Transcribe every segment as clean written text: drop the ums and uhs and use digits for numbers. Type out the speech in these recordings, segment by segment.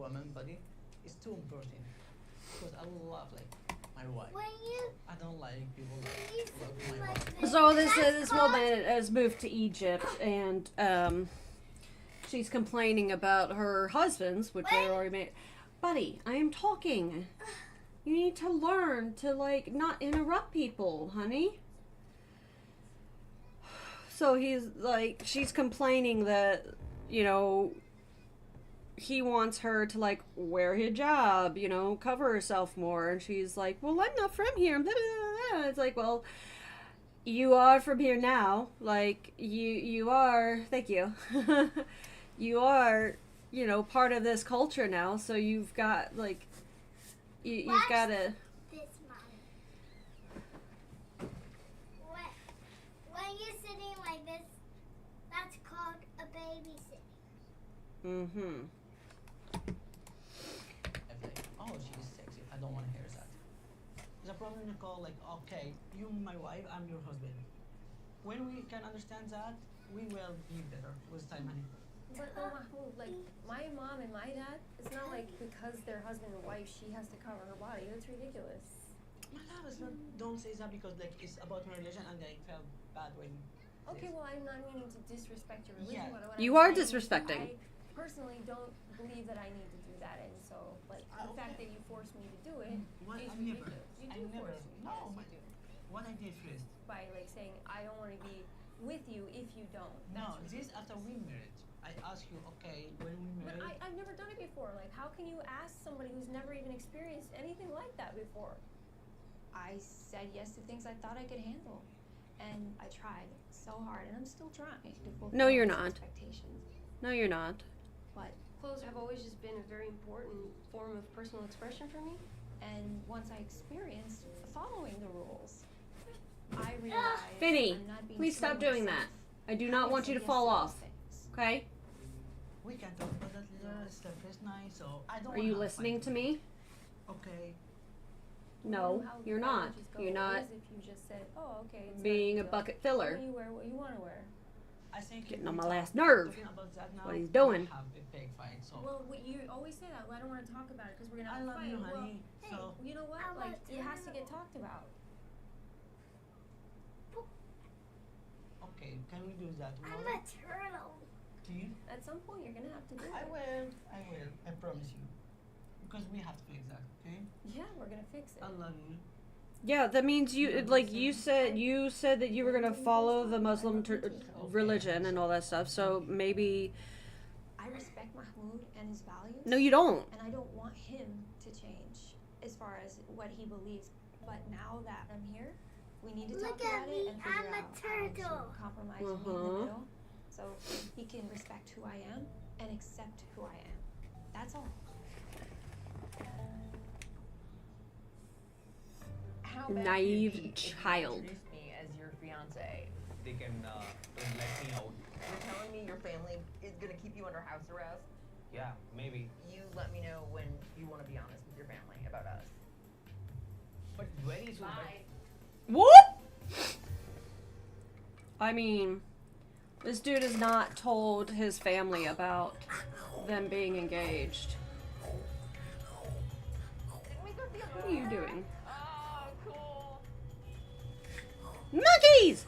woman body is too important because I love like my wife. I don't like people like love my wife. So this woman has moved to Egypt, and she's complaining about her husbands, which they already made. Buddy, I am talking. You need to learn to like not interrupt people, honey. So he's like, she's complaining that, you know, he wants her to like wear hijab, you know, cover herself more, and she's like, well, I'm not from here. Blah, blah, blah, blah. It's like, well, you are from here now. Like you are. Thank you. You are, you know, part of this culture now. So you've got like, you've got to. This Mommy. When you're sitting like this, that's called a babysitting. Mm-hmm. I'm like, oh, she's sexy. I don't want to hear that. The problem, Nicole, like, okay, you my wife, I'm your husband. When we can understand that, we will be better with time, honey. But Mahmoud, like my mom and my dad, it's not like because they're husband and wife, she has to cover her body. That's ridiculous. My love is not. Don't say that because like it's about my religion, and I felt bad when. Okay, well, I'm not meaning to disrespect your religion. Yeah. What You I'm are saying is disrespecting. I personally don't believe that I need to do that, and so, like, the fact that you forced me to do it What? is I never. ridiculous. You I do never. force me. No, Yes, but you do. what I did first. By like saying I don't want to be with you if you don't. No, That's this ridiculous. after we married. I asked you, okay, when we But married. I've never done it before. Like, how can you ask somebody who's never even experienced anything like that before? I said yes to things I thought I could handle. And I tried so hard, and I'm still trying to fulfill No, you're those not. expectations. No, you're not. What? Clothes have always just been a very important form of personal expression for me. And once I experienced following the rules, I realized Finny, I'm not being please true stop to doing myself. that. I do How not can I want say you to yes fall those off. things? Okay? We can talk about that later. It's the first night, so I don't. Are you wanna listening fight to with me? Okay. No, How you're far not. would you go? You're not What if you just said, oh, okay, it's not being a deal. bucket Why filler. don't you wear what you want to wear? I think Getting if on we my talk- last nerve. Talking about that now, What he's we doing. Have a big fight, so. Well, you always say that. Well, I don't want to talk about it because we're gonna I have a love fight. you, Well, honey. hey, So you know what? I Like, want it has to to. get talked about. okay, can we do that I'm tomorrow? a turtle. Do you? At some point, you're gonna have to do I it. will. I will. I promise you. Because we have to fix that. Okay. Yeah, we're gonna fix it. I love you. Yeah, that means you like you said that you were gonna follow the Muslim religion and all that stuff. So maybe I respect Mahmoud and his values. no, you don't. And I don't want him to change as far as what he believes. But now that I'm here, we need to talk Look at about me, it and figure I'm a out how to turtle. compromise and meet in the Uh-huh. middle, so he can respect who I am and accept who I am. That's all. How bad Naive could it be if you child. introduced me as your fiance. They can let me out. You're telling me your family is gonna keep you under house arrest? Yeah, maybe. You let me know when you want to be honest with your family about us. But very soon. What? I mean, this dude has not told his family about them being engaged. Didn't we go see a What are you doing? Oh, cool. Monkeys!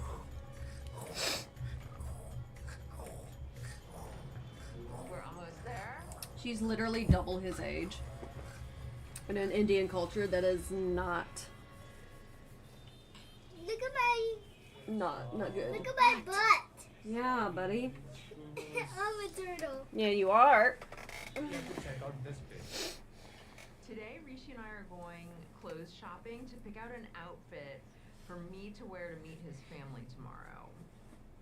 We're almost there. She's literally double his age. In an Indian culture, that is not Look at my good. look at my butt. Yeah, buddy. I'm a turtle. Yeah, you are. You have to check out this page. Today, Rishi and I are going clothes shopping to pick out an outfit for me to wear to meet his family tomorrow.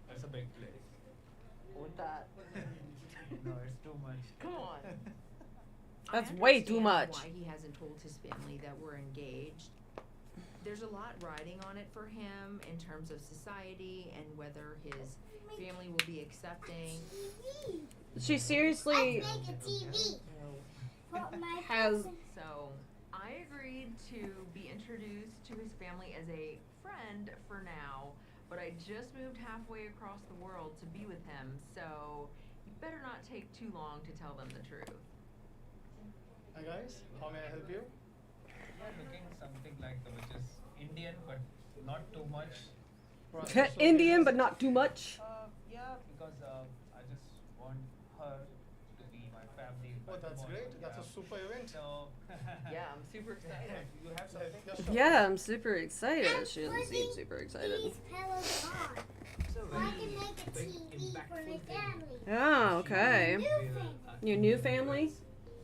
That's a big place. With that. No, it's too much. Come on. That's I way too understand much. Why he hasn't told his family that we're engaged. There's a lot riding on it for him in terms of society and whether his family will be accepting. TV. She Let's seriously make a TV. Put my has. So I agreed to be introduced to his family as a friend for now, but I just moved halfway across the world to be with him, so you better not take too long to tell them the truth. guys. How may I help you? We are looking something like which is Indian, but not too much. Right, so Indian, this but is- not too much. Yeah, because I just want her to be my family. Oh, that's great. That's a super event. So, Yeah, I'm super excited. you have something? Yeah, sure. Yeah, I'm super excited. I'm She doesn't seem putting super excited. These pillows on. It's a I very can make a big, TV for my impactful thing. family. Oh, okay. New family. Your new family?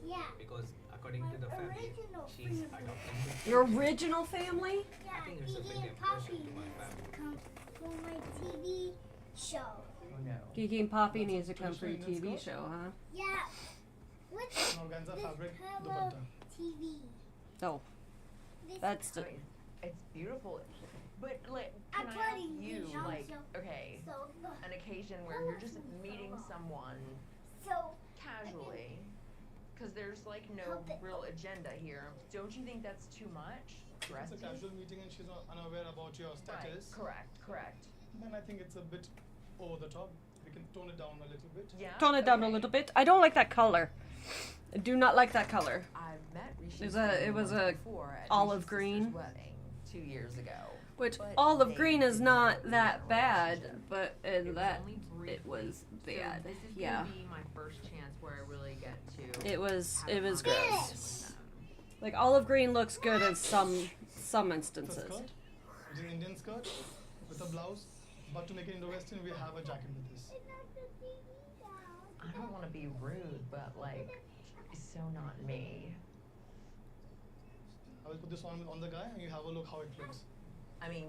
Yeah. Because according to the family, Original she's family. adopting. Your original family? Yeah, think it's a Gigi big and Poppy impression to my needs to family. come for my TV show. Oh no. Kiki and Poppy That's a needs to come for your traditional TV skirt? show, huh? Yeah. What's An organza this fabric pillow dupatta. TV? Oh, This that's I mean, it's beautiful, but like, I'm can I ask putting you, these on like, so- okay, so the an occasion where you're just meeting someone so casually, because there's like no Help it. real agenda here. Don't you think that's too much? If it's a Dressy? casual meeting and she's not unaware about your Right, status, correct. then I think it's a bit over the top. We can tone it down a little bit. Yeah. tone it down a okay. little bit. I don't like that color. I do not like that color. I've met Rishi's It was a- family it was once a before at olive Rishi's green. sister's wedding 2 years ago. Which But olive they green is didn't not have a that real bad, relationship. but It was that only it briefly. was bad. So this is Yeah, gonna be my first chance where I really get to. it was have a gross. conversation with them. Like olive green looks good in some It's a instances. skirt. It's an Indian skirt with a blouse. But to make it Indo-Western, we have a jacket with this. I don't want to be rude, but like, it's so not me. I will put this on the guy and you have a look how it looks. I mean,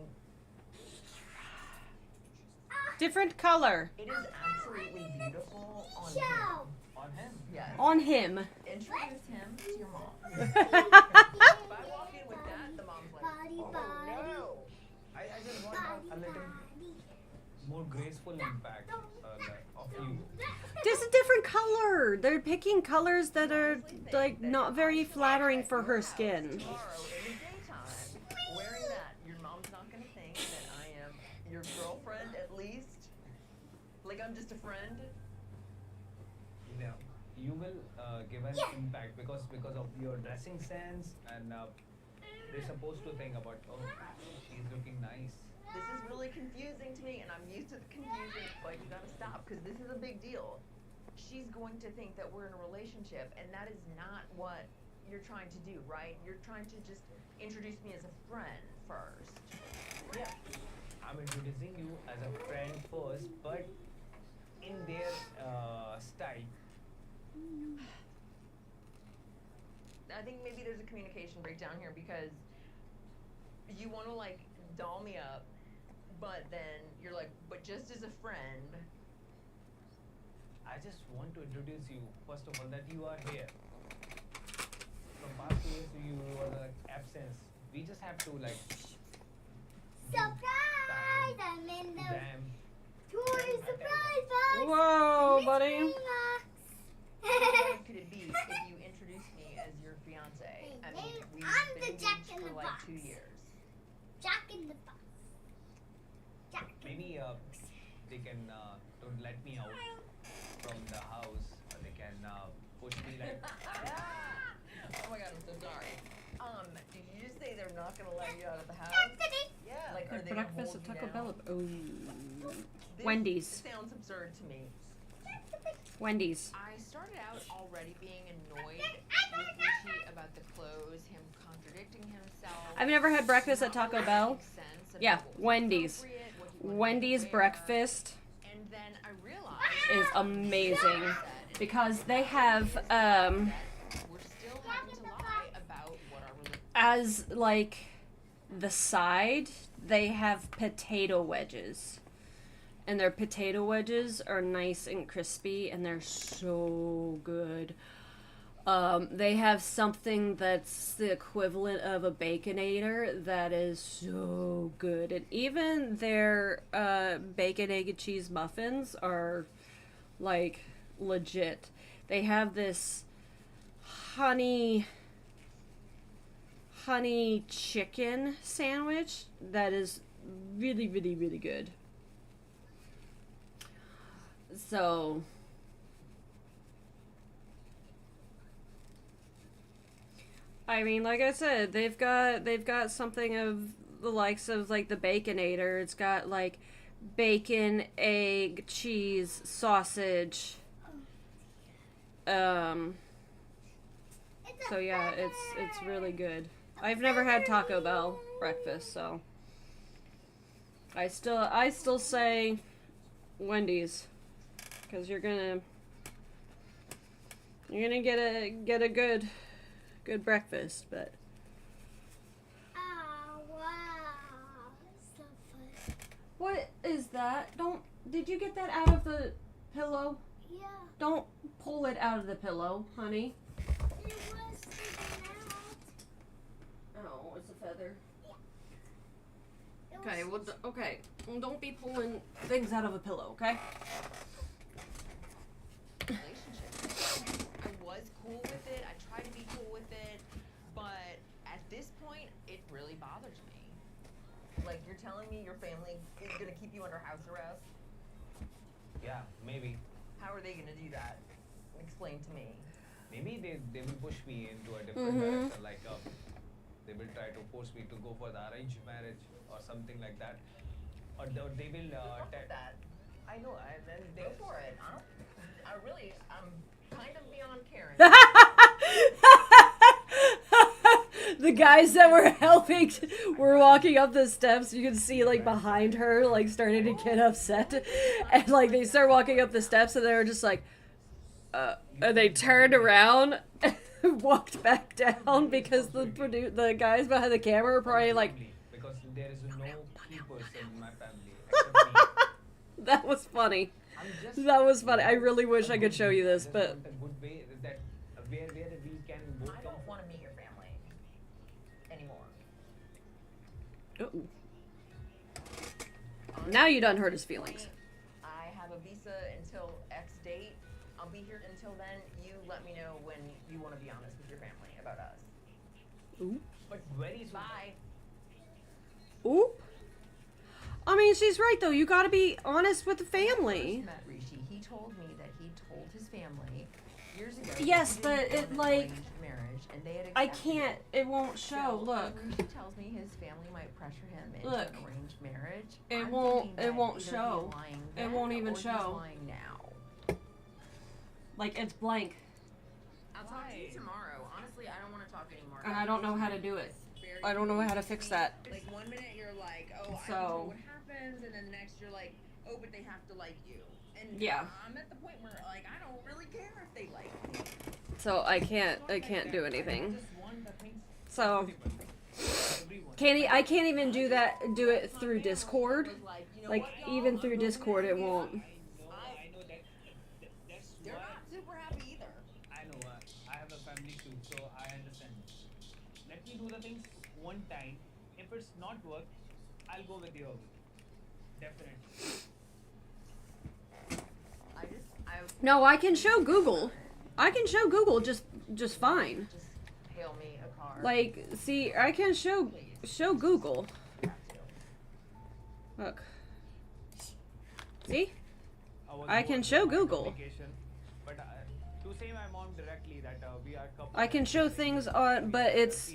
Different color it is absolutely beautiful on show. him. On him. Yes. on him. Introduce him to your mom. Oh, If I walk in with that, the mom's like, Body, oh body, no. I just want body, a little body. more graceful impact of you. There's a different color. They're picking colors that are like not very flattering for her skin. Tomorrow in the daytime, wearing that, your mom's not gonna think that I am your girlfriend at least. Like I'm just a friend. Yeah, you will give an impact because of your dressing sense, and they're supposed to think about, oh, she's looking nice. This is really confusing to me, and I'm used to the confusion, but you gotta stop, because this is a big deal. She's going to think that we're in a relationship, and that is not what you're trying to do, right? You're trying to just introduce me as a friend first. Yeah, I'm introducing you as a friend first, but in their style. I think maybe there's a communication breakdown here, because you want to, like, doll me up, but then you're like, but just as a friend. I just want to introduce you, first of all, that you are here. From past 2 years, you were like absence. We just have to like Surprise! I'm in the damn. toy surprise box. Whoa, buddy. Mystery box. How hard could it be if you introduced me as your fiance? I mean, Hey, we've I'm been the Jack engaged in for the like Box. 2 years. Jack in the box. Jack. Maybe they can don't let me out from the house. Or they can push me like. Oh my god, I'm so sorry. Did you just say they're not gonna let you out of the house? Yeah. Like, are they gonna Breakfast hold at you Taco down? Bell. Oh, This Wendy's. sounds absurd to me. Wendy's. I started out already being annoyed with Rishi about the clothes, him contradicting himself. I've never had breakfast at not Taco really Bell. making sense about Yeah, what was Wendy's. appropriate, what he wanted me to Wendy's wear. breakfast And then I realized is amazing that because they have we're still having to lie about what our religion. as like the side they have potato wedges. And their potato wedges are nice and crispy and they're so good. They have something that's the equivalent of a Baconator that is so good. And even their bacon, egg, and cheese muffins are like legit. They have this honey chicken sandwich that is really, really, really good. So I mean, like I said, they've got something of the likes of like the Baconator. It's got like bacon, egg, cheese, sausage. So yeah, it's really good. I've never had Taco Bell breakfast, so I still say Wendy's, because you're gonna get a good breakfast. But Oh, wow. So fun. what is that? Did you get that out of the pillow? Yeah. Don't pull it out of the pillow, honey. It was sticking out. Oh, it's a feather. It Okay, was- okay. Well, don't be pulling things out of a pillow, okay? Relationship. I was cool with it. I tried to be cool with it, but at this point, it really bothers me. Like, you're telling me your family is gonna keep you under house arrest? Yeah, maybe. How are they gonna do that? Explain to me. Maybe they will push me into a different direction, like they will try to force me to go for the arranged marriage or something like that, or they will That. I know, and then they Go for it. I'm kind of beyond caring. The guys that were helping were walking up the steps. You can see like behind her, like starting to get upset, and like they start walking up the steps, and they were just like, and they turned around and walked back down because the guys behind the camera were probably like, because there is no key person in my family except me. that was funny. I'm just That was funny. I really wish I could show you this, just but want a good way that where we can both I come don't want to meet your family anymore. uh-oh. Now you done hurt his feelings. I have a visa until X date. I'll be here until then. You let me know when you want to be honest with your family about us. Ooh. but very soon. Bye. Ooh. I mean, she's right though. You got to be honest with the family. First met Rishi, he told me that he told his family years ago. that Yes, he but didn't want it, an like, arranged marriage, and they had I accepted can't. It won't So, show. when Look. Rishi tells me his family might pressure him into Look. an arranged marriage. It I'm won't- thinking it that won't either he's show. lying It then won't even or he's show. lying now. Like it's blank, I'll talk to you tomorrow. Honestly, I don't want to talk anymore. and I don't know how to do it. Very I don't know how to fix that. Like 1 minute you're like, oh, I So- don't know what happens, and then the next you're like, oh, but they have to like you. And Yeah. I'm at the point where like I don't really care if they like me. So I can't do anything. Just want the things So everyone. I can't even do it through Discord. Was like, you know Like what, y'all? even through Discord it won't. I know that's They're why not super happy either. I know I have a family too, so I understand. Let me do the things one time. If it's not work, I'll go with your definitely. I No, I can show Google. I can show Google just fine. just hail me a car. Like, see, I can show Google. Look. See? was I can going show through my Google. communication, But to say my mom directly that we are couple. I can show things on, but it's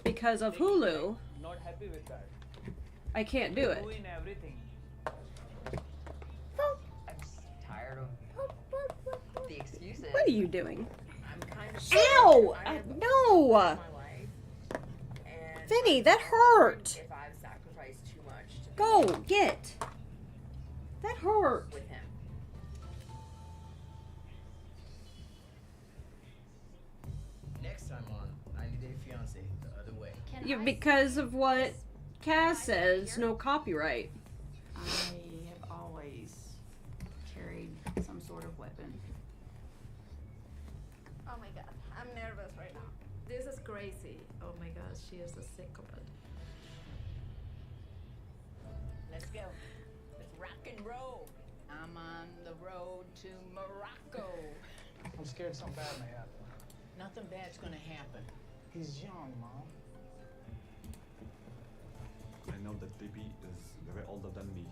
because of Hulu. Not happy with that. I can't do it. Doing everything. I'm just tired of the excuses. What are you doing? I'm kind of Ow! I have No! my life, and Vinny, I'm that sorry hurt. If I've sacrificed too much to Go, get. That hurt. be with him. Next time on 90 Day Fiance, the other way. Can Yeah, I because of what Kaz says, no copyright. I have always carried some sort of weapon. Oh my god, I'm nervous right now. This is crazy. Oh my gosh, she is a psychopath. Let's go. Let's rock and roll. I'm on the road to Morocco. I'm scared something bad may happen. Nothing bad's gonna happen. He's young, Mom. I know that baby is very older than me,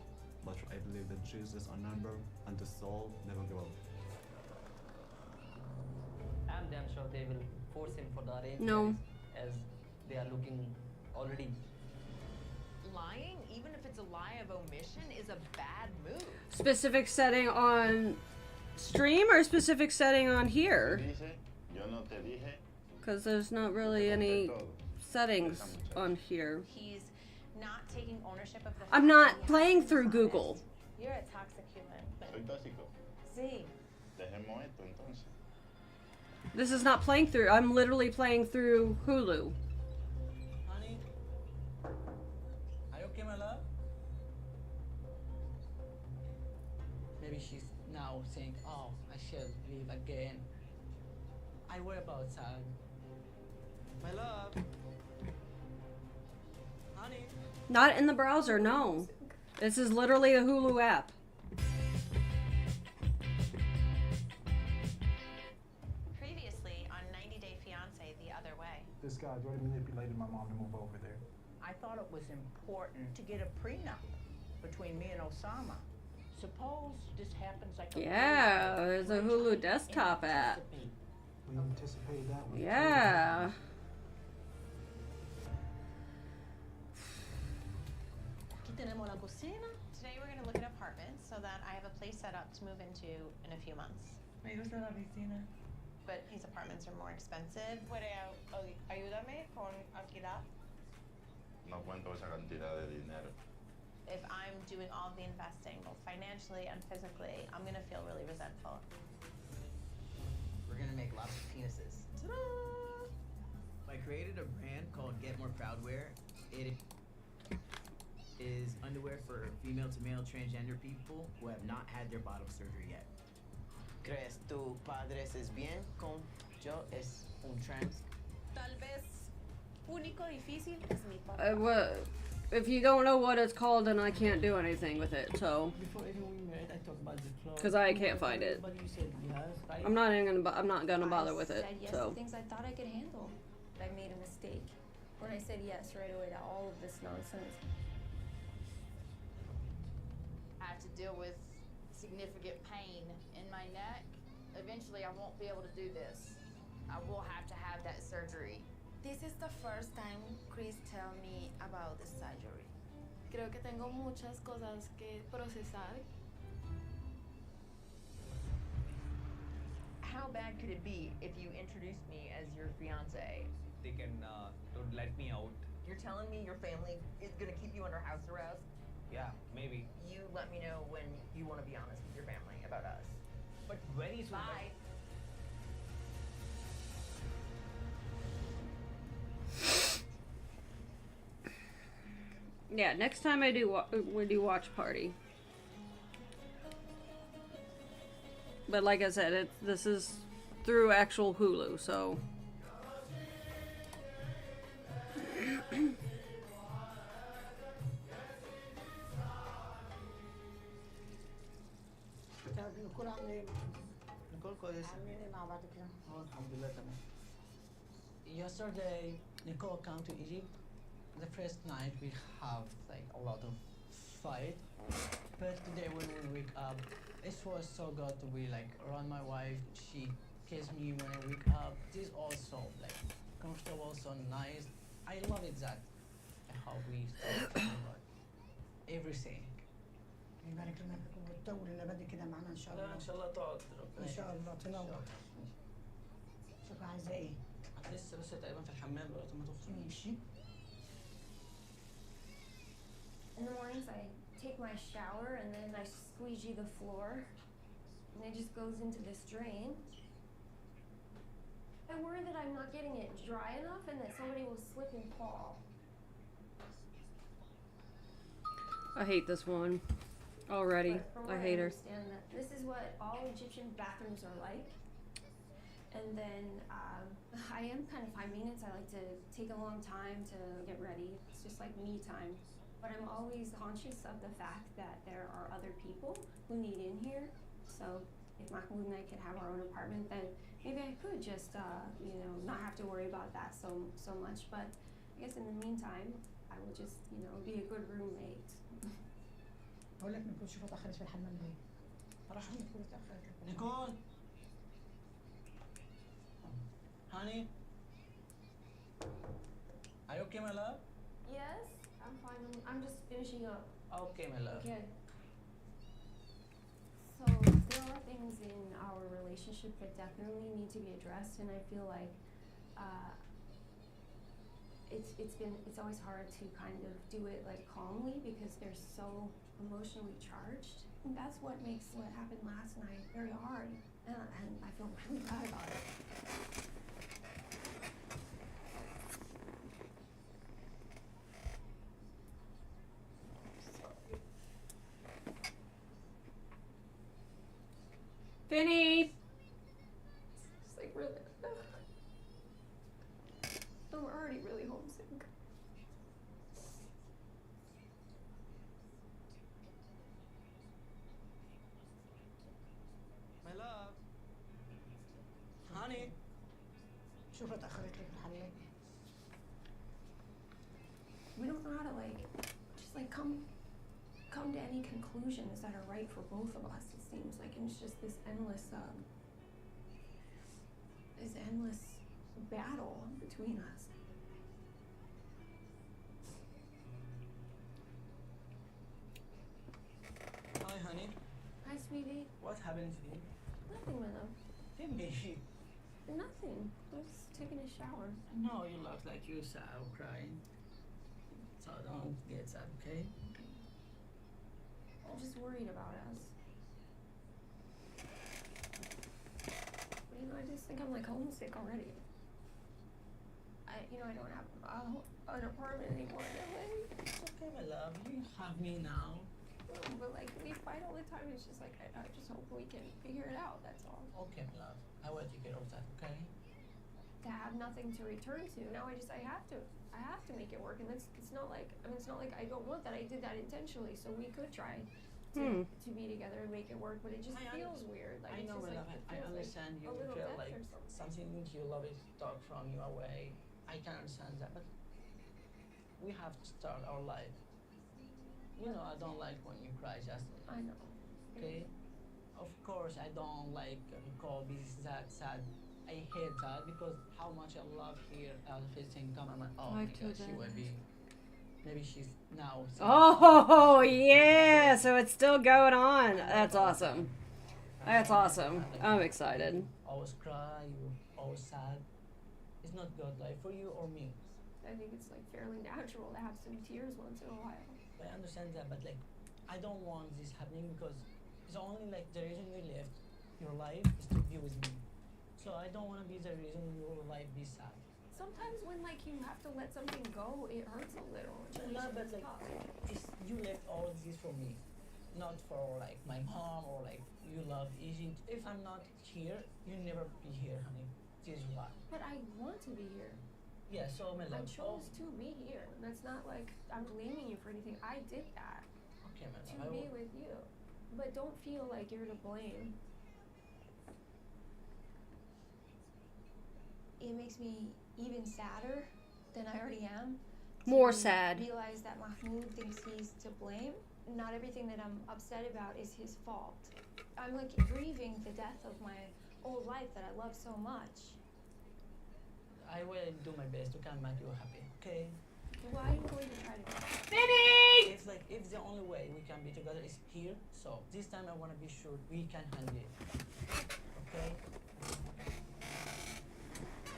but I believe that Jesus a number and the soul never grow. I'm damn sure they will force him for the arranged No. marriage as they are looking already. Lying, even if it's a lie of omission, is a bad move. Specific setting on stream or specific setting on here? Because there's not really any settings on here. He's not taking ownership of the I'm fact not that he playing hasn't through been Google. honest. You're a toxic human. Soy tóxico. Sí. Dejemos esto entonces. This is not playing through. I'm literally playing through Hulu. Honey, are you okay, my love? Maybe she's now saying, oh, I should leave again. I worry about Sam. My love. Honey. Not in the browser, no. This is literally a Hulu app. Previously on 90 Day Fiancé the other way. This guy's already manipulated my mom to move over there. I thought it was important to get a prenup between me and Osama. Suppose this happens like a Yeah, there's a Hulu desktop app. We anticipated that one. Yeah. Today we're going to look at apartments so that I have a place set up to move into in a few months. Me gusta la piscina. But these apartments are more expensive. ¿Puede ayudarme con alquilar? No cuento esa cantidad de dinero. If I'm doing all of the investing, both financially and physically, I'm going to feel really resentful. We're gonna make lots of penises. Ta-da! I created a brand called Get More Proudwear. It is underwear for female to male transgender people who have not had their bottom surgery yet. ¿Crees tu padre es bien con yo es un trans? Tal vez único difícil es mi papá. If you don't know what it's called, then I can't do anything with it. So, Before even we met, I talked about the clothes. because I can't find it. But you said yes, right? I'm not even gonna. I'm not gonna bother with it. I said yes So. to things I thought I could handle. But I made a mistake when I said yes right away to all of this nonsense. I have to deal with significant pain in my neck. Eventually, I won't be able to do this. I will have to have that surgery. This is the first time Chris tell me about the surgery. Creo que tengo muchas cosas que procesar. How bad could it be if you introduced me as your fiance? They can don't let me out. You're telling me your family is gonna keep you under house arrest? Yeah, maybe. You let me know when you want to be honest with your family about us. But very soon. Bye. Yeah, next time we do watch party. But like I said, this is through actual Hulu, so. نقول عاملة ايه؟ نقول كويسة. عاملين ايه مع بعض كده؟ الحمد لله تمام. Yesterday, Nicole came to Egypt. The first night we have like a lot of fight, but today when we wake up, it was so good to be like around my wife. She kissed me when I wake up. This also like comfortable, so nice. I love it that how we start talking about everything. يبارك لنا فيكم وتطول النبات كده معانا ان شاء الله. لا ان شاء الله تقعد ان شاء الله تنور. شوف عايزه ايه؟ لسه تقريبا في الحمام دلوقتي ما تخرج. ماشي. In the mornings, I take my shower and then I squeegee the floor, and it just goes into this drain. I worry that I'm not getting it dry enough and that somebody will slip and fall. I hate this one already. But from I what hate her. understand that this is what all Egyptian bathrooms are like. And then I am kind of high maintenance. I like to take a long time to get ready. It's just like me time. But I'm always conscious of the fact that there are other people who need in here. So if Mahmoud and I could have our own apartment, then maybe I could just, you know, not have to worry about that so much. But I guess in the meantime, I will just, you know, be a good roommate. بقول لك نكون شوفوا اتاخرت في الحمام ليه؟ راح نكون اتاخرت. Nicole. Honey, okay, my love? Yes, I'm fine. I'm just finishing up. Okay, my love. Okay. So there are things in our relationship that definitely need to be addressed, and I feel like it's always hard to kind of do it like calmly because they're so emotionally charged. And that's what makes what happened last night very hard, and I feel really bad about it. Finny! It's like really, I'm already really homesick. My love. Honey. شوف اتأخرت لك الحلاق. We don't know how to like just like come to any conclusions that are right for both of us. It seems like, and it's just this endless battle between us. Hi, honey. Hi, sweetie. What happened to you? Nothing, my love. Me. Nothing. I was taking a shower. No, you look like you're sad or crying. So don't get sad, okay? I'm just worried about us. You know, I just think I'm like homesick already. I don't have an apartment anymore in LA. It's okay, my love. You have me now. But like we fight all the time. It's just like I just hope we can figure it out. That's all. Okay, my love. I will take care of that, okay? To have nothing to return to. Now I have to make it work. And it's not like it's not like I don't want that. I did that intentionally, so we could try to be together and make it work. But it just feels weird. Like I know, my love. I understand you feel like something you love is took from you away. I can understand that, but we have to start our life. You know, I don't like when you cry, Jasmine. I know. Okay? Of course, I don't like call this that sad. I hate that because how much I love here everything come. I'm like, oh my God, she will be. Maybe she's now. Oh, yeah! So it's still going on. That's awesome. That's awesome. I'm excited. Always cry, you always sad. It's not good, like for you or me. I think it's like fairly natural to have some tears once in a while. I understand that, but like, I don't want this happening because it's only like the reason you left your life is to be with me. So I don't want to be the reason your life be sad. Sometimes when like you have to let something go, it hurts a little. No, but like, you left all this for me, not for like my mom or like you love Egypt. If I'm not here, you never be here, honey. This is why. But I want to be here. Yeah, so my love. I chose to be here. And that's not like I'm blaming you for anything. I did that. Okay, my to love. be with you. But don't feel like you're to blame. It makes me even sadder than I already am. More sad. Realize that Mahmoud thinks he's to blame. Not everything that I'm upset about is his fault. I'm like grieving the death of my old life that I love so much. I will do my best to come make you happy, okay? Well, I'm going to try to do that. Finny! If the only way we can be together is here, so this time I want to be sure we can handle it, okay?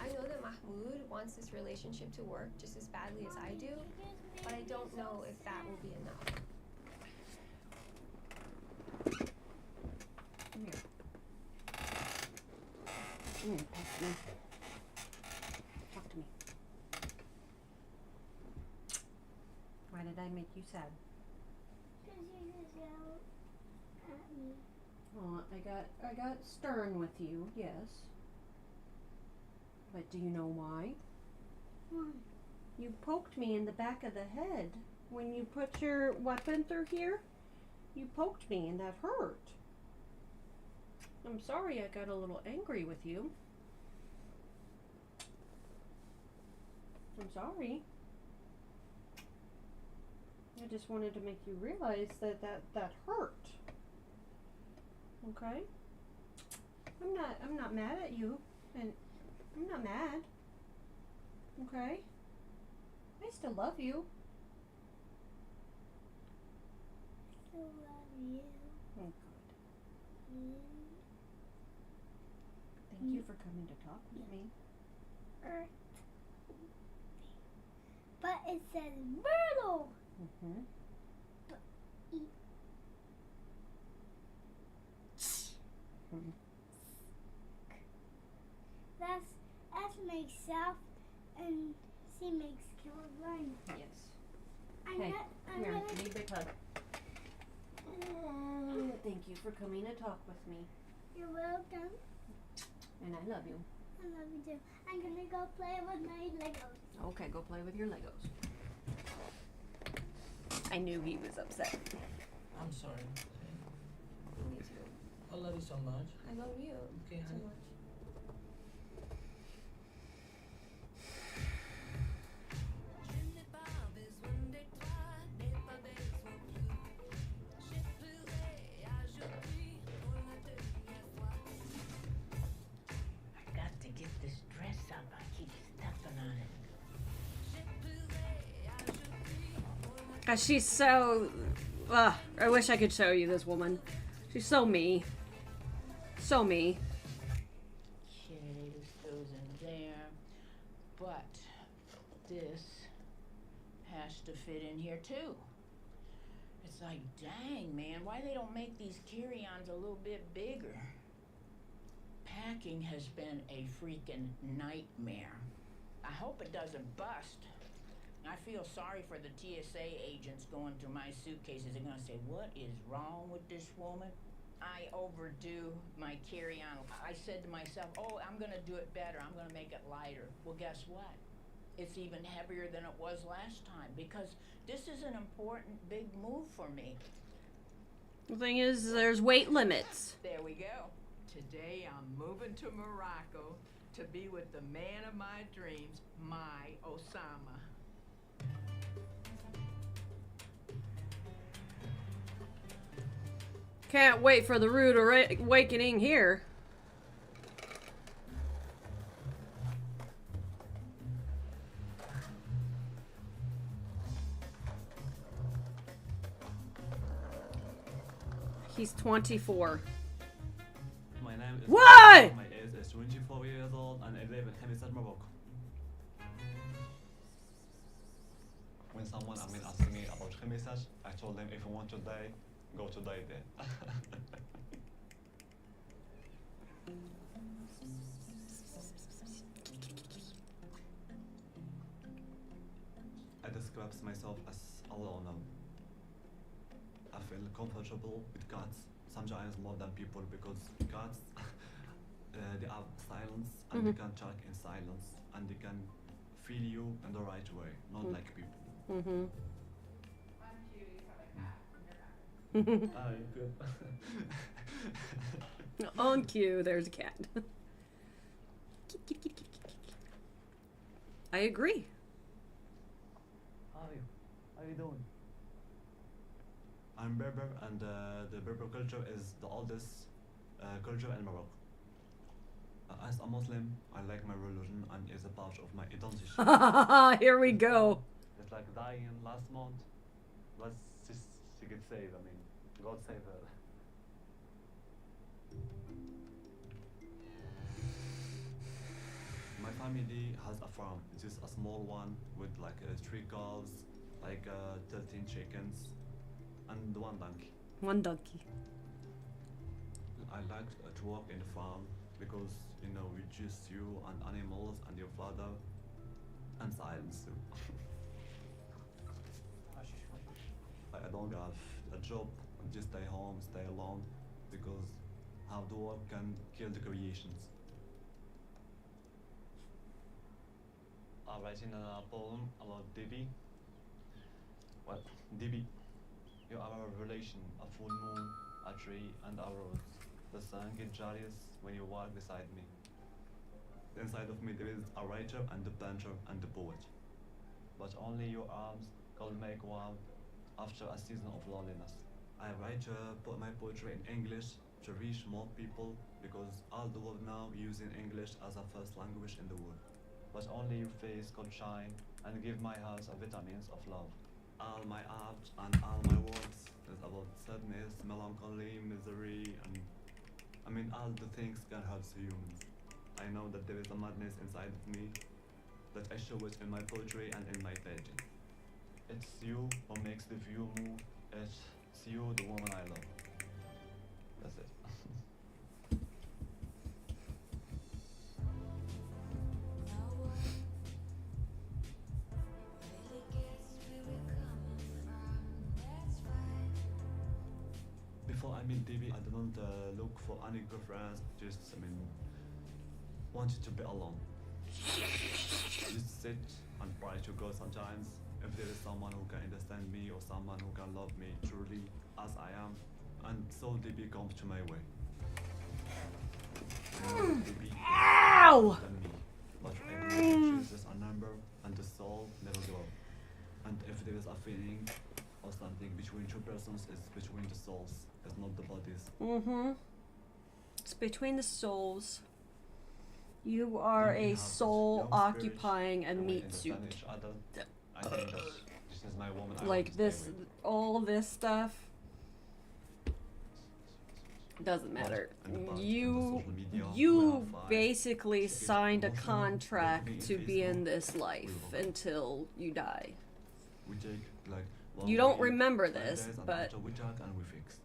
I know that Mahmoud wants this relationship to work just as badly as I do, but I don't know if that will be enough. Come here. Talk to me. Talk to me. Why did I make you sad? Because you just yelled at me. Well, I got stern with you, yes. But do you know why? Why? You poked me in the back of the head. When you put your weapon through here, you poked me and that hurt. I'm sorry I got a little angry with you. I'm sorry. I just wanted to make you realize that hurt. Okay? I'm not mad at you, and I'm not mad. Okay? I still love you. I love you. Oh, Mm. Thank you for coming to talk with me. Earth. But it says Myrtle. Mm-hmm. That's S makes south and C makes Carolina. Yes. I'm Hey, not, I'm come here. gonna- Give me a big hug. Thank you for coming to talk with me. You're welcome. And I love you. I love you too. I'm gonna go play with my Legos. Okay, go play with your Legos. I knew he was upset. I'm sorry. Me too. I love you so much. I love you Okay, so honey. much. I got to get this dress up. I keep stepping on it. God, she's so. I wish I could show you this woman. She's so me. So me. Okay, this goes in there. But this has to fit in here too. It's like, dang, man, why they don't make these carry-ons a little bit bigger? Packing has been a freaking nightmare. I hope it doesn't bust. I feel sorry for the TSA agents going through my suitcases. They're gonna say, what is wrong with this woman? I overdo my carry-on. I said to myself, oh, I'm gonna do it better. I'm gonna make it lighter. Well, guess what? It's even heavier than it was last time because this is an important big move for me. The thing is, there's weight limits. There we go. Today I'm moving to Morocco to be with the man of my dreams, my Osama. Can't wait for the rude awakening here. He's 24. My name is. What? My age is 24 years old and I live in Khemisat, Morocco. When someone asked me about Khemisat, I told them if you want to die, go to die there. I describe myself as a loner. I feel comfortable with cats, sometimes more than people because cats they have silence and they can talk in silence and they can feel you in the right way, not like people. Mm-hmm. Ah, you good. On cue, there's a cat. I agree. How are you? How are you doing? I'm Berber and the Berber culture is the oldest culture in Morocco. As a Muslim, I like my religion and is a part of my identity. Here we go. It's like dying last month. But she get saved. I mean, God save her. My family has a farm. It is a small one with like 3 cows, like 13 chickens, and 1 donkey. 1 donkey. I like to work in the farm because you know we just you and animals and your father and silence too. I don't have a job, I just stay home, stay alone because hard work can kill the creations. I'm writing a poem about Devi. Well, Devi, you are a relation, a full moon, a tree, and a rose. The sun gets jealous when you walk beside me. Inside of me there is a writer and a painter and a poet. But only your arms can make warm after a season of loneliness. I write put my poetry in English to reach more people because all the world now using English as a first language in the world. but only your face could shine and give my heart a vitamins of love. All my art and all my works is about sadness, melancholy, misery, and I mean all the things can hurt humans. I know that there is a madness inside of me that I show it in my poetry and in my painting. It's you who makes the view move. It's you, the woman I love. That's it. Before I meet DB, I didn't look for any girlfriends. Just, I mean, wanted to be alone. Just sit and try to go sometimes. If there is someone who can understand me or someone who can love me truly as I am, and so DB comes to my way. DB Ow! than me, but everyone chooses a number, and the soul never grows. And if there is a feeling or something between two persons, it's between the souls. It's not the bodies. Mm-hmm. It's between the souls. You are a soul occupying a meat suit. I think that this is my woman. I want Like to stay this, with. all this stuff doesn't matter. You basically signed a contract to be in this life until you die. We take like You don't remember this, days and but after we talk and we fix.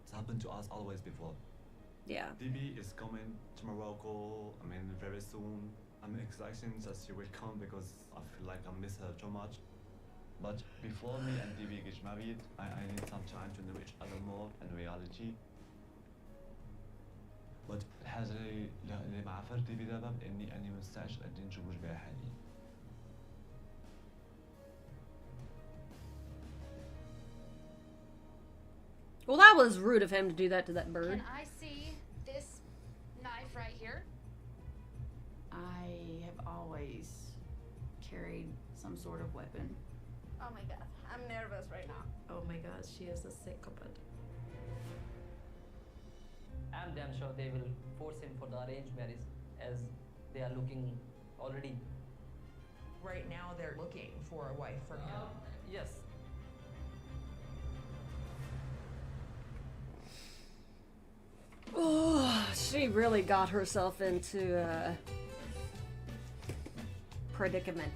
It's happened to us always before. yeah. DB is coming to Morocco. I mean, very soon. I'm excited that she will come because I feel like I miss her too much. But before me and DB get married, I need some time to know each other more in reality. But الحاجة اللي مع فرد DB دابا بإني مستعجل قد نتزوج بها حاليا. Well, that was rude of him to do that to that bird. Can I see this knife right here? I have always carried some sort of weapon. Oh my god, I'm nervous right now. Oh my god, she is a psychopath. I'm damn sure they will force him for the arranged marriage as they are looking already. Right now, they're looking for a wife for him. Yes. Oh, she really got herself into a predicament.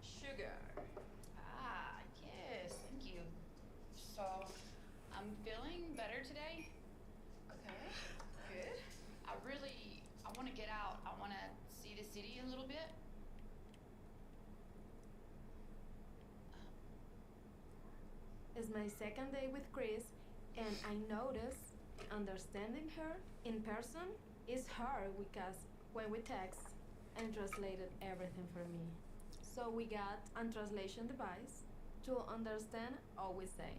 Sugar. Ah, yes, thank you. So, I'm feeling better today. Okay, good. I want to get out. I want to see the city a little bit. It's my second day with Chris, and I noticed understanding her in person is hard because when we text and translated everything for me. So we got a translation device to understand all we say.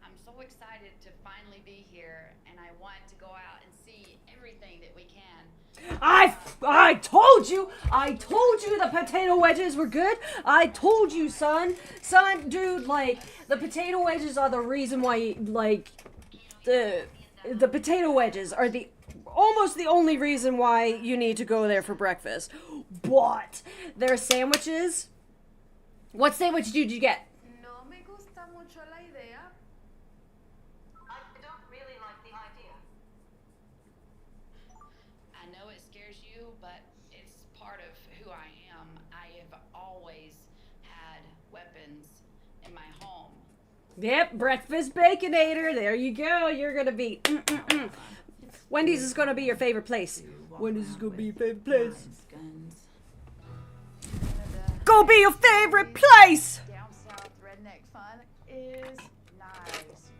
I'm so excited to finally be here, and I want to go out and see everything that we can. I told you the potato wedges were good. I told you, son, dude, like the potato wedges are the reason why, like, the potato wedges are almost the only reason why you need to go there for breakfast. But their sandwiches. What sandwich did you get? No me gusta mucho la idea. I don't really like the idea. I know it scares you, but it's part of who I am. I have always had weapons in my home. Yep, breakfast baconator. There you go. You're gonna be. Wendy's is gonna be your favorite place. Wendy's is gonna be your favorite place. Go be your favorite place. Down south redneck fun is nice.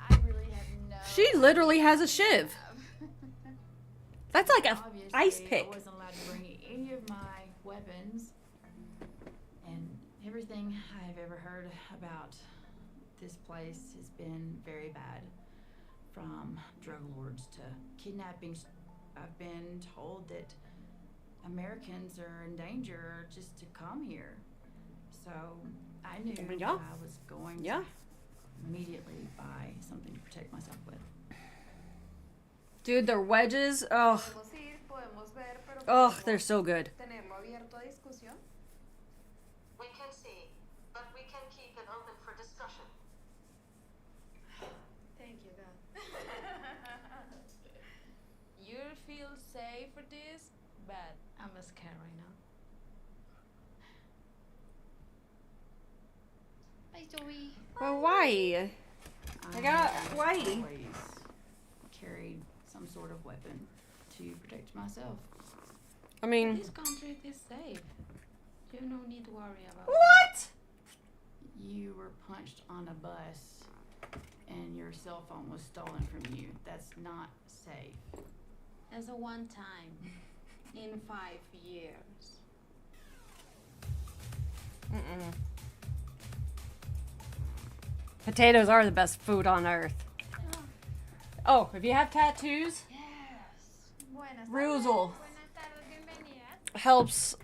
I really have no. She literally has a shiv. That's like a Obviously, ice pick. I wasn't allowed to bring any of my weapons, and everything I've ever heard about this place has been very bad. From drug lords to kidnappings. I've been told that Americans are in danger just to come here. So I knew Yeah. that I was going Yeah. to immediately buy something to protect myself with. Dude, their wedges, oh, Podemos ir, podemos ver, pero oh, podemos they're so good. tenerlo abierto a discusión. We can see, but we can keep it open for discussion. Thank you, God. You feel safe for this? Bad. I'm scared right now. Bye, Zoe. Well, why? I got why? Always carried some sort of weapon to protect myself. I mean, This country is safe. You no need to worry about what? You were punched on a bus and your cell phone was stolen from you. That's not safe. As a one time in 5 years. Mm-mm. Potatoes are the best food on earth. Oh, if you have tattoos, Ruzel helps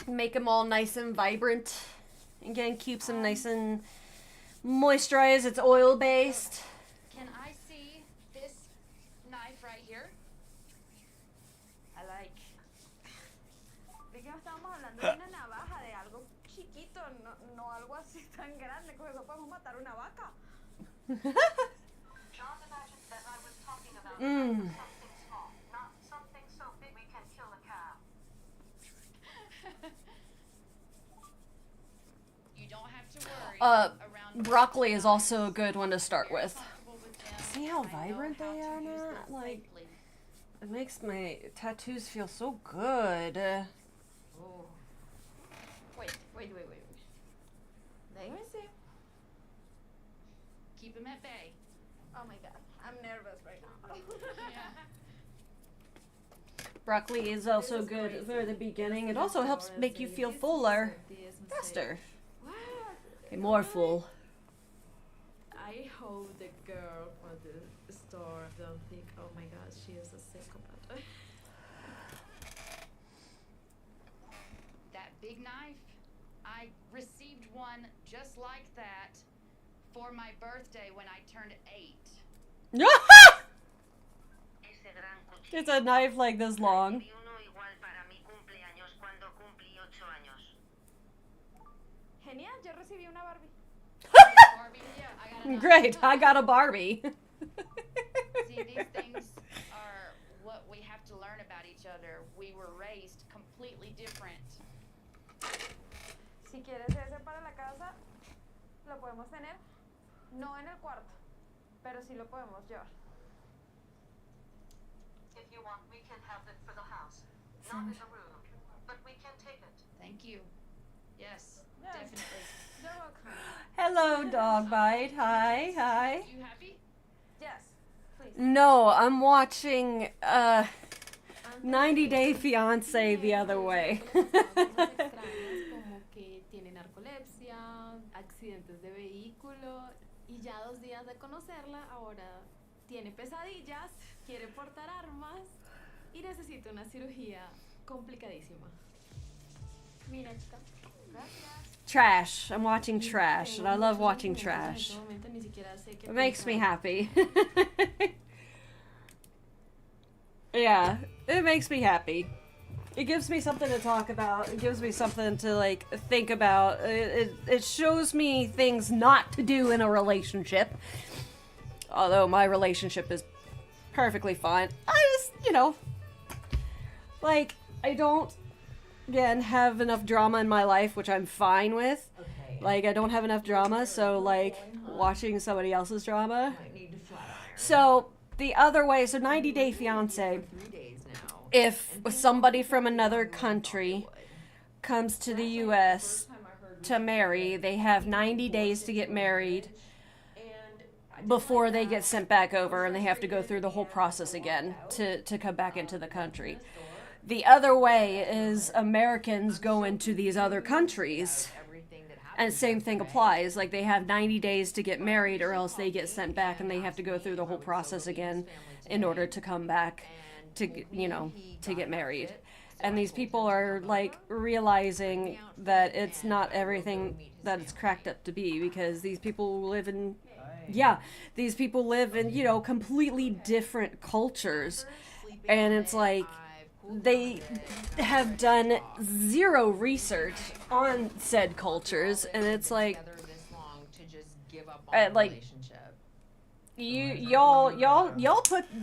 make them all nice and vibrant. Again, keeps them nice and moisturized. It's oil based. Can I see this knife right here? I like. ¿De qué estábamos hablando? De una navaja, de algo chiquito, no algo así tan grande. Con eso podemos matar una vaca. John imagined that I was talking about Mm. something small, not something so big we can kill a cow. You don't have to worry. Around Broccoli is also a good one to start with. See how vibrant they are now? Like, it makes my tattoos feel so good. Oh. Wait. Let me see. Keep him at bay. Oh my god, I'm nervous right now. Broccoli is also good for the beginning. It also helps make you feel fuller faster. Okay, more full. I hope the girl for the store don't think, oh my god, she is a psychopath. That big knife, I received one just like that for my birthday when I turned 8. It's a knife like this long. Genial, yo recibí una Barbie. Barbie, yeah, I got a Great, I got a Barbie. See, these things are what we have to learn about each other. We were raised completely different. Si quieres ese para la casa, lo podemos tener. No en el cuarto, pero sí lo podemos llevar. If you want, we can have it for the house. Not in the room, but we can take it. Thank you. Yes, definitely. You're welcome. Hello, dog bite. Hi. You happy? Yes, please. No, I'm watching 90 Day Fiancé the other way. Extrañas como que tiene narcolepsia, accidentes de vehículo y ya 2 días de conocerla, ahora tiene pesadillas, quiere portar armas y necesita una cirugía complicadísima. Mira, chica. Gracias. Trash. I'm watching trash, and I love watching trash. En este momento ni siquiera sé qué It makes me pensar. happy. Yeah, it makes me happy. It gives me something to talk about. It gives me something to, like, think about. It shows me things not to do in a relationship. Although my relationship is perfectly fine. I just, like, I don't, again, have enough drama in my life, which I'm fine with. Like, I don't have enough drama, so, like, watching somebody else's drama. So, the other way, so 90 Day Fiancé, if somebody from another country comes to the U.S. to marry, they have 90 days to get married before they get sent back over, and they have to go through the whole process again to come back into the country. The other way is Americans go into these other countries, and same thing applies. Like, they have 90 days to get married, or else they get sent back and they have to go through the whole process again in order to come back to get married. And these people are like realizing that it's not everything that it's cracked up to be, because these people live in completely different cultures. And it's like they have done zero research on said cultures, and it's like y'all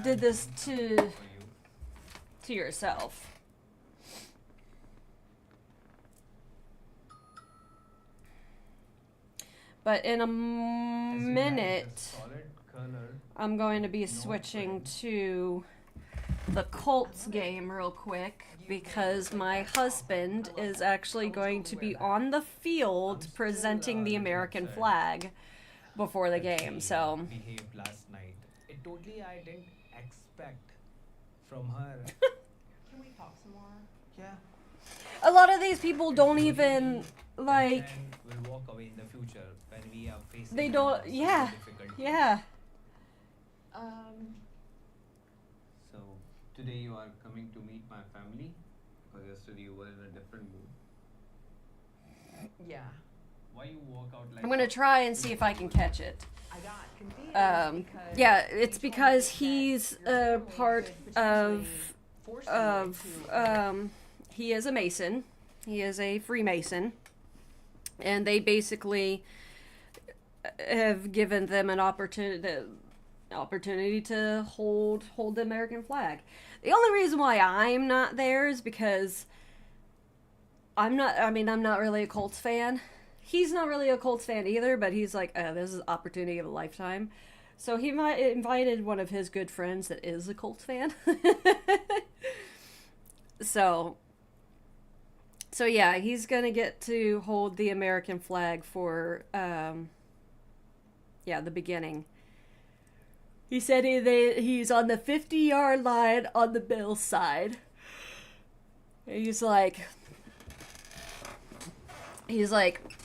did this to yourself. But in a minute, I'm going to be switching to the Colts game real quick, because my husband is actually going to be on the field presenting the American flag before the game. So behaved last night. It totally I didn't expect from her. Can we talk some more? Yeah. a lot of these people don't even like. Will walk away in the future when we are facing. They don't. Yeah. Yeah. So today you are coming to meet my family, because yesterday you were in a different mood. Yeah. Why you walk out like? I'm gonna try and see if I can catch it. I got confused. Yeah, it's because he's a part of he is a Mason. He is a Freemason, and they basically have given them an opportunity to hold the American flag. The only reason why I'm not there is because I'm not really a Colts fan. He's not really a Colts fan either, but he's like, this is opportunity of a lifetime. So he invited one of his good friends that is a Colts fan. So yeah, he's gonna get to hold the American flag for the beginning. He said he's on the 50-yard line on the Bills side. He's like,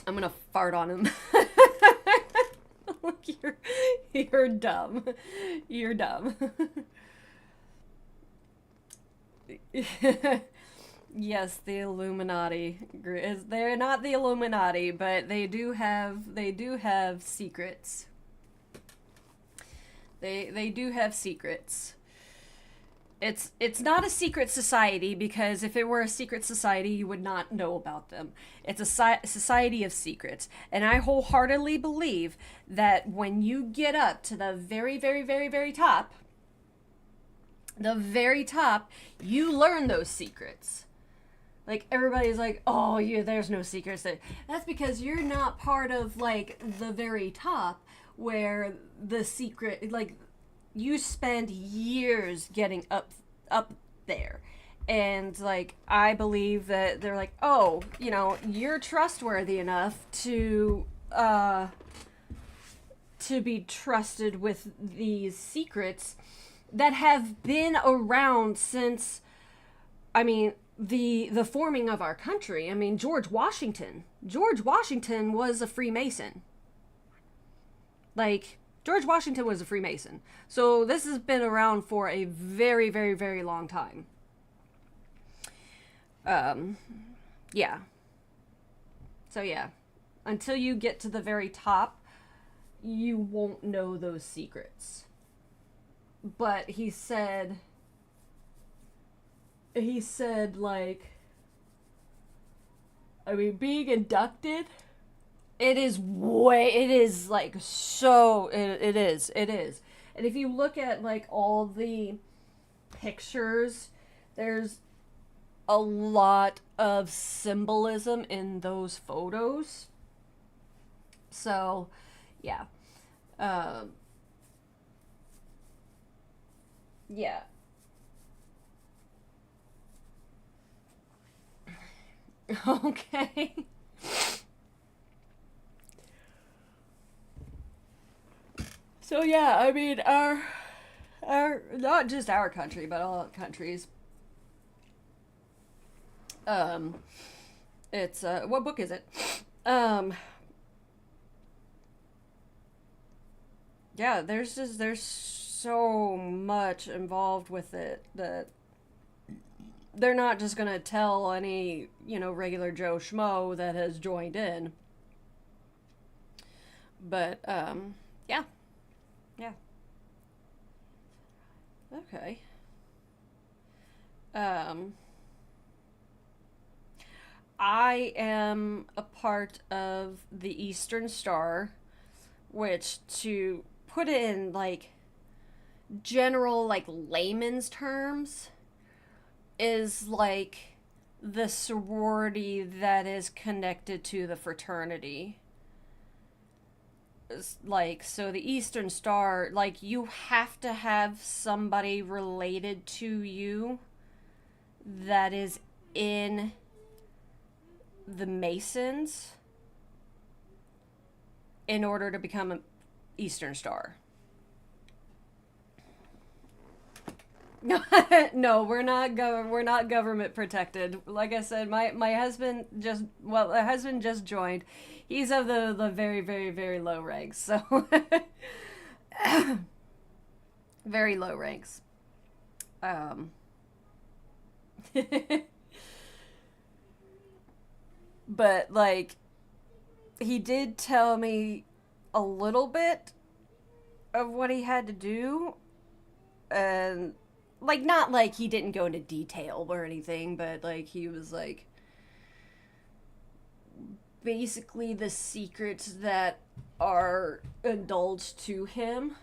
I'm gonna fart on him. You're dumb. You're dumb. Yes, the Illuminati. They're not the Illuminati, but they do have secrets. They do have secrets. It's not a secret society, because if it were a secret society, you would not know about them. It's a society of secrets. And I wholeheartedly believe that when you get up to the very, very, very, very top, you learn those secrets. Like, everybody's like, oh, yeah, there's no secrets there. That's because you're not part of, like, the very top, where the secret, like, you spend years getting up there. And, like, I believe that they're like, oh, you're trustworthy enough to be trusted with these secrets that have been around since, the forming of our country. George Washington was a Freemason. Like, George Washington was a Freemason. So this has been around for a very, very, very long time. Yeah. So yeah, until you get to the very top, you won't know those secrets. But he said, like, being inducted, it is, like, so, it is. And if you look at, like, all the pictures, there's a lot of symbolism in those photos. So, yeah. Yeah. Okay. So yeah, our not just our country, but all countries. It's what book is it? Yeah, there's so much involved with it that they're not just gonna tell any, regular Joe Schmo that has joined in. But, yeah. Yeah. Okay. I am a part of the Eastern Star, which, to put it in, like, general, like, layman's terms, is, like, the sorority that is connected to the fraternity. Like, so the Eastern Star, like, you have to have somebody related to you that is in the Masons in order to become an Eastern Star. No, we're not government protected. Like I said, my husband just joined. He's of the very, very, very low ranks, so very low ranks. But, like, he did tell me a little bit of what he had to do, and, like, not like he didn't go into detail or anything, but, like, he was like, basically the secrets that are indulged to him,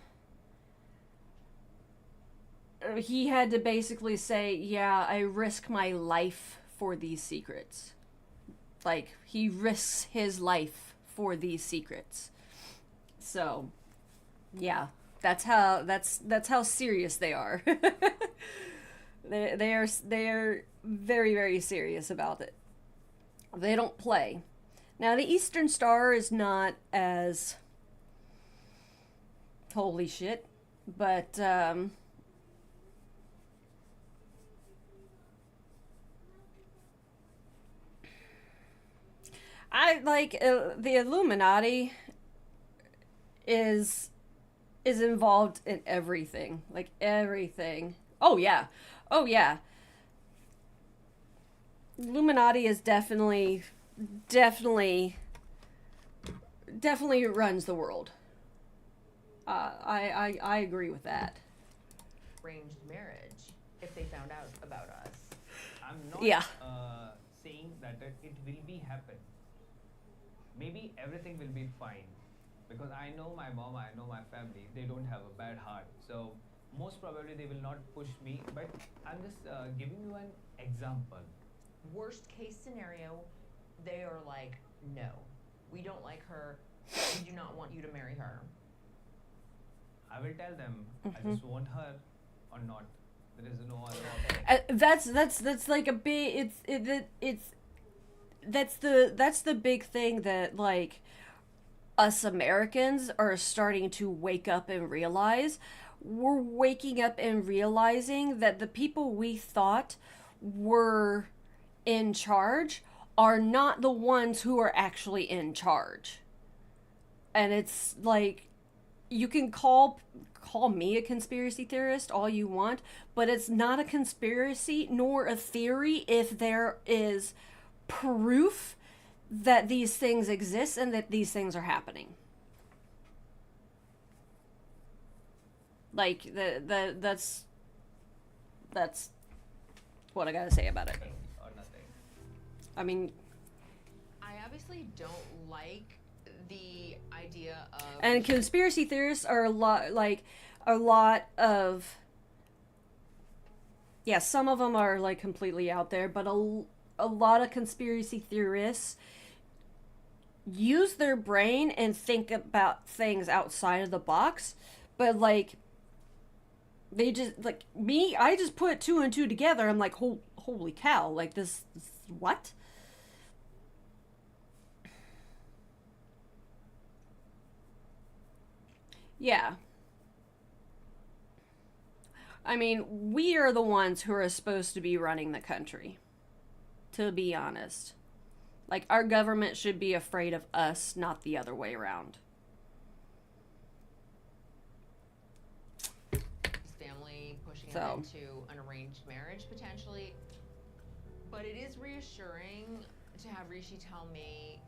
he had to basically say, yeah, I risk my life for these secrets. Like, he risks his life for these secrets. So, yeah, that's how serious they are. They are very, very serious about it. They don't play. Now, the Eastern Star is not as holy shit, but I like the Illuminati is involved in everything, like everything. Oh yeah, Illuminati is definitely runs the world. I agree with that. Arranged marriage if they found out about us. I'm not saying that it will be happen. Maybe everything will be fine, because I know my mom, I know my family, they don't have a bad heart, so most probably they will not push me, but I'm just giving you an example. Worst case scenario, they are like, no, we don't like her, we do not want you to marry her. I will tell them I just want her or not. There is no other option. That's like a big that's the big thing that, like, us Americans are starting to wake up and realize. We're waking up and realizing that the people we thought were in charge are not the ones who are actually in charge. And it's like, you can call me a conspiracy theorist all you want, but it's not a conspiracy nor a theory if there is proof that these things exist and that these things are happening. Like, that's what I gotta say about it. Or nothing. I mean, I obviously don't like the idea of... And conspiracy theorists are a lot of... Yeah, some of them are, like, completely out there, but a lot of conspiracy theorists use their brain and think about things outside of the box, but, like, they just, like, me, I just put two and two together. I'm like, holy cow, like, this what? Yeah. I mean, we are the ones who are supposed to be running the country, to be honest. Like, our government should be afraid of us, not the other way around. Family pushing them into an arranged marriage, potentially. But it is reassuring to have Rishi tell me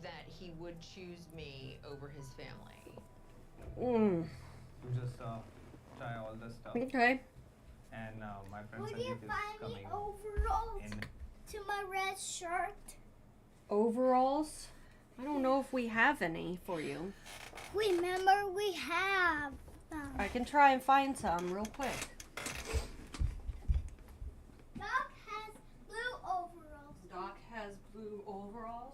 that he would choose me over his family. You just try all the stuff. Okay. And my friend Will Sanjeev you is find me coming overalls in. to my red shirt? Overalls? I don't know if we have any for you. Remember, we have them. I can try and find some real quick. Doc has blue overalls. Doc has blue overalls?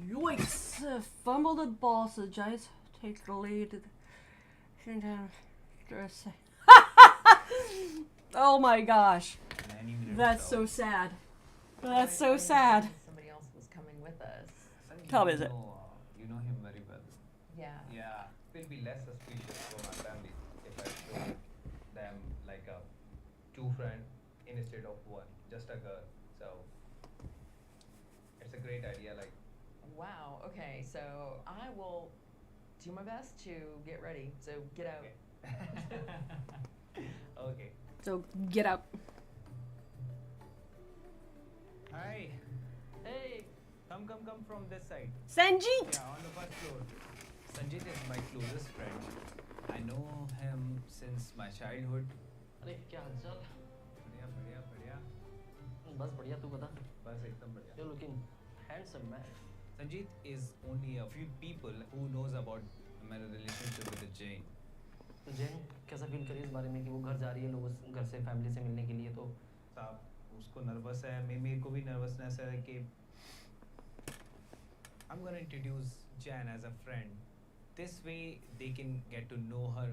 Yikes! Fumble the ball, so Giants take the lead. Oh my gosh. That's so sad. That's so sad. Somebody else was coming with us. How is it? You know him very well. Yeah. Yeah. It will be less suspicious for my family if I show them like a two friend instead of one, just a girl. So it's a great idea. Like. Wow. Okay. So I will do my best to get ready. So get out. Okay. So get up. Hi. Hey. Come from this side. Sanjeet. Yeah, on the first floor. Sanjeet is my closest friend. I know him since my childhood. अरे क्या हालचाल? बढ़िया. बस बढ़िया तू बता. बस एकदम बढ़िया. You're looking handsome, man. Sanjeet is only a few people who knows about my relationship with Jane. तो जैन कैसा फील करी इस बारे में कि वो घर जा रही है लोगों से घर से फैमिली से मिलने के लिए तो साहब उसको नर्वस है मेरे को भी नर्वसनेस है कि I'm gonna introduce Jan as a friend. This way they can get to know her.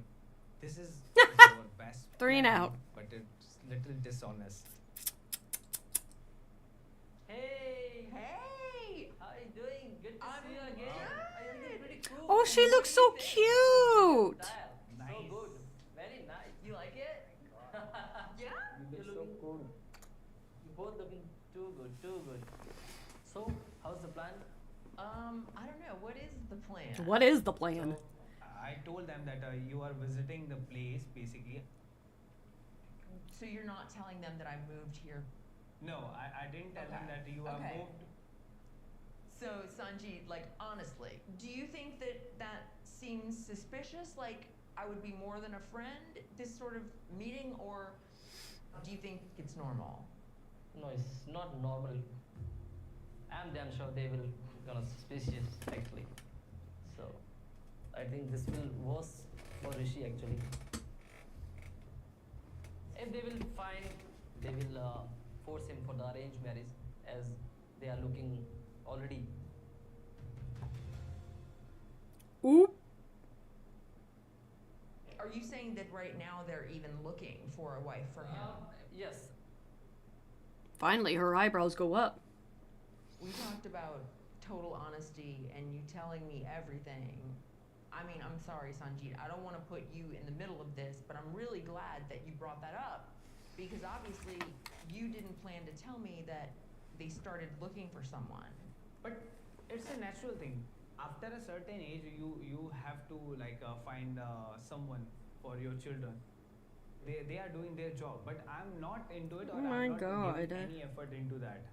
This is our best 3 and plan, out. but it's little dishonest. Hey. Hey. How are you doing? Good to see you again. You're looking pretty cool. Oh, she looks so cute. So good. Very nice. You like it? Yeah. You're looking cool. You both looking too good. So, how's the plan? I don't know. What is the plan? What is the plan? I told them that you are visiting the place basically. So you're not telling them that I moved here? No, I didn't tell them that you are moved. So Sanjeev, like honestly, do you think that seems suspicious? Like I would be more than a friend, this sort of meeting, or do you think it's normal? No, it's not normal. I'm damn sure they will gonna suspicious actually. So I think this will worse for Rishi actually. If they will find, they will force him for the arranged marriage as they are looking already. Oop. Are you saying that right now they're even looking for a wife for him? Yes. Finally, her eyebrows go up. We talked about total honesty and you telling me everything. I mean, I'm sorry, Sanjeet. I don't want to put you in the middle of this, but I'm really glad that you brought that up. Because obviously, you didn't plan to tell me that they started looking for someone. But it's a natural thing. After a certain age, you have to find someone for your children. They are doing their job, but I'm not into it, or Oh my I'm not God. giving any effort into that.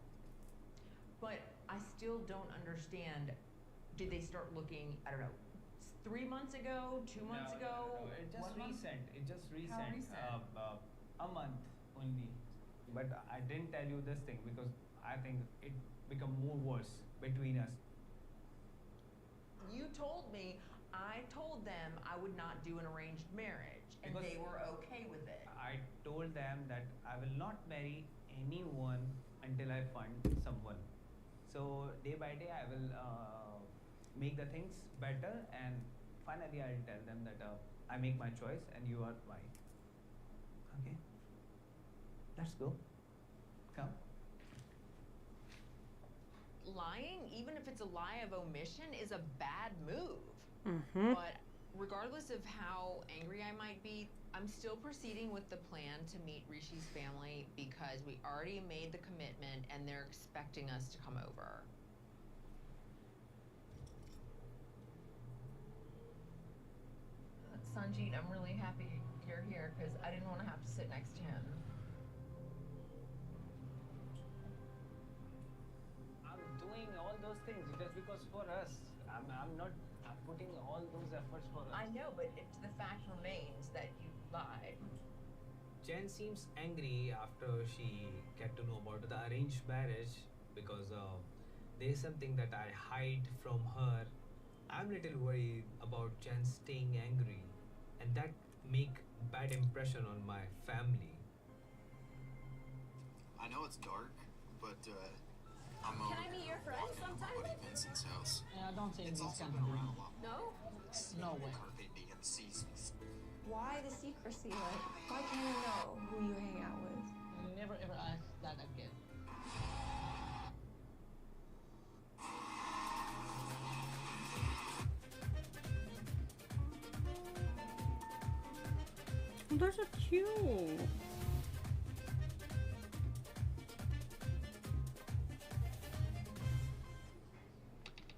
But I still don't understand. Did they start looking, I don't know, 3 months ago, 2 months ago? No, it's just 1 month? recent. It's just recent. How recent? A month only. But I didn't tell you this thing because I think it become more worse between us. You told me, I told them I would not do an arranged marriage, and Because they were okay with it. I told them that I will not marry anyone until I find someone. So day by day I will make the things better, and finally I'll tell them that I make my choice and you are mine. Okay? Let's go. Come. Lying, even if it's a lie of omission, is a bad move. Mm-hmm. But regardless of how angry I might be, I'm still proceeding with the plan to meet Rishi's family because we already made the commitment and they're expecting us to come over. Sanjeet, I'm really happy you're here because I didn't want to have to sit next to him. I'm doing all those things just because for us. I'm putting all those efforts for us. I know, but the fact remains that you lied. Jen seems angry after she get to know about the arranged marriage because there is something that I hide from her. I'm little worried about Jen staying angry, and that make bad impression on my family. I know it's dark, but I'm over Can I meet your friend sometime? my buddy Vincent's house. I don't think It's this also can been happen. around a lot. No? No way. Carpe diem seasons. Why the secrecy? Like, why can't I know who you hang out with? Never ever ask that again. Oh, those are cute.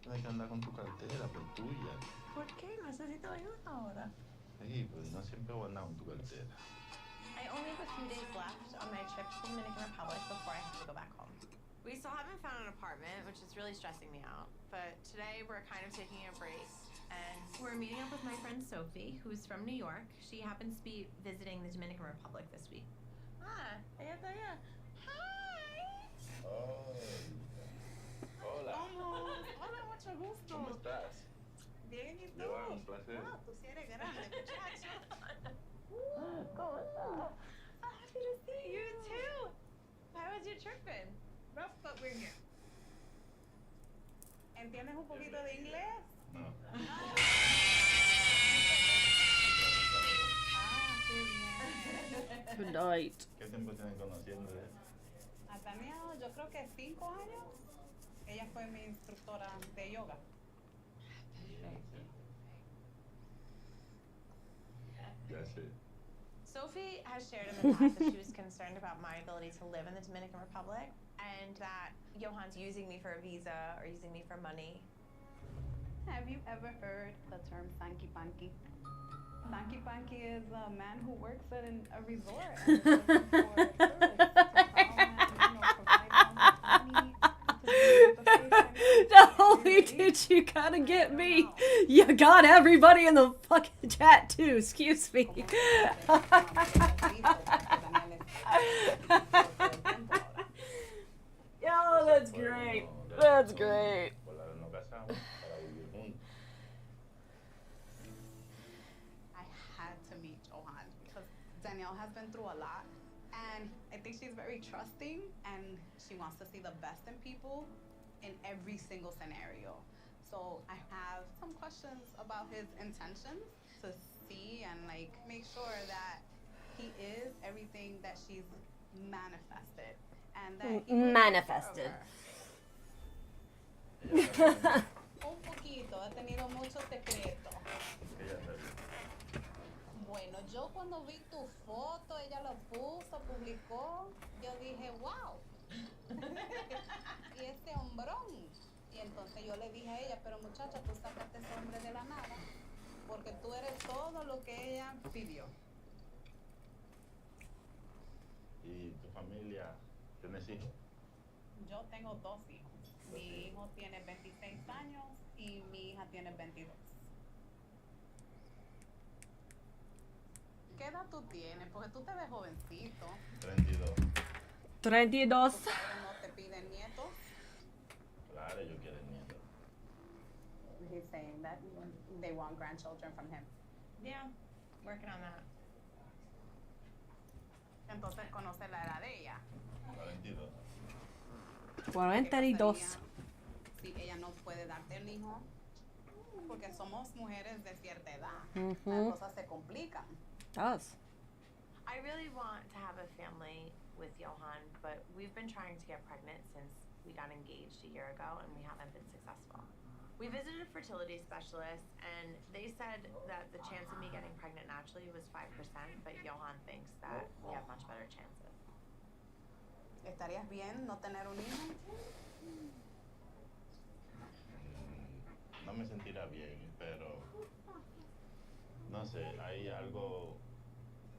Tienes que andar con tu cartera, pues tuya. ¿Por qué? Necesito ayuda ahora. Sí, pues no siempre voy a andar con tu cartera. I only have a few days left on my trip to the Dominican Republic before I have to go back home. We still haven't found an apartment, which is really stressing me out. But today we're kind of taking a break, and we're meeting up with my friend Sophie, who's from New York. She happens to be visiting the Dominican Republic this week. Ah, ella está allá. Hi. Oh. Hola. Hola, mucho gusto. ¿Cómo estás? Bien, ¿y tú? Yo, un placer. Wow, tú sí eres grande, muchacho. ¿Cómo estás? Happy to see you too. How has your trip been? Rough, but we're here. ¿Entiendes un poquito de inglés? No. Good night. ¿Qué tiempo tienen conociéndole? A Tania, yo creo que 5 años. Ella fue mi instructora de yoga. That's it. Sophie has shared in the past that she was concerned about my ability to live in the Dominican Republic and that Johan's using me for a visa or using me for money. Have you ever heard the term Sanky Panky? Sanky Panky is a man who works at a resort and is looking for tourists to come and, provide them with money to Not only did you gotta get me, you got everybody in the fucking chat too. Excuse me. Yo, that's great. That's great. I had to meet Johan because Danielle has been through a lot, and I think she's very trusting, and she wants to see the best in people in every single scenario. So I have some questions about his intentions to see and make sure that he is everything that she's manifested and that he will take care of Manifested. her. Un poquito chiquito ha tenido muchos secretos. Bueno, yo cuando vi tu foto, ella lo puso, publicó, yo dije, wow. Y ese hombrón. Y entonces yo le dije a ella, pero muchacha, tú sacaste ese hombre de la nada, porque tú eres todo lo que ella pidió. ¿Y tu familia? ¿Tienes hijos? Yo tengo 2 hijos. Mi hijo tiene 26 años y mi hija tiene 22. ¿Qué edad tú tienes? Porque tú te ves jovencito. 32. 32. ¿Tus padres no te piden nietos? Claro, ellos quieren nietos. He's saying that they want grandchildren from him. Yeah, working on that. Entonces conoce la edad de ella. 42. 42. Si ella no puede darte el hijo, porque somos mujeres de cierta edad. Mhm. Las cosas se complican. Does. I really want to have a family with Johan, but we've been trying to get pregnant since we got engaged a year ago and we haven't been successful. We visited a fertility specialist and they said that the chance of me getting pregnant naturally was 5%, but Johan thinks that we have much better chances. ¿Estarías bien no tener un hijo? No me sentirá bien, pero no sé, hay algo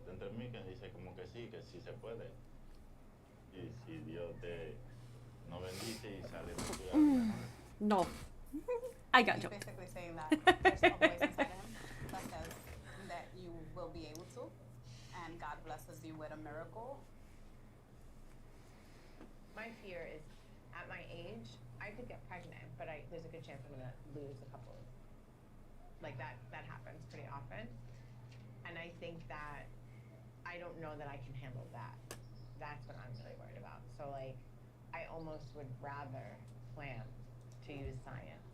dentro de mí que dice como que sí se puede. Y si Dios te no bendice y sale natural. No. I got He's you. basically saying that there's a voice inside him that says that you will be able to, and God blesses you with a miracle. My fear is at my age, I could get pregnant, but there's a good chance I'm gonna lose a couple. Like that happens pretty often. And I think that I don't know that I can handle that. That's what I'm really worried about. So like, I almost would rather plan to use science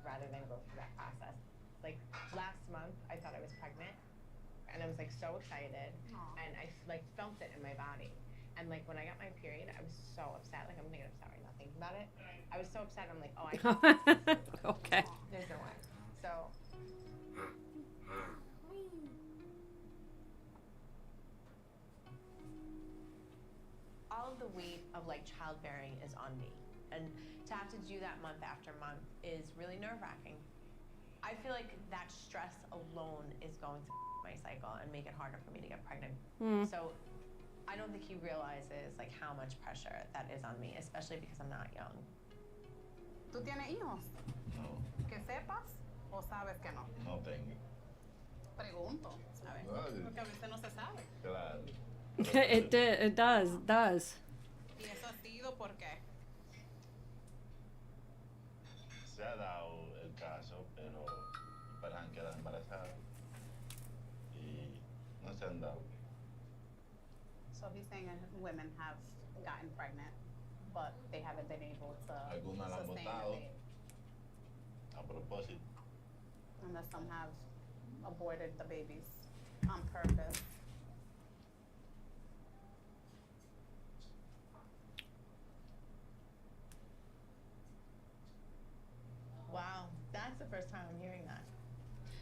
rather than go through that process. Like last month, I thought I was pregnant and I was like so excited and I like felt it in my body. And like when I got my period, I was so upset. Like I'm gonna get upset right now thinking about it. I was so upset. I'm like, oh, I can't. Okay. There's no way. So. All of the weight of like childbearing is on me, and to have to do that month after month is really nerve-wracking. I feel like that stress alone is going to my cycle and make it harder for me to get pregnant. So I don't think he realizes like how much pressure that is on me, especially because I'm not young. ¿Tú tienes hijos? No, ¿Que sepas o sabes que no? no tengo. Pregunto, ¿sabes? Ay. Porque a veces no se sabe. Claro. It does. ¿Y eso ha sido por qué? Se ha dado el caso, pero mi pareja queda embarazada y no se han dado. So he's saying women have gotten pregnant, but they haven't been able to Algunas la han sustain botado it. a propósito. And that some have aborted the babies on purpose. Wow, that's the first time I'm hearing that.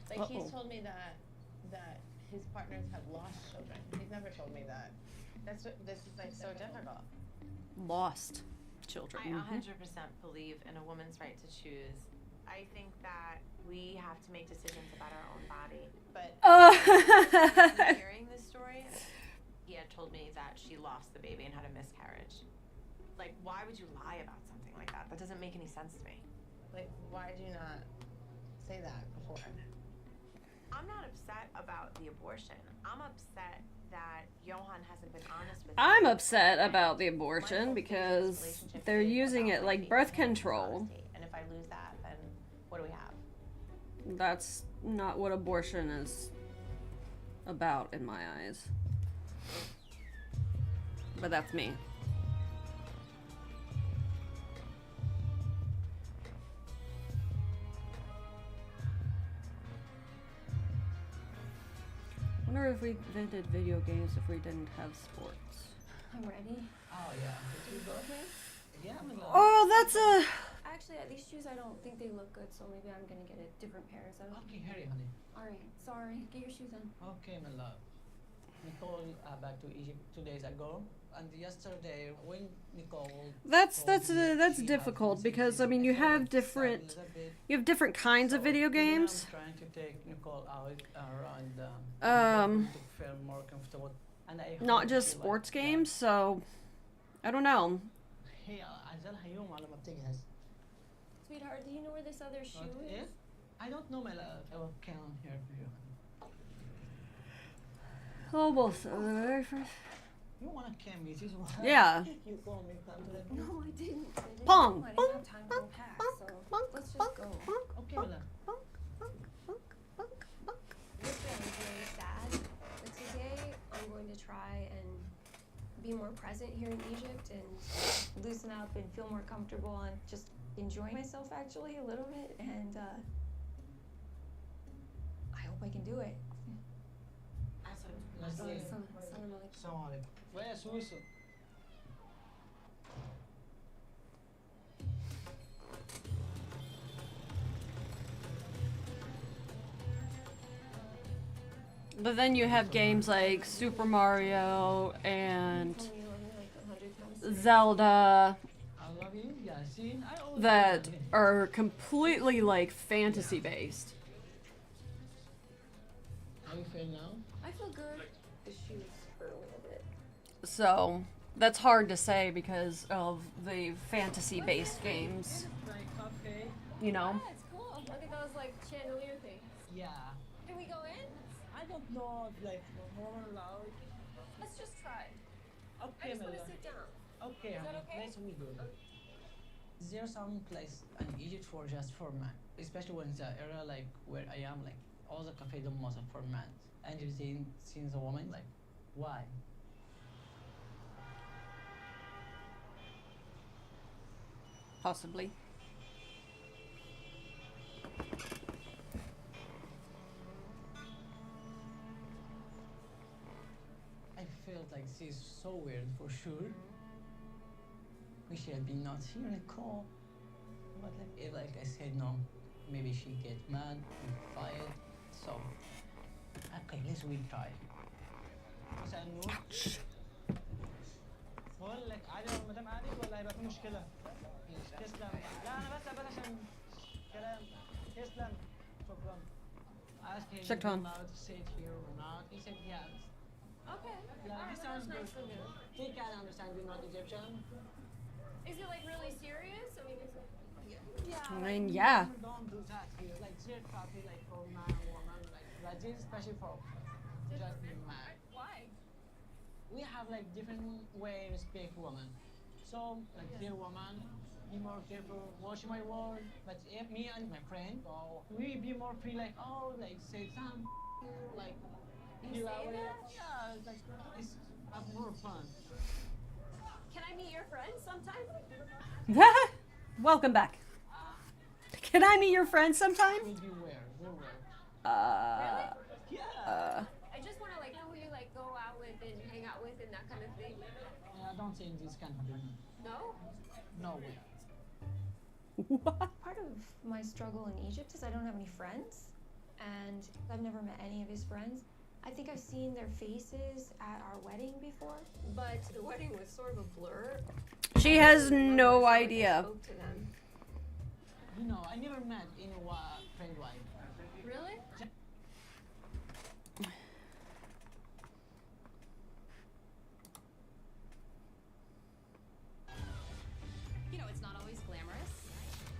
Like he's told me that his partners have lost children. He's never told me that. This is like so difficult. Lost children. I 100% believe in a woman's right to choose. I think that we have to make decisions about our own body. But hearing this story, he had told me that she lost the baby and had a miscarriage. Like, why would you lie about something like that? That doesn't make any sense to me. Like, why did you not say that before? I'm not upset about the abortion. I'm upset that Johan hasn't been honest with me. I'm upset about the abortion because they're using it like birth control. And if I lose that, then what do we have? That's not what abortion is about in my eyes. But that's me. I wonder if we invented video games if we didn't have sports. I'm ready. Oh yeah. Did you go? Yeah, I'm in love. Oh, that's a actually, these shoes, I don't think they look good, so maybe I'm gonna get a different pair. Is that Okay, hurry, honey. Alright, sorry. Get your shoes on. Okay, my love. Nicole back to Egypt 2 days ago, and yesterday when Nicole. That's told me that's she difficult had because I mean you have different kinds of video games. I'm trying to take Nicole out around to feel more comfortable, and I Not hope just she sports like games, so I don't know. هي عجلها يوم على ما بتجهز. Sweetheart, do you know where this other shoe What is? is? I don't know, my love. I will count here for you. Almost the very first. You want to camp me? This is why Yeah. you call me come to the. No, I didn't. Pong. I didn't have time to unpack, so let's just go. Okay, my love. Listen, I'm really sad, but today I'm going to try and be more present here in Egypt and loosen up and feel more comfortable and just enjoy myself actually a little bit, and I hope I can do it. Let's see. Salam alaikum. Salam alaikum. Where is Susu? But then you have games like Super Mario and Zelda I love you, Yasin. I always that love you. are completely like fantasy based. How you feel now? I feel good. The shoes hurt a little bit. So that's hard to say because of the fantasy based games. Like coffee. You know? Yeah, it's cool. Look at those like chandelier things. Yeah. Can we go in? I don't know if like more loud. Let's just try. Okay, I just my want to love. sit down. Okay, Is that honey. okay? Let's we go. Is there some place in Egypt for just for men? Especially when the area like where I am, like all the cafe don't most for men. And you seen the woman, like why? Possibly. I felt like this is so weird for sure. We should be not here in call. But like if like I said no, maybe she get mad and fired. So okay, let's we try. مثلا نور بقول لك عادي لو المدام قعدت ولا هيبقى في مشكلة؟ تسلم. لا أنا بس عشان كلام. تسلم. شكرا. Ask him if شكراً. he's allowed to sit here or not. He said yes. Okay. Yeah, Alright, this well, sounds that's good. nice of you. He can understand you're not Egyptian. Is it like really serious? I mean, is it? Yeah. I mean, yeah. Don't do that here. Like shared coffee, like for man and woman, like this is especially for just man. Why? We have like different ways to speak woman. So like dear woman, be more careful, watch my word. But if me and my friend, we be more free, like oh, like say some, like You say our- that? Yeah, like it's have more fun. Can I meet your friend sometime? Welcome back. Can I meet your friend sometime? Would you wear? We'll wear. Yeah. I just want to like know who you like go out with and hang out with and that kind of thing. I don't think this can happen. No? No way. What? Part of my struggle in Egypt is I don't have any friends, and I've never met any of his friends. I think I've seen their faces at our wedding before, but the wedding was sort of a blur. She has I don't no remember, so I idea. spoke to them. You know, I never met any friend wife. Really? You know, it's not always glamorous.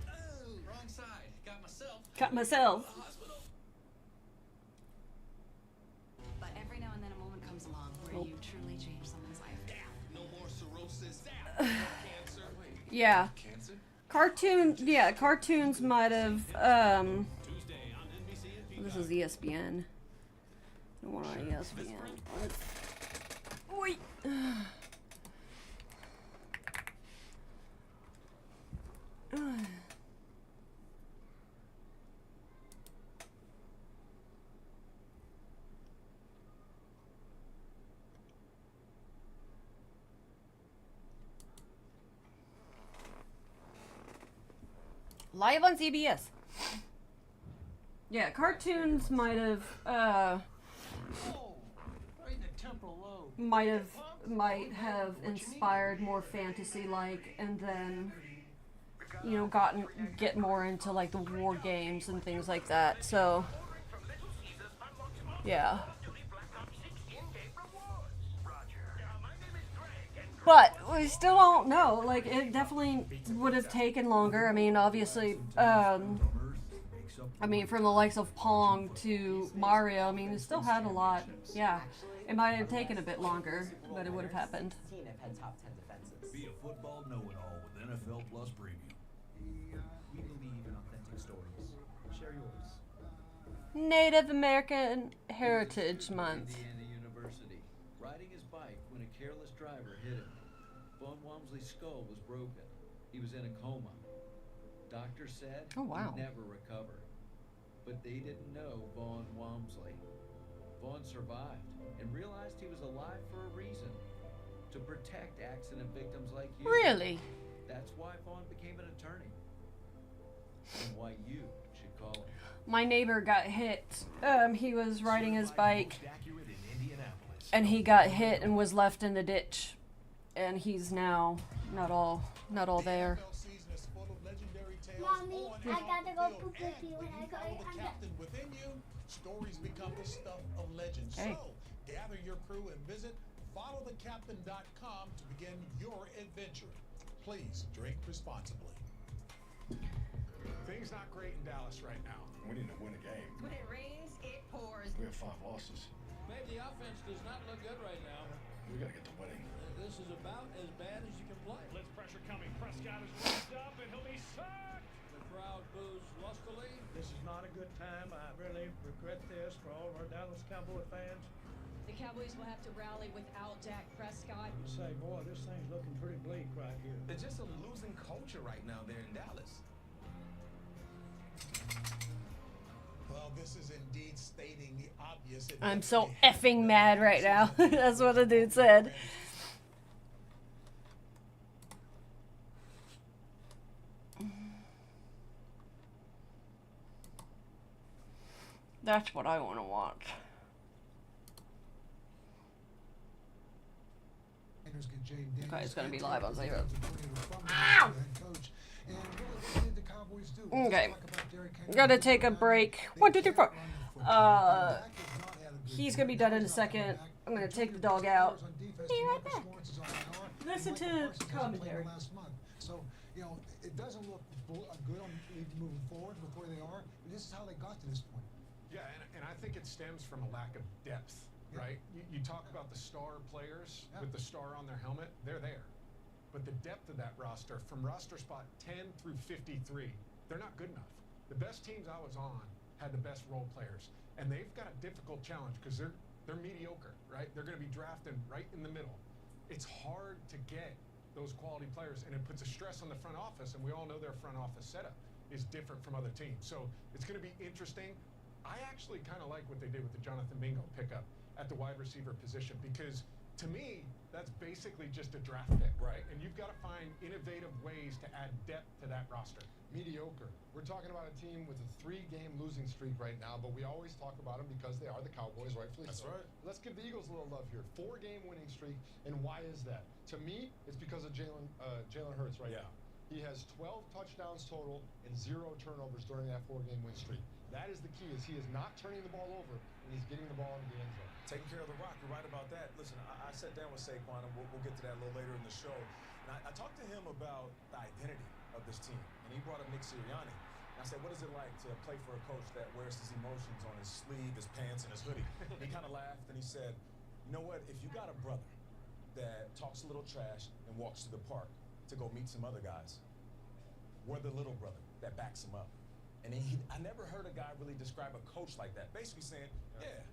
Oh, wrong side. Got myself. Got myself. To the hospital. But every now and then a moment comes along where you truly change someone's life. No more cirrhosis. No more cancer. Wait. Yeah. Cancer? Cartoons might have Tuesday on NBC and Peacock. this is ESPN. I don't want ESPN. Oi. Live on CBS. Yeah, cartoons might have might have inspired more fantasy like, and then you know get more into like the war games and things like that. So yeah. But we still don't know. Like, it definitely would have taken longer. I mean, obviously, I mean, from the likes of Pong to Mario, I mean, it still had a lot. Yeah. It might have taken a bit longer, but it would have happened. had top 10 defenses. Be a football know-it-all with NFL Plus Premium. We believe in authentic stories. Share yours. Native American Heritage Month. Indiana University, riding his bike when a careless driver hit him. Von Wamsley's skull was broken. He was in a coma. Doctors said Oh, wow. he'd never recover. But they didn't know Von Wamsley. Vaughn survived and realized he was alive for a reason. To protect accident victims like you. Really? That's why Vaughn became an attorney. And why you should call him. My neighbor got hit. He was riding his bike, and he got hit and was left in the ditch. And he's now not all there. Mommy, I gotta go poop with you when I go. Within you, stories become the stuff of legend. Okay. So, gather your crew and visit followthecaptain.com to begin your adventure. Please drink responsibly. Things not great in Dallas right now. We need to win a game. When it rains, it pours. We have 5 losses. Babe, the offense does not look good right now. We gotta get the winning. This is about as bad as you can play. Blitz pressure coming. Prescott is raised up and he'll be sacked. The crowd boos lustily. This is not a good time. I really regret this for all of our Dallas Cowboy fans. The Cowboys will have to rally without Dak Prescott. You say, boy, this thing's looking pretty bleak right here. It's just a losing culture right now there in Dallas. Well, this is indeed stating the obvious. I'm so effing mad right now. That's what the dude said. That's what I want to watch. Okay, it's gonna be live on Zero. Ow! Okay, gotta take a break. 1, 2, 3, 4. He's gonna be done in a second. I'm gonna take the dog out. Be right back. Listen to commentary. So, you know, it doesn't look good on moving forward with where they are. But this is how they got to this point. Yeah, and I think it stems from a lack of depth, right? You talk about the star players with the star on their helmet, they're there. But the depth of that roster, from roster spot 10 through 53, they're not good enough. The best teams I was on had the best role players, and they've got a difficult challenge because they're mediocre, right? They're going to be drafted right in the middle. It's hard to get those quality players, and it puts a stress on the front office, and we all know their front office setup is different from other teams. So it's going to be interesting. I actually kind of like what they did with the Jonathan Mingo pickup at the wide receiver position because, to me, that's basically just a draft pick, right? And you've got to find innovative ways to add depth to that roster. Mediocre. We're talking about a team with a 3-game losing streak right now, but we always talk about them because they are the Cowboys, rightfully so. That's right. Let's give the Eagles a little love here. 4-game winning streak, and why is that? To me, it's because of Jalen Hurts right now. He has 12 touchdowns total and 0 turnovers during that 4-game win streak. That is the key, is he is not turning the ball over, and he's getting the ball into the end zone. Taking care of the rock, you're right about that. Listen, I sat down with Saquon, and we'll get to that a little later in the show. And I talked to him about the identity of this team, and he brought up Nick Sirianni. And I said, what is it like to play for a coach that wears his emotions on his sleeve, his pants, and his hoodie? And he kind of laughed, and he said, you know what, if you got a brother that talks a little trash and walks to the park to go meet some other guys, we're the little brother that backs him up. And I never heard a guy really describe a coach like that, basically saying, yeah,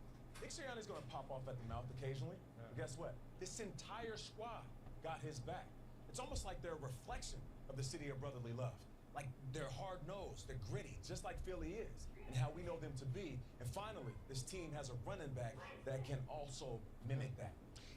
Nick Sirianni's going to pop off at the mouth occasionally, but guess what? This entire squad got his back. It's almost like they're a reflection of the city of brotherly love. Like, they're hard-nosed, they're gritty, just like Philly is, and how we know them to be. And finally, this team has a running back that can also mimic that.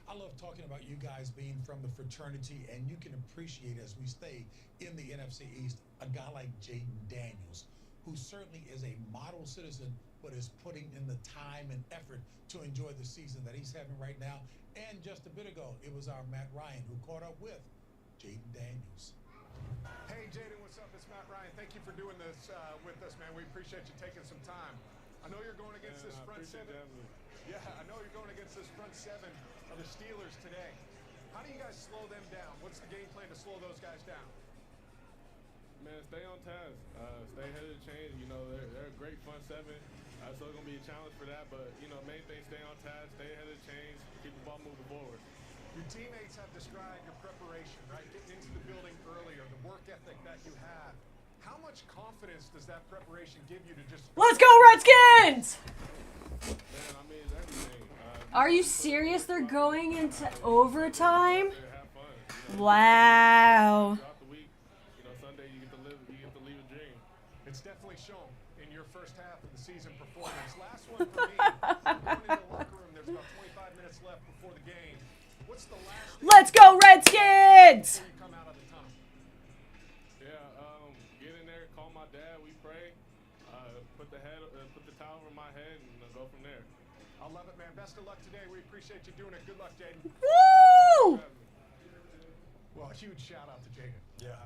I love talking about you guys being from the fraternity, and you can appreciate as we stay in the NFC East a guy like Jaden Daniels, who certainly is a model citizen, but is putting in the time and effort to enjoy the season that he's having right now. And just a bit ago, it was our Matt Ryan who caught up with Jaden Daniels. Hey, Jaden, what's up? It's Matt Ryan. Thank you for doing this with us, man. We appreciate you taking some time. I know you're going against this front seven. Yeah, I know you're going against this front seven of the Steelers today. How do you guys slow them down? What's the game plan to slow those guys down? Man, stay on task. Stay ahead of the chains. You know, they're a great front seven. So it's going to be a challenge for that. But, you know, main thing, stay on task, stay ahead of the chains, keep the ball moving forward. Your teammates have described your preparation, right? Getting into the building earlier, the work ethic that you have. How much confidence does that preparation give you to just... Let's go, Redskins! Man, I mean, everything. Are you serious? They're going into overtime? Wow. Throughout the week, you know, Sunday you get to leave a dream. It's definitely shown in your first half of the season performance. Last one for me. Going into the locker room, there's about 25 minutes left before the game. What's the last thing Let's go, Redskins! you come out of the tunnel? Yeah, get in there, call my dad, we pray, put the towel over my head, and go from there. I love it, man. Best of luck today. We appreciate you doing it. Good luck, Jaden. Woo! Well, a huge shout out to Jaden.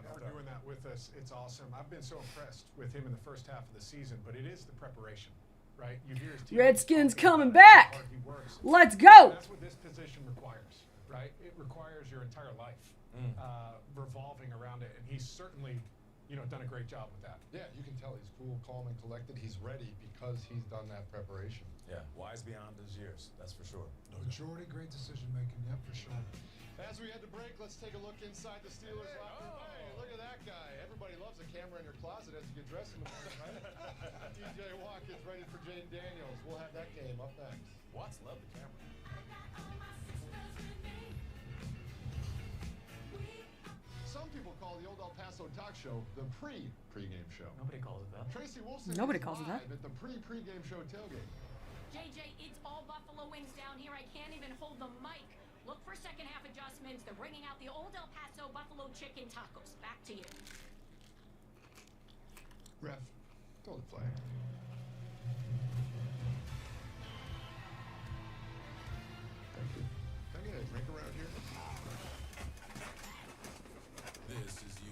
For doing that with us. It's awesome. I've been so impressed with him in the first half of the season, but it is the preparation, right? You hear his team Redskins coming back. hard he works. Let's go. That's what this position requires, right? It requires your entire life revolving around it, and he's certainly, you know, done a great job with that. Yeah, you can tell he's cool, calm, and collected. He's ready because he's done that preparation. Yeah, wise beyond his years, that's for sure. Majority great decision making, yep, for sure. As we head to break, let's take a look inside the Steelers locker room. Hey, look at that guy. Everybody loves a camera in your closet as you get dressed in the morning, right? DJ Watkins ready for Jaden Daniels. We'll have that game up next. Watts love the camera. Some people call the old El Paso talk show the pre-pregame show. Nobody calls it that. Tracy Wilson Nobody is calls it that. live at the pre-pregame show tailgate. JJ, it's all Buffalo Wings down here. I can't even hold the mic. Look for second half adjustments. They're bringing out the old El Paso Buffalo chicken tacos. Back to you. Ref, throw the flag. Thank you. Can I get a drink around here? This is you,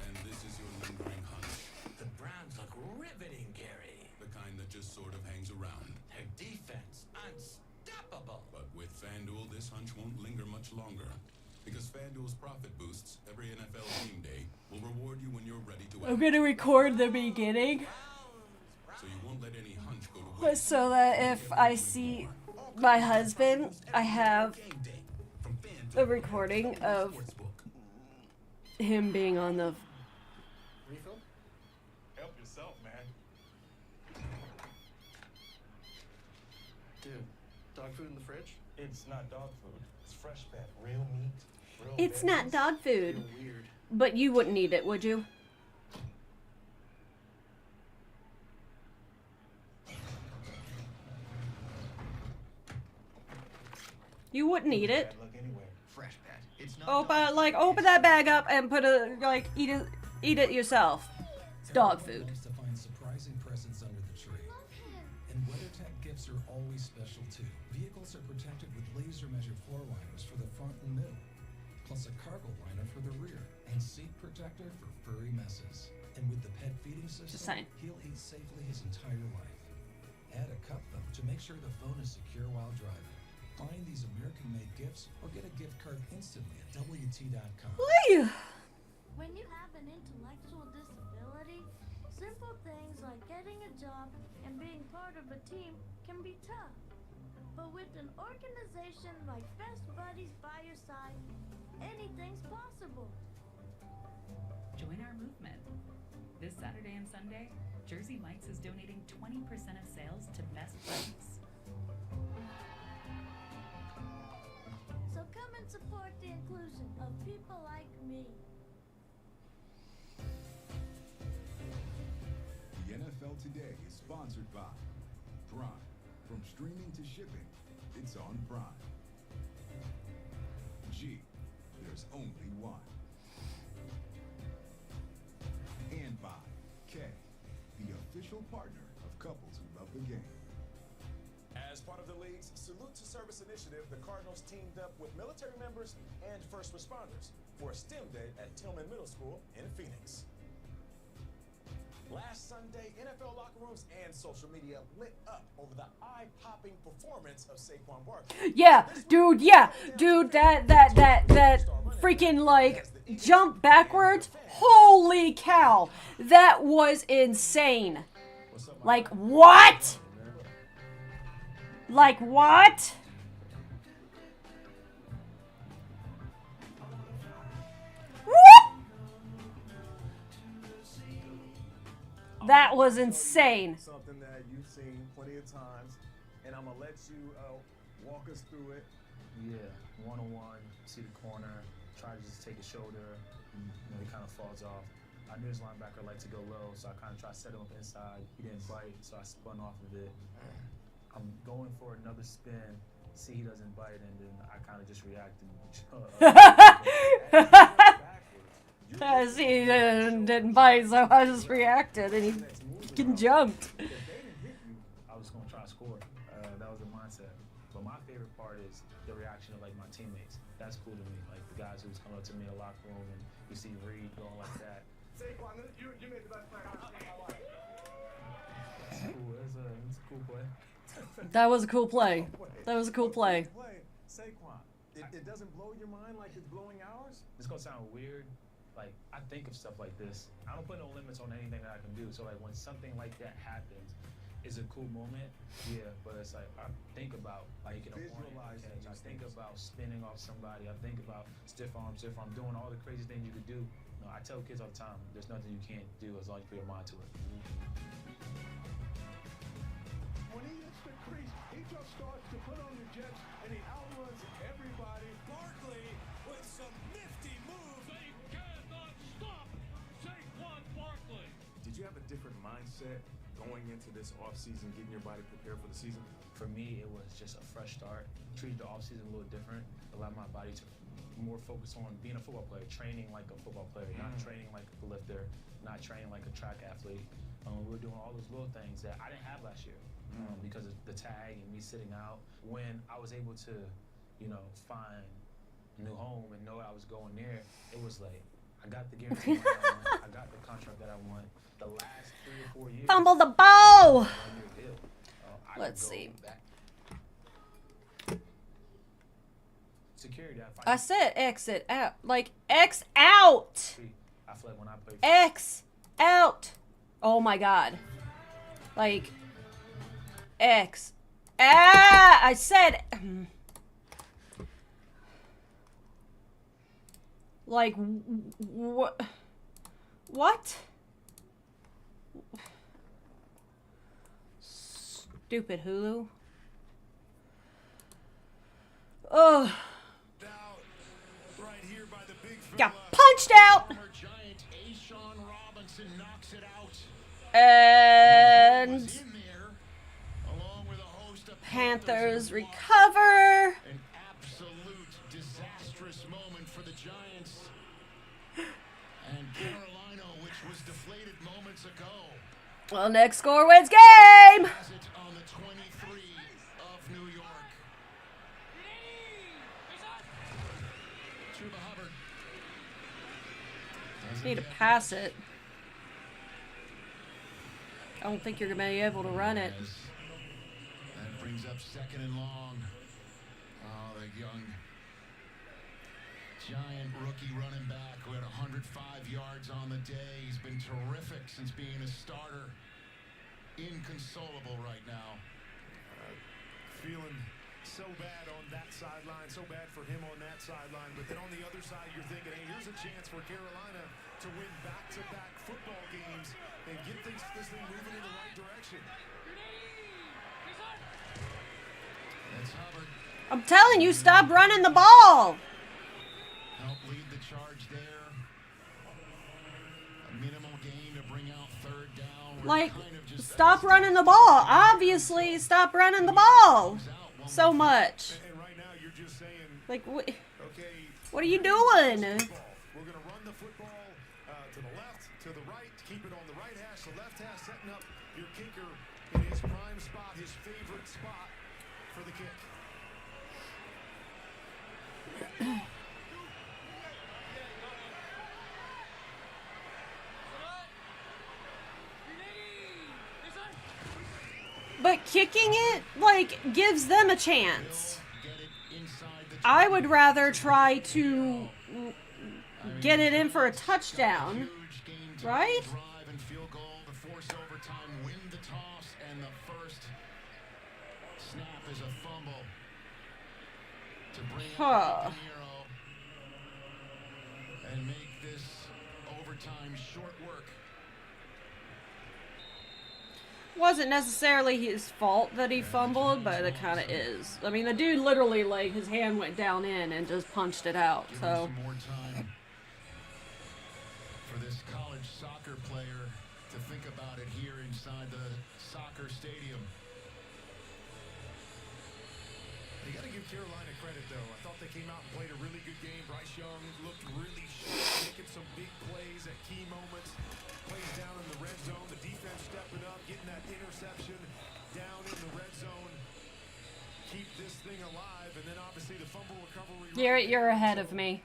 and this is your lingering hunch. The Browns look riveting, Gary. The kind that just sort of hangs around. Their defense, unstoppable. But with FanDuel, this hunch won't linger much longer. Because FanDuel's profit boosts every NFL game day will reward you when you're ready to I'm gonna record the beginning so you won't let any hunch go to waste. so that if I see my husband, I have a recording of him being on the Refill? Help yourself, man. Dude, dog food in the fridge? It's not dog food. It's fresh pet, real meat. Real It's not veggies. dog food. You're weird. But you wouldn't eat it, would you? You wouldn't eat it. Bad luck anywhere. Fresh pet. It's not Open that bag up and put eat it yourself. It's dog food. Loves to find surprising presents under the tree. And WeatherTech gifts are always special too. Vehicles are protected with laser measured floor liners for the front and middle, plus a cargo liner for the rear, and seat protector for furry messes. And with the pet feeding system, saying. he'll eat safely his entire life. Add a cup though to make sure the phone is secure while driving. Find these American-made gifts or get a gift card instantly at WT.com. When you have an intellectual disability, simple things like getting a job and being part of a team can be tough. But with an organization like Best Buddies by your side, anything's possible. Join our movement. This Saturday and Sunday, Jersey Mike's is donating 20% of sales to Best Buddies. So come and support the inclusion of people like me. The NFL Today is sponsored by Prime. From streaming to shipping, it's on Prime. there's only one. And by K, the official partner of couples who love the game. As part of the league's Salute to Service initiative, the Cardinals teamed up with military members and first responders for a STEM day at Tillman Middle School in Phoenix. Last Sunday, NFL locker rooms and social media lit up over the eye-popping performance of Saquon Barkley. Yeah, dude, that freaking, like, jump backwards. Holy cow. That was insane. Like, what? Like, what? That was insane. Something that you've seen plenty of times, and I'm gonna let you walk us through it. Yeah, one-on-one, see the corner, try to just take a shoulder, and, he kind of falls off. I knew his linebacker liked to go low, so I kind of tried to set him up inside. He didn't bite, so I spun off of it. I'm going for another spin, see he doesn't bite, and then I kind of just reacted. See, he didn't bite, so I just reacted, and he fucking jumped. I was going to try to score. That was the mindset. But my favorite part is the reaction of, like, my teammates. That's cool to me. Like, the guys who's come up to me in the locker room, and you see Reed going like that. Saquon, you made the best play I've seen in my life. It's cool. It's a cool play. That was a cool play. That was a cool play. Saquon, it doesn't blow your mind like it's blowing ours? It's going to sound weird. Like, I think of stuff like this. I don't put no limits on anything that I can do. So, like, when something like that happens, it's a cool moment. Yeah, but it's like, I think about, like, a point catch. I think about spinning off somebody. I think about stiff arm, doing all the crazy things you could do. You know, I tell kids all the time, there's nothing you can't do as long as you put your mind to it. When he hits the crease, he just starts to put on the jets, and he outruns everybody. Barkley with some nifty moves. They cannot stop Saquon Barkley. Did you have a different mindset going into this offseason, getting your body prepared for the season? For me, it was just a fresh start. Treated the offseason a little different. Allowed my body to more focus on being a football player, training like a football player, not training like a lifter, not training like a track athlete. We were doing all those little things that I didn't have last year because of the tag and me sitting out. When I was able to, find a new home and know I was going there, it was like, I got the guarantee that I want. I got the contract that I want. The last 3 or 4 years. Fumble the ball! Let's see. Security. I said exit out. Like, X out! I feel like when I play X out! Oh my god. Like, X. Ah! I said... Like, what? What? Stupid Hulu. Ugh. Got punched out. And Panthers recover. An absolute disastrous moment for the Giants. And Carolina, which was deflated moments ago. Well, next score wins game. On the 23 of New York. Chuba Hubbard. Need to pass it. I don't think you're going to be able to run it. That brings up second and long. Oh, the young Giant rookie running back who had 105 yards on the day. He's been terrific since being a starter. Inconsolable right now. Feeling so bad on that sideline, so bad for him on that sideline. But then on the other side, you're thinking, hey, here's a chance for Carolina to win back-to-back football games and get this thing moving in the right direction. That's Hubbard. I'm telling you, stop running the ball. Help lead the charge there. A minimal gain to bring out third down. Like, stop running the ball. Obviously, stop running the ball so much. And right now, you're just saying, like, okay, What are you doing? We're going to run the football to the left, to the right, keep it on the right hash, the left hash, setting up your kicker in his prime spot, his favorite spot for the kick. But kicking it, like, gives them a chance. I would rather try to get it in for a touchdown, right? Huh. And make this overtime short work. Wasn't necessarily his fault that he fumbled, but it kind of is. I mean, the dude literally, like, his hand went down in and just punched it out, so. Some more time for this college soccer player to think about it here inside the soccer stadium. You got to give Carolina credit, though. I thought they came out and played a really good game. Bryce Young looked really sharp, making some big plays at key moments. Plays down in the red zone. The defense stepping up, getting that interception down in the red zone. Keep this thing alive, and then obviously the fumble recovery. You're ahead of me.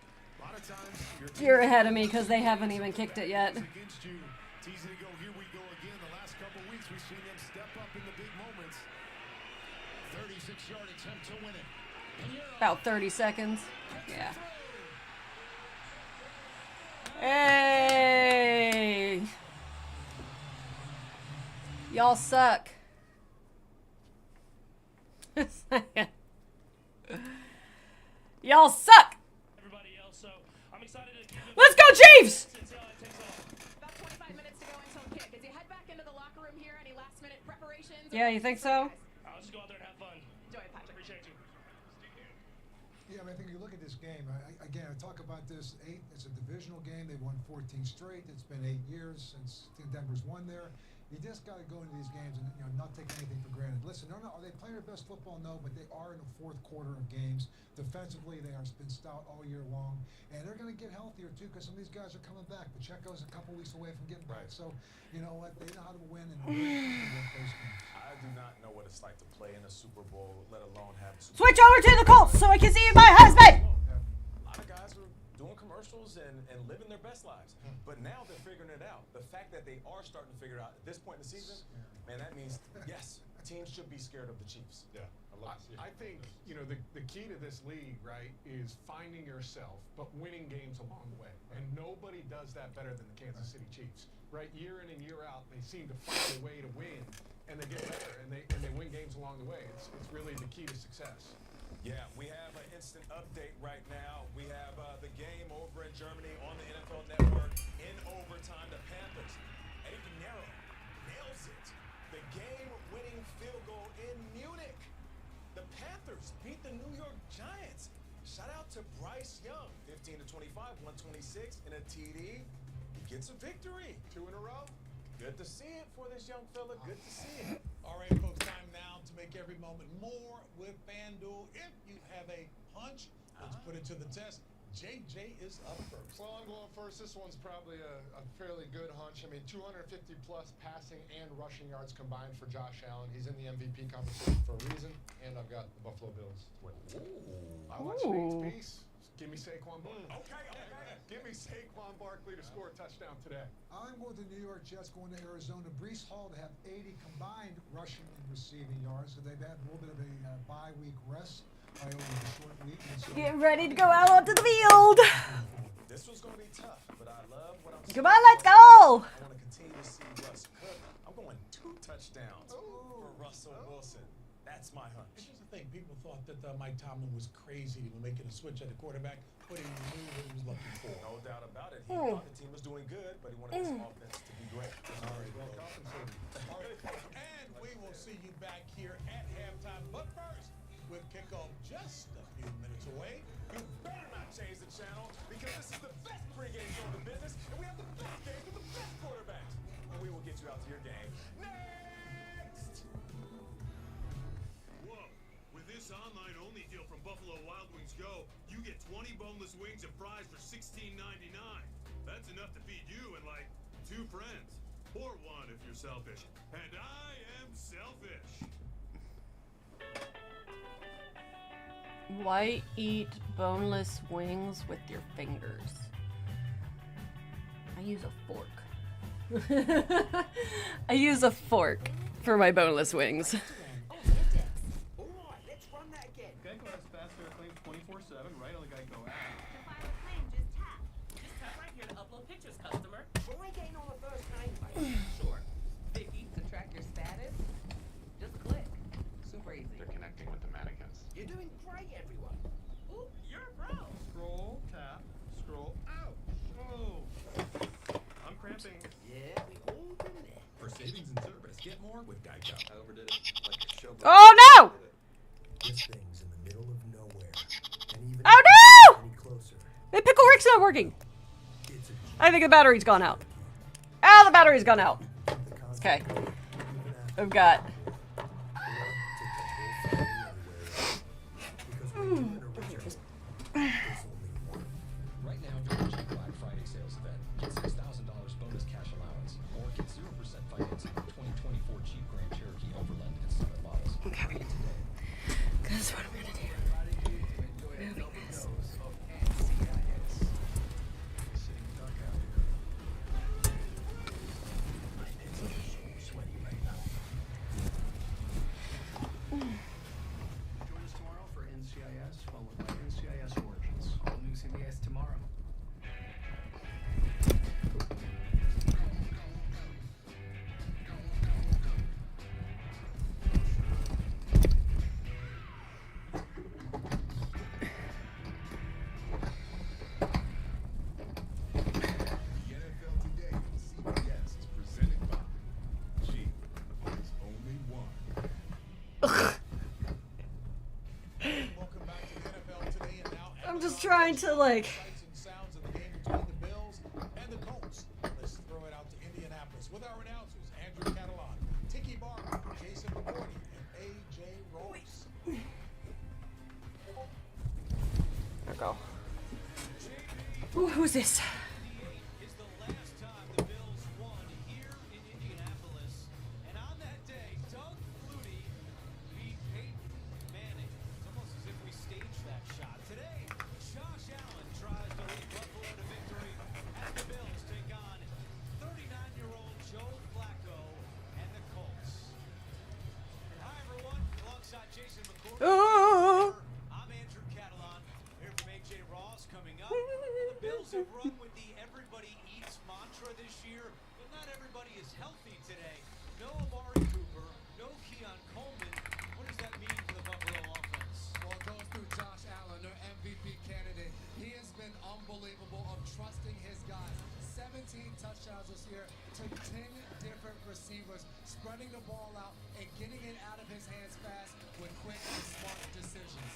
You're ahead of me because they haven't even kicked it yet. Against you. It's easy to go. Here we go again. The last couple weeks we've seen them step up in the big moments. 36-yard attempt to win it. About 30 seconds. Yeah. Hey! Y'all suck. Y'all suck! Let's go, Chiefs! About 25 minutes to go until kick. As you head back into the locker room here, any last-minute preparations? Yeah, you think so? I'll just go out there and have fun. Enjoy it, Patrick. Appreciate you. Yeah, I mean, I think you look at this game. Again, I talk about this. It's a divisional game. They won 14 straight. It's been 8 years since Denver's won there. You just got to go into these games and not take anything for granted. Listen, are they playing their best football? No, but they are in the fourth quarter of games. Defensively, they are been stout all year long, and they're going to get healthier too because some of these guys are coming back. Pacheco's a couple weeks away from getting back, so you know what? They know how to win and win those games. I do not know what it's like to play in a Super Bowl, let alone have. Switch over to the Colts so I can see my husband. A lot of guys are doing commercials and living their best lives, but now they're figuring it out. The fact that they are starting to figure it out at this point in the season, man, that means yes, teams should be scared of the Chiefs. Yeah, I think the key to this league, right, is finding yourself, but winning games along the way. And nobody does that better than the Kansas City Chiefs, right? Year in and year out, they seem to find a way to win, and they get better, and they win games along the way. It's really the key to success. Yeah, we have an instant update right now. We have the game over in Germany on the NFL Network in overtime. The Panthers, Eddie Pinheiro nails it. The game-winning field goal in Munich. The Panthers beat the New York Giants. Shout out to Bryce Young, 15-25, 126 in a TD. He gets a victory. 2 in a row. Good to see it for this young fella. Good to see it. All right, folks, time now to make every moment more with FanDuel. If you have a hunch, let's put it to the test. JJ is up first. Well, I'm going first. This one's probably a fairly good hunch. I mean, 250-plus passing and rushing yards combined for Josh Allen. He's in the MVP conversation for a reason, and I've got the Buffalo Bills. I watch Nate's piece. Give me Saquon Barkley. Okay. Give me Saquon Barkley to score a touchdown today. I'm going to New York Jets, going to Arizona. Breece Hall to have 80 combined rushing and receiving yards. So they've had a little bit of a bye week rest over the short week. So Get ready to go out onto the field. This one's going to be tough, but I love what I'm seeing. Come on, let's go. I want to continue to see Russ cook. I'm going 2 touchdowns for Russell Wilson. That's my hunch. Here's the thing. People thought that Mike Tomlin was crazy when making a switch at the quarterback, but he knew what he was looking for. No doubt about it. He thought the team was doing good, but he wanted his offense to be great. All right, well compensated. All right, folks, and we will see you back here at halftime. But first, with kickoff just a few minutes away, You better not change the channel because this is the best pregame show in the business, and we have the best games with the best quarterbacks. And we will get you out to your game next. Whoa. With this online-only deal from Buffalo Wild Wings Go, you you get 20 boneless wings and fries for $16.99. That's enough to feed you and like 2 friends. Or 1 if you're selfish. And I am selfish. Why eat boneless wings with your fingers? I use a fork. I use a fork for my boneless wings. Geico has fast fair claims 24/7, right on the Geico app. To file a claim, just tap. Just tap right here to upload pictures, customer. Will I gain on the first time? Sure. Vicky, to track your status, just click. Super easy. They're connecting with the mannequins. You're doing great, everyone. Ooh, you're a pro. Scroll, tap, scroll. Ow! Oh! I'm cramping. Yeah, we all been there. For savings and service, get more with Geico. I overdid it. Like a show. Oh no! This thing's in the middle of nowhere. And even Oh no! any closer, The pickle Rick's not working. I think the battery's gone out. Ah, the battery's gone out. Okay. I've got. Right now, during the Black Friday sales event, get $6,000 bonus cash allowance, or get 0% financing on 2024 Jeep Grand Cherokee Overland and Summit models. Okay. Today. That's what I'm gonna do. Moving this. Join us tomorrow for NCIS, followed by NCIS Origins. All new CBS tomorrow. The NFL Today on CBS is presented by Jeep. There's only one. Welcome back to the NFL Today, and now I'm just trying to like. sights and sounds of the game between the Bills and the Colts. Let's throw it out to Indianapolis with our announcers, Andrew Catalan, Tiki Barber, Jason McCourty, and AJ Rose. There we go. Ooh, who's this? Is the last time the Bills won here in Indianapolis. And on that day, Doug Flutie beat Peyton Manning. It's almost as if we staged that shot. Today, Josh Allen tries to lead Buffalo to victory as the Bills take on 39-year-old Joe Flacco and the Colts. Hi, everyone. Alongside Jason McCourty. Oh. I'm Andrew Catalan, here from AJ Ross coming up. The Bills have run with the everybody eats mantra this year, but not everybody is healthy today. No Amari Cooper, no Keon Coleman. What does that mean for the Buffalo offense? Well, it goes through Josh Allen, their MVP candidate. He has been unbelievable of trusting his guys. 17 touchdowns this year to 10 different receivers, spreading the ball out and getting it out of his hands fast with quick and smart decisions.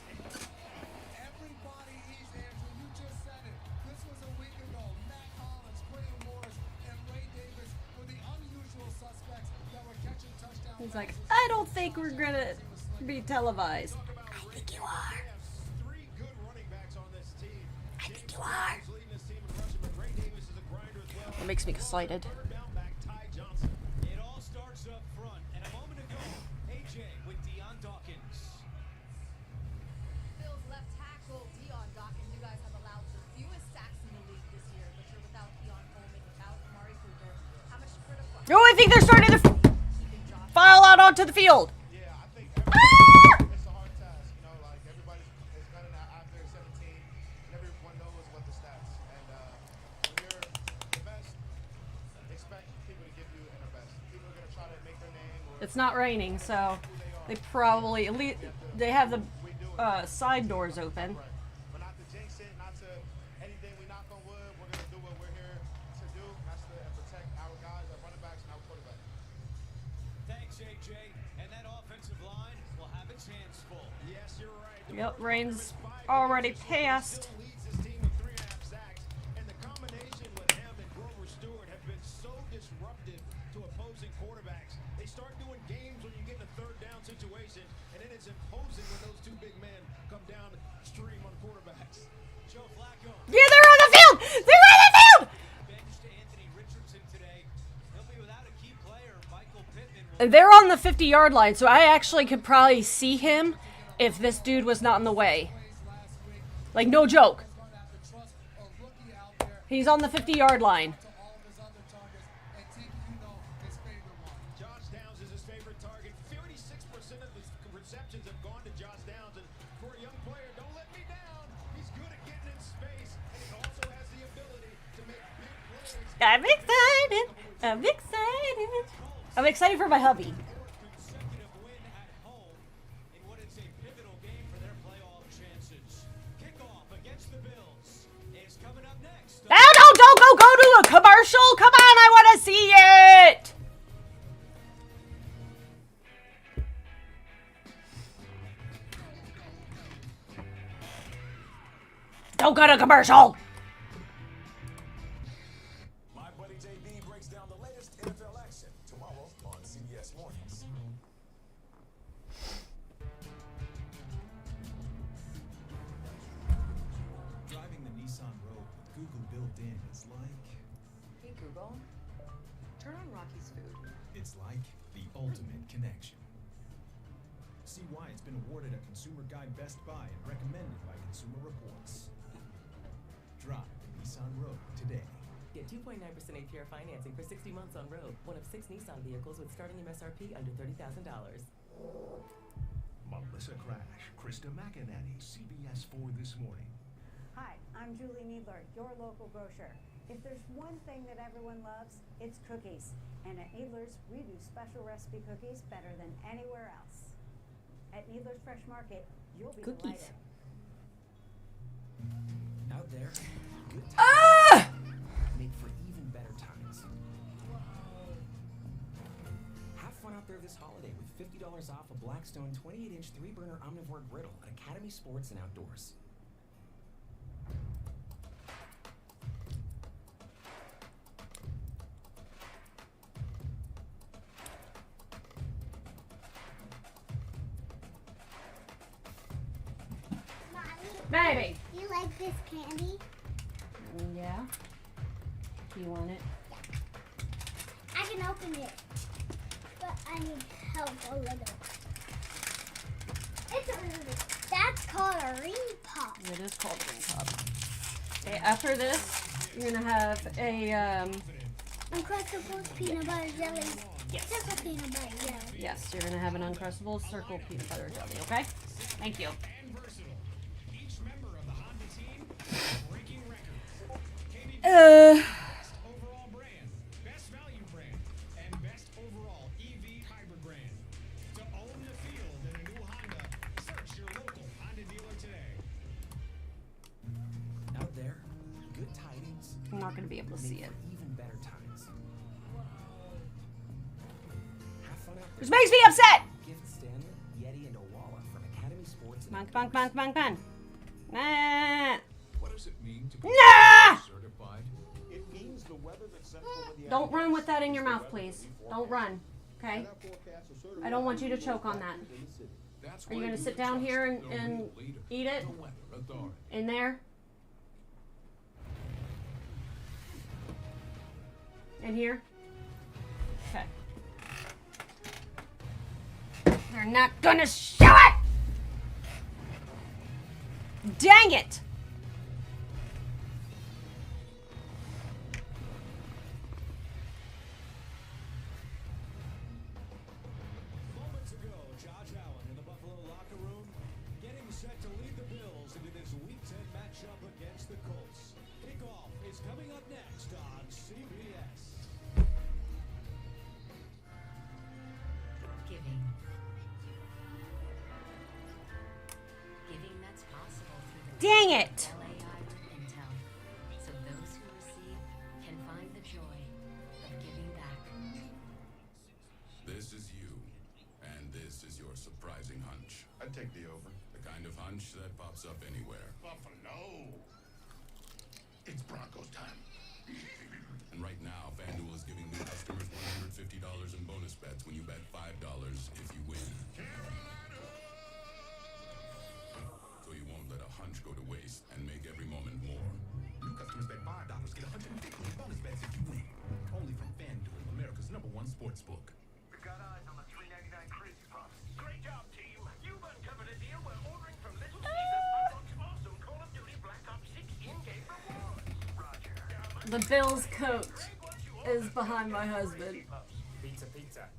Everybody eats, Andrew. You just said it. This was a week ago. Matt Collins, Quentin Morris, and Ray Davis were the unusual suspects that were catching touchdowns. He's like, I don't think we're gonna be televised. I think you are. Three good running backs on this team. I think you are. Leading this team in rushing, but Ray Davis is a grinder as well. It makes me excited. Third down back, Ty Johnson. It all starts up front, and a moment ago, AJ with Deion Dawkins. Bills left tackle Deion Dawkins. You guys have allowed the fewest sacks in the league this year, but you're without Keon Coleman, without Amari Cooper. How much critical? Oh, I think they're starting to file out onto the field. Yeah, I think it's a hard task. You know, like everybody is better out there 17, and everyone knows what the stats. And when you're the best, expect people to give you their best. People are gonna try to make their name. Or It's not raining, so they probably at least they have the side doors open. But not to jinx it, not to anything. We knock on wood. We're gonna do what we're here to do. That's to protect our guys, our running backs, and our quarterback. Thanks, AJ. And that offensive line will have its hands full. Yes, you're right. Yep, rain's already passed. Leads his team with 3.5 sacks, and the combination with him and Grover Stewart have been so disruptive to opposing quarterbacks. They start doing games when you get in a third down situation, and then it's imposing when those two big men come down stream on quarterbacks. They're on the 50-yard line, so I actually could probably see him if this dude was not in the way. Like, no joke. He's on the 50-yard line. Josh Downs is his favorite target. 36% of his receptions have gone to Josh Downs. And for a young player, don't let me down. He's good at getting in space, and he also has the ability to make big plays. I'm excited. I'm excited. I'm excited for my hubby. Consecutive win at home in what is a pivotal game for their playoff chances. Kickoff against the Bills is coming up next. No, don't go to a commercial. Come on, I want to see it. Don't go to commercial. My buddy JB breaks down the latest NFL action tomorrow on CBS Mornings. Driving the Nissan Rogue with Google built in is like... Hey Google, turn on Rocky's food. It's like the ultimate connection. See why it's been awarded a Consumer Guide Best Buy and recommended by Consumer Reports. Drive the Nissan Rogue today. Get 2.9% APR financing for 60 months on Rogue, one of 6 Nissan vehicles with starting MSRP under $30,000. Melissa Crash, Krista McEnany, CBS 4 This Morning. Hi, I'm Julie Needler, your local grocer. If there's one thing that everyone loves, it's cookies. And at Needler's, we do special recipe cookies better than anywhere else. At Needler's Fresh Market, you'll be Cookies. delighted. Out there, good times make for even better times. Have fun out there this holiday with $50 off a Blackstone 28-inch 3-burner omnivore griddle at Academy Sports and Outdoors. Baby. You like this candy? Yeah. Do you want it? I can open it, but I need help a little. It's a little bit. That's called a ring pop. It is called a ring pop. Okay, after this, you're gonna have a Uncrustables peanut butter jelly. Yes. Circle peanut butter jelly. Yes, you're gonna have an Uncrustable Circle peanut butter jelly. Okay. Thank you. Each member of the Honda team breaking records. KBB best overall brand, best value brand, and best overall EV hybrid brand. To own the field in a new Honda, search your local Honda dealer today. Out there, good tidings. I'm not gonna be able to see it. Even better times. Have fun out there. This makes me upset. Gift Stanley, Yeti, and Owala from Academy Sports and Come on. Nah. What does it mean to be Nah! certified? It means the weather that's central to the Don't run with that in your mouth, please. Don't run. Okay? I don't want you to choke on that. Are you gonna sit down here and eat it? In there? In here? Okay. They're not gonna show it! Dang it! Moments ago, Josh Allen in the Buffalo locker room getting set to lead the Bills into this Week 10 matchup against the Colts. Kickoff is coming up next on CBS. Giving. Giving that's possible through the Dang it! LAI with Intel. So those who receive can find the joy of giving back. This is you, and this is your surprising hunch. I'd take the over. The kind of hunch that pops up anywhere. Buffalo. It's Broncos time. And right now, FanDuel is giving new customers $150 in bonus bets when you bet $5 if you win. So you won't let a hunch go to waste and make every moment more. New customers bet $5, get $150 in bonus bets if you win. Only from FanDuel, America's #1 sportsbook. We've got eyes on The Bills coach is behind my husband. Pizza, pizza.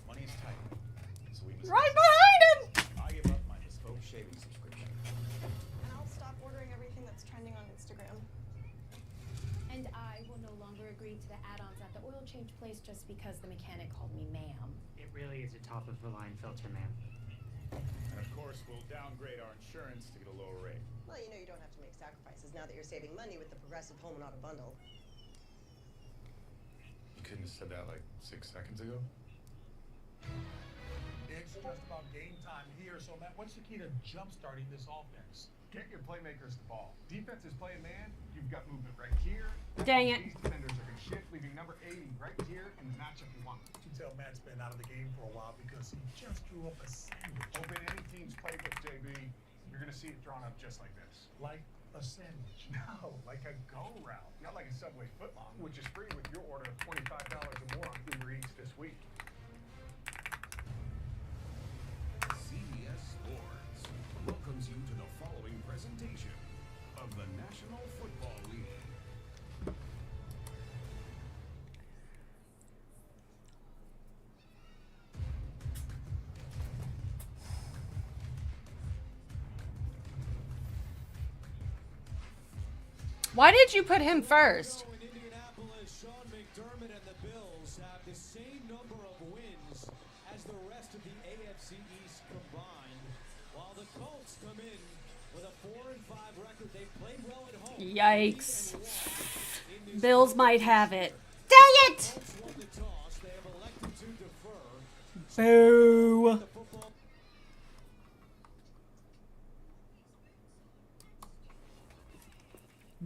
Money is tight. So we Right behind him! I give up my bespoke shaving subscription. And I'll stop ordering everything that's trending on Instagram. And I will no longer agree to the add-ons at the oil change place just because the mechanic called me ma'am. It really is a top-of-the-line filter, ma'am. And of course, we'll downgrade our insurance to get a lower rate. Well, you know you don't have to make sacrifices now that you're saving money with the Progressive Home and Auto Bundle. You couldn't have said that like 6 seconds ago? It's just about game time here. So, Matt, what's the key to jump-starting this offense? Get your playmakers the ball. Defense is playing man. You've got movement right here. Dang it. These defenders are going to shift, leaving number 80 right here in the matchup you want. You can tell Matt's been out of the game for a while because he just drew up a sandwich. Open any team's playbook, JB. You're going to see it drawn up just like this. Like a sandwich. No, like a go route. Not like a Subway footlong, which is free with your order of $25 or more on Uber Eats this week. CBS Sports welcomes you to the following presentation of the National Football League. Why did you put him first? In Indianapolis, Sean McDermott and the Bills have the same number of wins as the rest of the AFC East combined, while the Colts come in with a 4-5 record. They played well at home. Yikes. Bills might have it. Dang it! Colts won the toss. They have elected to defer. Boo.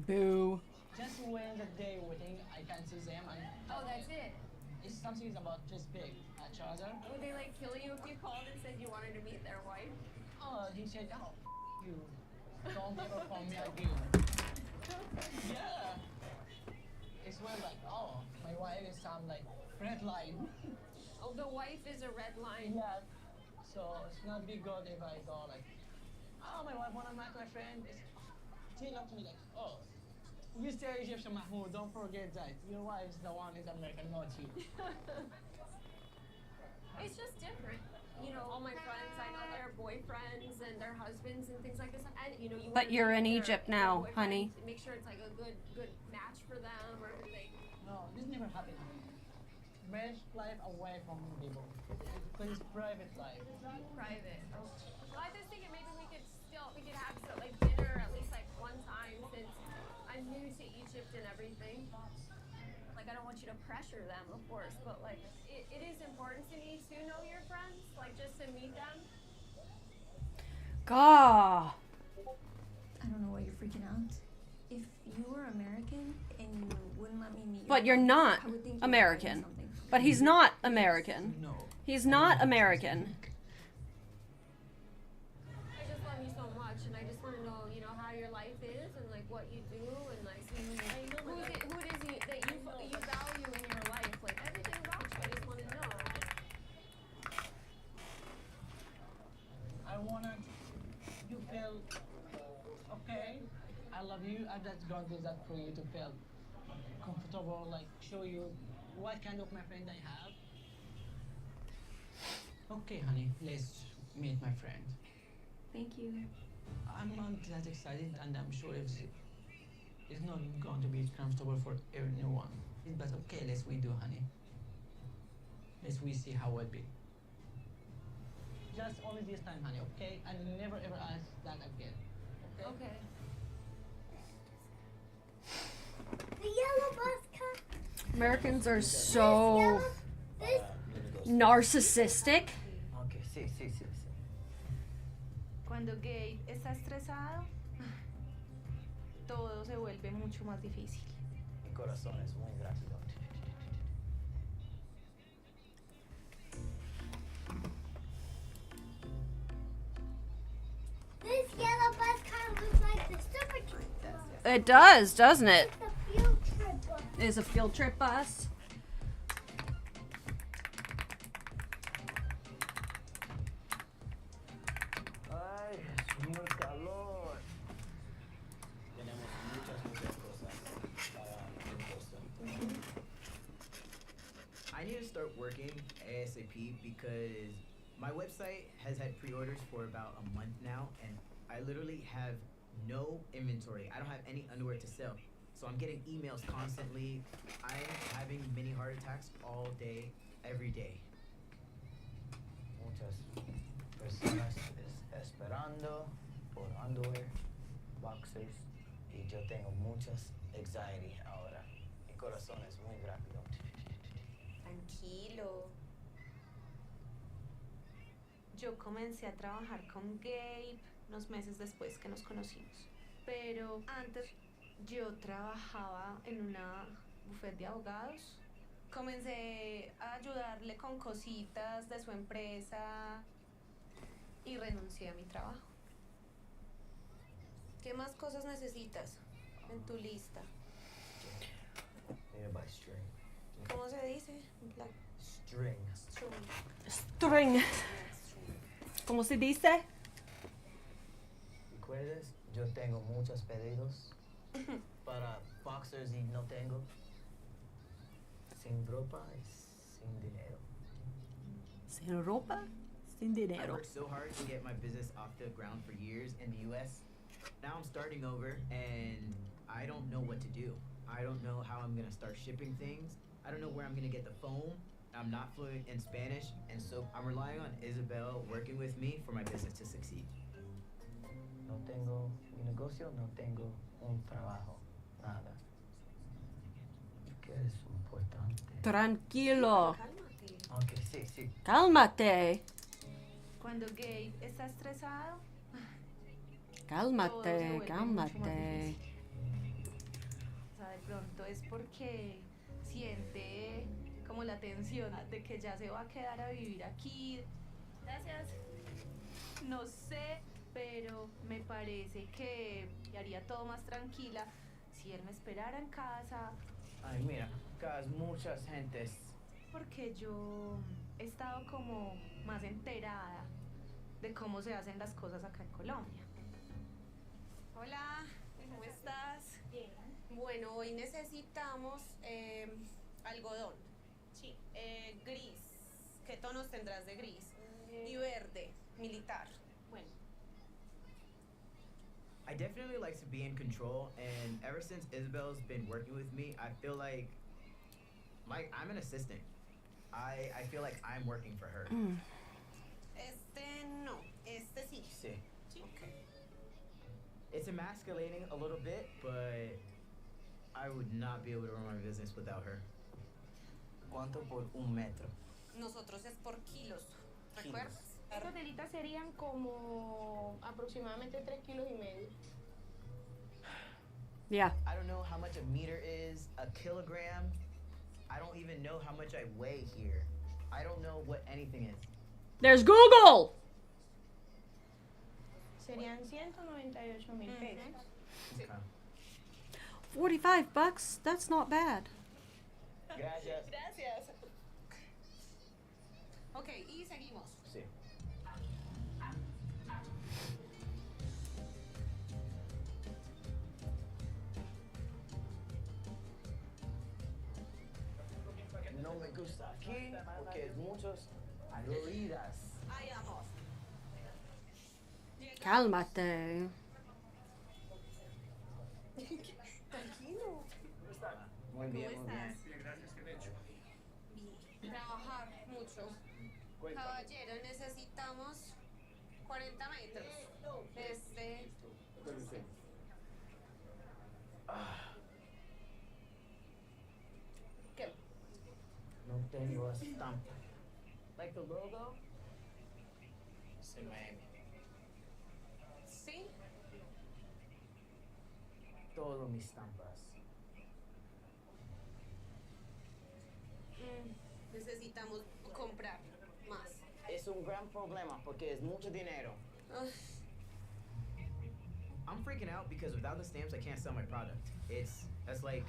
Boo. Just when the day waiting, I can see them. Oh, that's it? It's something about just big each other. Would they like kill you if you called and said you wanted to meet their wife? Oh, he said, oh, you. Don't ever call me again. Yeah. It's when like, oh, my wife is some like red line. Oh, the wife is a red line. Yeah. So it's not be good if I go like, oh, my wife wanna meet my friend. She looked at me like, oh, you stay Egyptian Mahmoud, don't forget that. Your wife is the one is American, not you. It's just different. You know, all my friends, I know their boyfriends and their husbands and things like this. And, you know, you But you're in Egypt now, honey. Make sure it's like a good match for them or everything. No, this never happened. Marriage life away from people. Please, private life. Private. Oh. Well, I was thinking maybe we could have like dinner at least like one time since I'm new to Egypt and everything. Like, I don't want you to pressure them, of course, but like it is important to me to know your friends, like just to meet them. Gah. I don't know why you're freaking out. If you were American and you wouldn't let me meet your But you're friends, not I would think you were American. hiding something. But he's not American. He's not American. I just love you so much, and I just want to know, you know, how your life is and like what you do and like who it is that you value in your life, like everything about you. I just want to know. I wanted you feel okay. I love you. I'm just going to do that for you to feel comfortable, like show you what kind of my friend I have. Okay, honey, let's meet my friend. Thank you. I'm not that excited, and I'm sure it's not going to be comfortable for everyone. But okay, let's we do, honey. Let's we see how it be. Just only this time, honey, okay? And never ever ask that again. Okay? Okay. The yellow bus car. Americans are so narcissistic. Okay, sí. Cuando Gabe está estresado, todo se vuelve mucho más difícil. Mi corazón es muy rápido. This yellow bus car looks like the super trip bus. It does, doesn't it? It's the field trip bus. It's a field trip bus. Ay, Señor calor. Tenemos muchas cosas para start working ASAP because my website has had pre-orders for about a month now, and I literally have no inventory. I don't have any underwear to sell. So I'm getting emails constantly. I'm having mini heart attacks all day, every day. Muchas personas esperando por underwear, boxers, y yo tengo muchas anxiety ahora. Mi corazón es muy rápido. Tranquilo. Yo comencé a trabajar con Gabe unos meses después que nos conocimos. Pero antes yo trabajaba en una bufete de abogados. Comencé a ayudarle con cositas de su empresa y renuncié a mi trabajo. ¿Qué más cosas necesitas en tu lista? Need to buy string. ¿Cómo se dice? String. String. ¿Cómo se dice? ¿Recuerdas? Yo tengo muchos pedidos para boxers y no tengo. Sin ropa y sin dinero. Sin ropa, sin I dinero. worked so hard to get my business off the ground for years in the US. Now I'm starting over and I don't know what to do. I don't know how I'm gonna start shipping things. I don't know where I'm gonna get the foam. I'm not fluent in Spanish, and so I'm relying on Isabel working with me for my business to succeed. No tengo mi negocio, no tengo un trabajo, nada. ¿Qué es importante? Tranquilo. Ok, sí. Cálmate. Cuando Gabe está estresado, Cálmate, cálmate. o sea, de pronto es porque siente como la tensión de que ya se va a quedar a vivir aquí. Gracias. No sé, pero me parece que haría todo más tranquila si él me esperara en casa. Ay, mira, acá es muchas gentes. Porque yo he estado como más enterada de cómo se hacen las cosas acá en Colombia. Hola, ¿cómo estás? Bien. Bueno, hoy necesitamos algodón. Sí. Gris. ¿Qué tonos tendrás de gris? Y verde, militar. Bueno. I definitely like to be in control, and ever since Isabel's been working with me, I feel like I'm an assistant. I feel like I'm working for her. No, sí. Sí. Sí. Okay. It's emasculating a little bit, but I would not be able to run my business without her. ¿Cuánto por un metro? Nosotros es por kilos, ¿recuerdas? Estas telitas serían como aproximadamente 3,5 kilos. Yeah. I don't know how much a meter is, a kilogram. I don't even know how much I weigh here. I don't know what anything is. There's Google. Serían 198,000 pesos. Okay. $45. That's not bad. Gracias. Gracias. Ok, y seguimos. Sí. No me gusta aquí porque es muchos ruidas. Ahí vamos. Cálmate. Tranquilo. Muy bien, ¿Cómo muy bien. estás? Bien, gracias. ¿Qué han hecho? Trabajar mucho. Caballero, necesitamos 40 metros. Desde... ¿Qué? No tengo estampa. Like the logo? Se me... Sí. Todo mis estampas. Necesitamos comprar más. Es un gran problema porque es mucho dinero. Ugh. I'm freaking out because without the stamps, I can't sell my product. That's like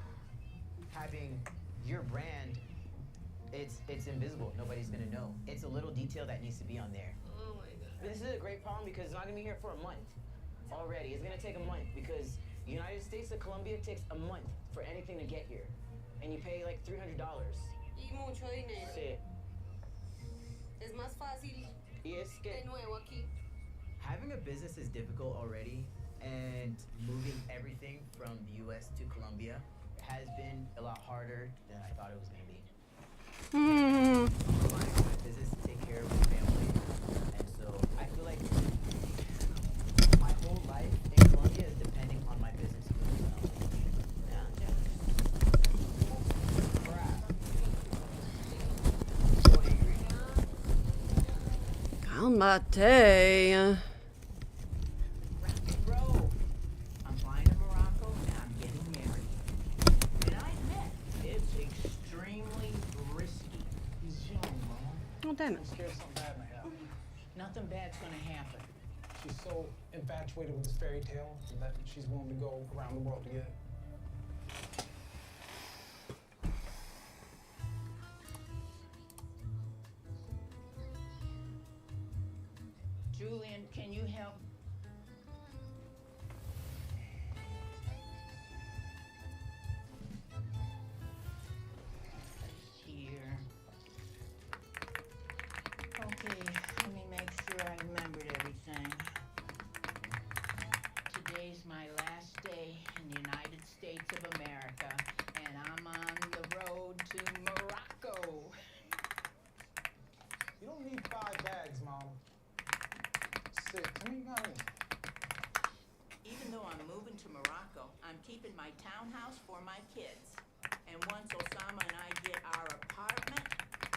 having your brand. It's invisible. Nobody's gonna know. It's a little detail that needs to be on there. Oh my god. This is a great problem because it's not gonna be here for a month already. It's gonna take a month because the United States to Colombia takes a month for anything to get here, and you pay like $300. ¿Y y mucho dinero. Sí. Es más fácil Y es de que nuevo aquí. having a business is difficult already, and moving everything from the U.S. to Colombia has been a lot harder than I thought it was going to be. Hmm. Relying on my business to take care of my family, and so I feel like my whole life in Colombia is depending on my business doing well. Crap. So angry. Calmate. Bro, I'm flying to Morocco and I'm getting married. And I admit, it's extremely risky. He's young, Mom. Oh, damn it. I'm scared something bad may happen. Nothing bad's gonna happen. She's so infatuated with this fairy tale that she's willing to go around the world to get it. Julian, can you help? Here. Okay, let me make sure I remembered everything. Today's my last day in the United States of America, and I'm on the road to Morocco. You don't need 5 bags, Mom. 6. I mean, you got it. Even though I'm moving to Morocco, I'm keeping my townhouse for my kids. And once Osama and I get our apartment,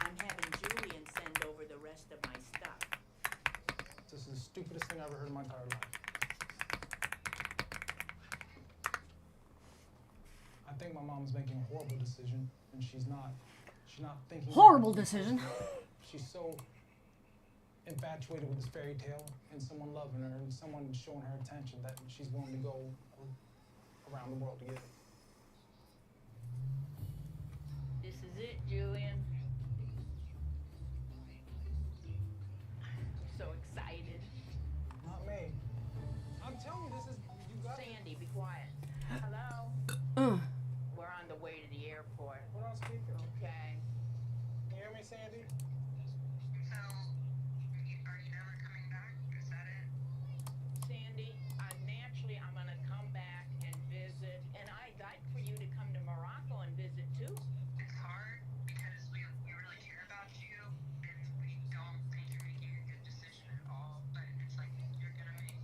I'm having Julian send over the rest of my stuff. This is the stupidest thing I ever heard in my entire life. I think my mom's making a horrible decision, and she's not thinking. Horrible decision. She's so infatuated with this fairy tale and someone loving her and someone showing her attention that she's willing to go around the world to get it. This is it, Julian. I'm so excited. Not me. I'm telling you, this is you got. Sandy, be quiet. Hello? We're on the way to the airport. Put on speaker. Okay. Can you hear me, Sandy? Sandy, naturally I'm gonna come back and visit, and I'd like for you to come to Morocco and visit too. It's hard because we really care about you, and we don't think you're making a good decision at all. But it's like you're gonna make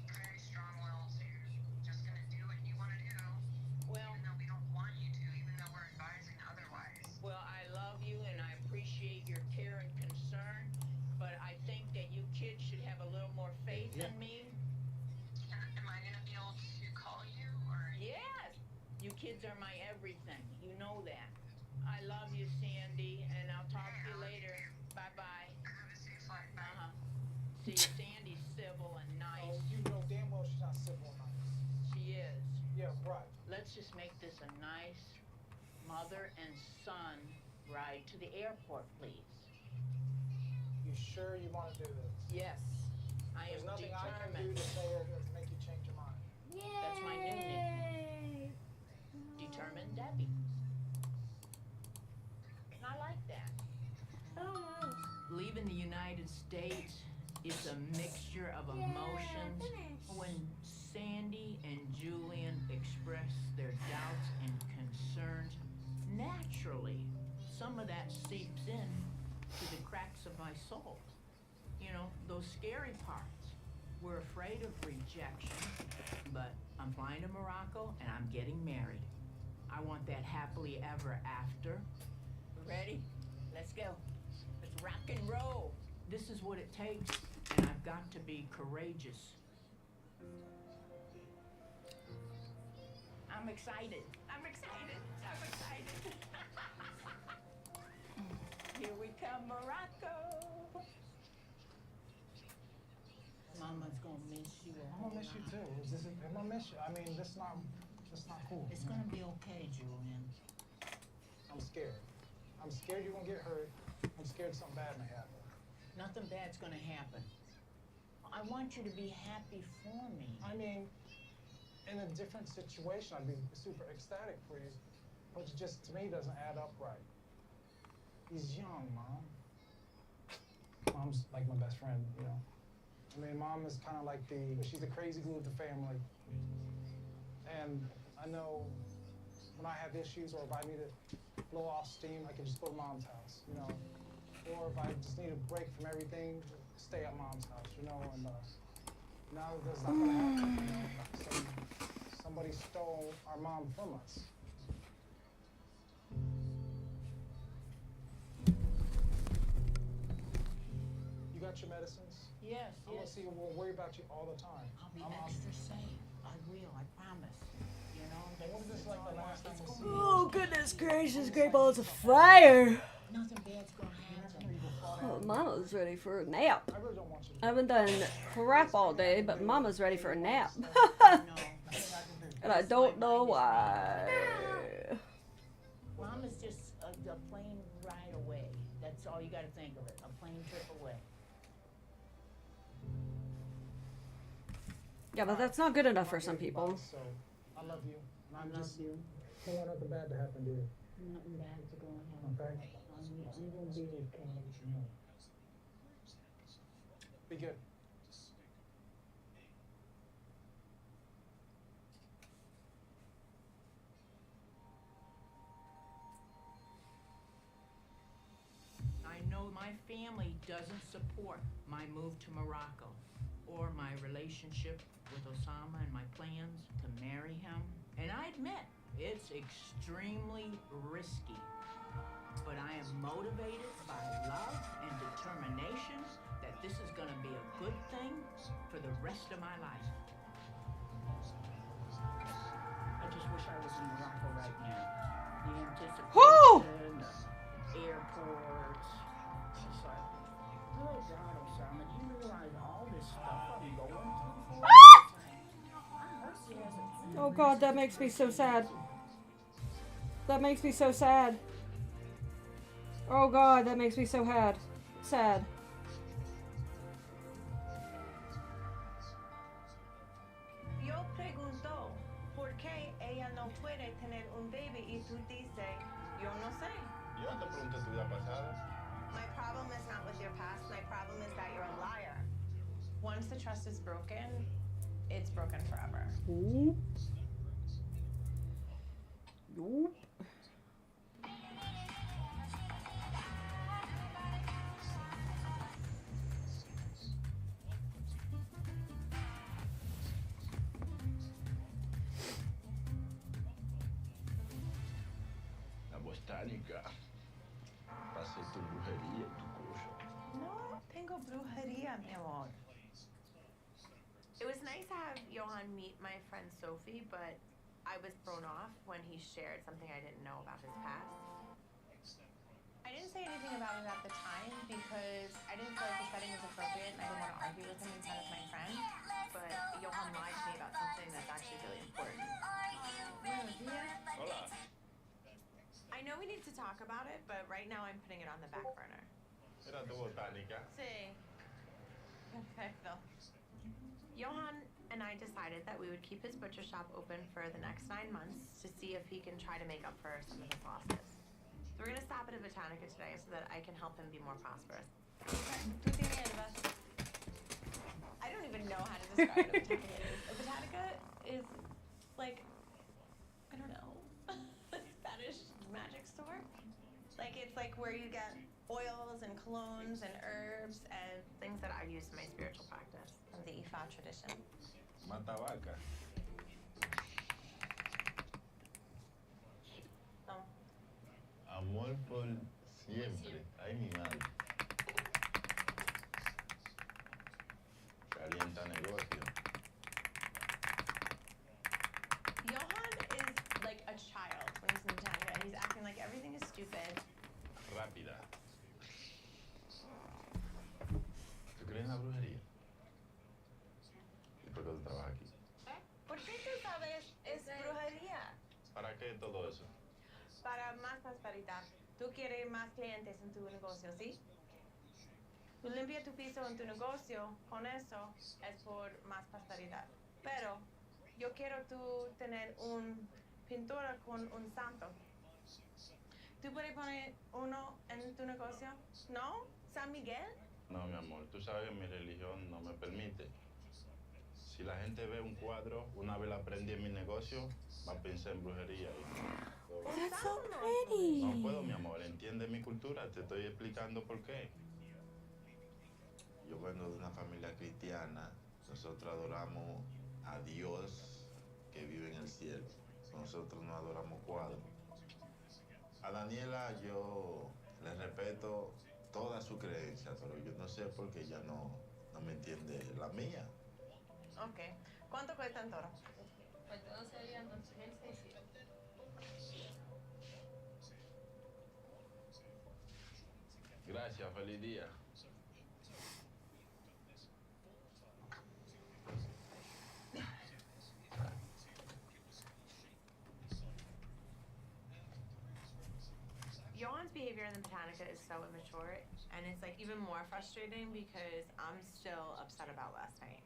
very strong-willed. So you're just gonna do what you want to do, Well, even though we don't want you to, even though we're advising otherwise. well, I love you and I appreciate your care and concern, but I think that you kids should have a little more faith in me. Am I gonna be able to call you, or? Yes, you kids are my everything. You know that. I love you, Sandy, and I'll talk to you later. Bye-bye. Have a safe flight. Bye. See, Sandy's civil and nice. Oh, you know damn well she's not civil and nice. She is. Yeah, right. Let's just make this a nice mother and son ride to the airport, please. You sure you want to do this? Yes, I am There's nothing I can do determined. to say or to make you change your mind. That's my new nickname. Determined Debbie. And I like that. Leaving the United States is a mixture of emotions. When Sandy and Julian express their doubts and concerns, naturally, some of that seeps in to the cracks of my soul. You know, those scary parts. We're afraid of rejection, but I'm flying to Morocco and I'm getting married. I want that happily ever after. Ready? Let's go. Let's rock and roll. This is what it takes, and I've got to be courageous. I'm excited. I'm excited. I'm excited. Here we come, Morocco. Mama's gonna miss you. I'm gonna miss you too. I'm gonna miss you. I mean, that's not cool. It's gonna be okay, Julian. I'm scared. I'm scared you're gonna get hurt. I'm scared something bad may happen. Nothing bad's gonna happen. I want you to be happy for me. I mean, in a different situation, I'd be super ecstatic for you. But it just, to me, doesn't add up right. He's young, Mom. Mom's like my best friend, you know. I mean, Mom is kind of like she's the crazy glue of the family. And I know when I have issues or if I need to blow off steam, I can just go to Mom's house, you know. Or if I just need a break from everything, stay at Mom's house, you know. And now that that's not gonna happen, you know. Somebody stole our mom from us. You got your medicines? Yes, I'm gonna yes. see. We'll worry about you all the time. I'll be extra safe. I will, I promise. You know, What was this like the last time we see you? Oh, goodness gracious, great balls of fire. Nothing bad's gonna happen. Oh, Mama's ready for a nap. I really don't want you to. I haven't done crap all day, but Mama's ready for a nap. And I don't know why. Mom is just a plane ride away. That's all you gotta think of it. A plane trip away. Yeah, but that's not good enough for some people. So, I love you. And I just don't want nothing bad to happen to you. Nothing bad's gonna happen. Okay? I'm gonna be okay. Be good. I know my family doesn't support my move to Morocco or my relationship with Osama and my plans to marry him. And I admit, it's extremely risky. But I am motivated by love and determination that this is gonna be a good thing for the rest of my life. I just wish I was in Morocco right now. The anticipation, the airports. It's like, oh God, Osama, do you realize all this stuff I'm going through for you? Oh God, that makes me so sad. That makes me so sad. Oh God, that makes me so sad. Yo pregunto, ¿por qué ella no puede tener un baby? Y tú dices, yo no sé. Yo te pregunté tu vida pasada. My problem is not with your past. My problem is that you're a liar. Once the trust is broken, it's broken forever. Nope. Nope. La botánica. Pasé tu brujería y tu cosa. No tengo brujería, mi amor. It was nice to have Johan meet my friend Sophie, but I was thrown off when he shared something I didn't know about his past. I didn't say anything about it at the time because I didn't feel like the setting was appropriate and I didn't want to argue with him in front of my friend. But Johan lied to me about something that's actually really important. Hola. I know we need to talk about it, but right now I'm putting it on the back burner. Era tu botánica. Sí. Perfecto. Johan and I decided that we would keep his butcher shop open for the next 9 months to see if he can try to make up for some of his losses. So we're gonna stop at a Botanica today so that I can help him be more prosperous. Tú tienes I don't even know how to describe what a Botanica is. A Botanica is like, I don't know, a Spanish magic store. Like it's like where you get oils and colognes and herbs and things that I use in my spiritual practice of the Ifa tradition. Mata vaca. Oh. Amor por siempre. Ay, mi madre. Calienta negocio. Johan is like a child when he's in Botanica and he's acting like everything is stupid. Rápida. ¿Tú crees en la brujería? ¿Y por qué tú trabajas aquí? ¿Por qué tú sabes es brujería? ¿Para qué todo eso? Para más prosperidad. Tú quieres más clientes en tu negocio, ¿sí? Tú limpias tu piso en tu negocio, con eso es por más prosperidad. Pero yo quiero tú tener un pintura con un santo. ¿Tú puedes poner uno en tu negocio? ¿No? ¿San Miguel? No, mi amor, tú sabes que mi religión no me permite. Si la gente ve un cuadro, una vez la aprendí en mi negocio, va a pensar en brujería. That's so pretty. No puedo, mi amor, entiende mi cultura, te estoy explicando por qué. Yo vengo de una familia cristiana, nosotros adoramos a Dios que vive en el cielo. Nosotros no adoramos cuadros. A Daniela yo le respeto toda su creencia, pero yo no sé por qué ella no me entiende la mía. Ok. ¿Cuánto cuesta el toro? Pues todo serían 2.600. Gracias, feliz día. Johan's behavior in the Botanica is so immature, and it's like even more frustrating because I'm still upset about last night.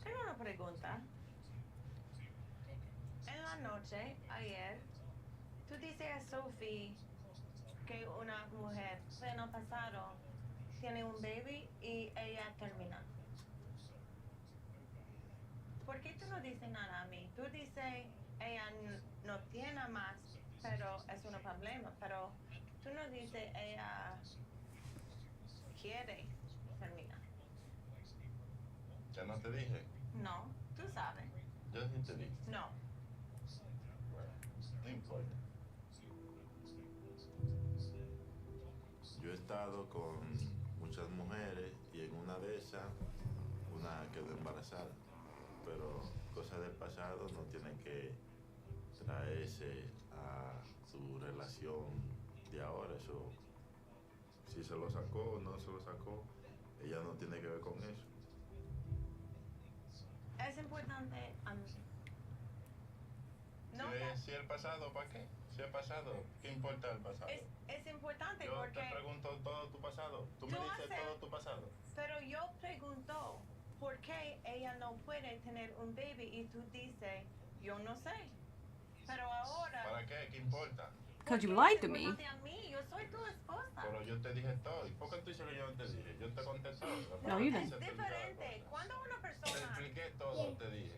Tengo una pregunta. En la noche, ayer, tú dices a Sophie que una mujer pleno pasado tiene un baby y ella termina. ¿Por qué tú no dices nada a mí? Tú dices ella no tiene más, pero es un problema. Pero tú no dices ella quiere terminar. ¿Ya no te dije? No, tú sabes. Yo sí te dije. No. Bueno, no importa. Yo he estado con muchas mujeres y en una de esas, una quedó embarazada. Pero cosas del pasado no tienen que traerse a su relación de ahora. Eso, si se lo sacó o no se lo sacó, ella no tiene que ver con eso. Es importante. Si el pasado, ¿para qué? Si el pasado, ¿qué importa el pasado? Es importante yo porque... te pregunto todo tu pasado. Tú me dices todo tu pasado. Pero yo pregunto, ¿por qué ella no puede tener un baby? Y tú dices, yo no sé. Pero ahora... ¿Para qué? ¿Qué importa? Because you lied to me. Yo soy tu esposa. Pero yo te dije todo. ¿Y por qué tú dices que yo no te dije? Yo te contesté. No, you didn't. Es diferente. Cuando una persona... Te expliqué todo, te dije.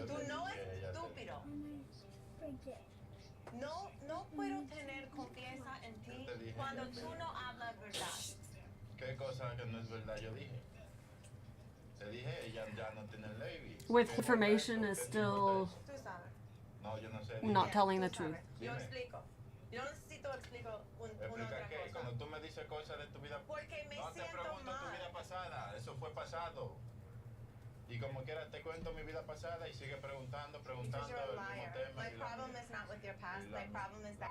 Tú no eres estúpido. No puedo tener confianza en ti cuando tú no hablas verdad. ¿Qué cosa que no es verdad yo dije? Te dije, ella ya no tiene el baby. With information is still Tú sabes. No, yo no sé. not telling the truth. Yo explico. Yo necesito explico una otra ¿Qué? cosa. Cuando tú me dices cosas de tu vida... Porque me no te siento pregunto mal. tu vida pasada. Eso fue pasado. Y como quiera te cuento mi vida pasada y sigue preguntando Because you're a el mismo liar. tema. My problem is not with your past. My problem is that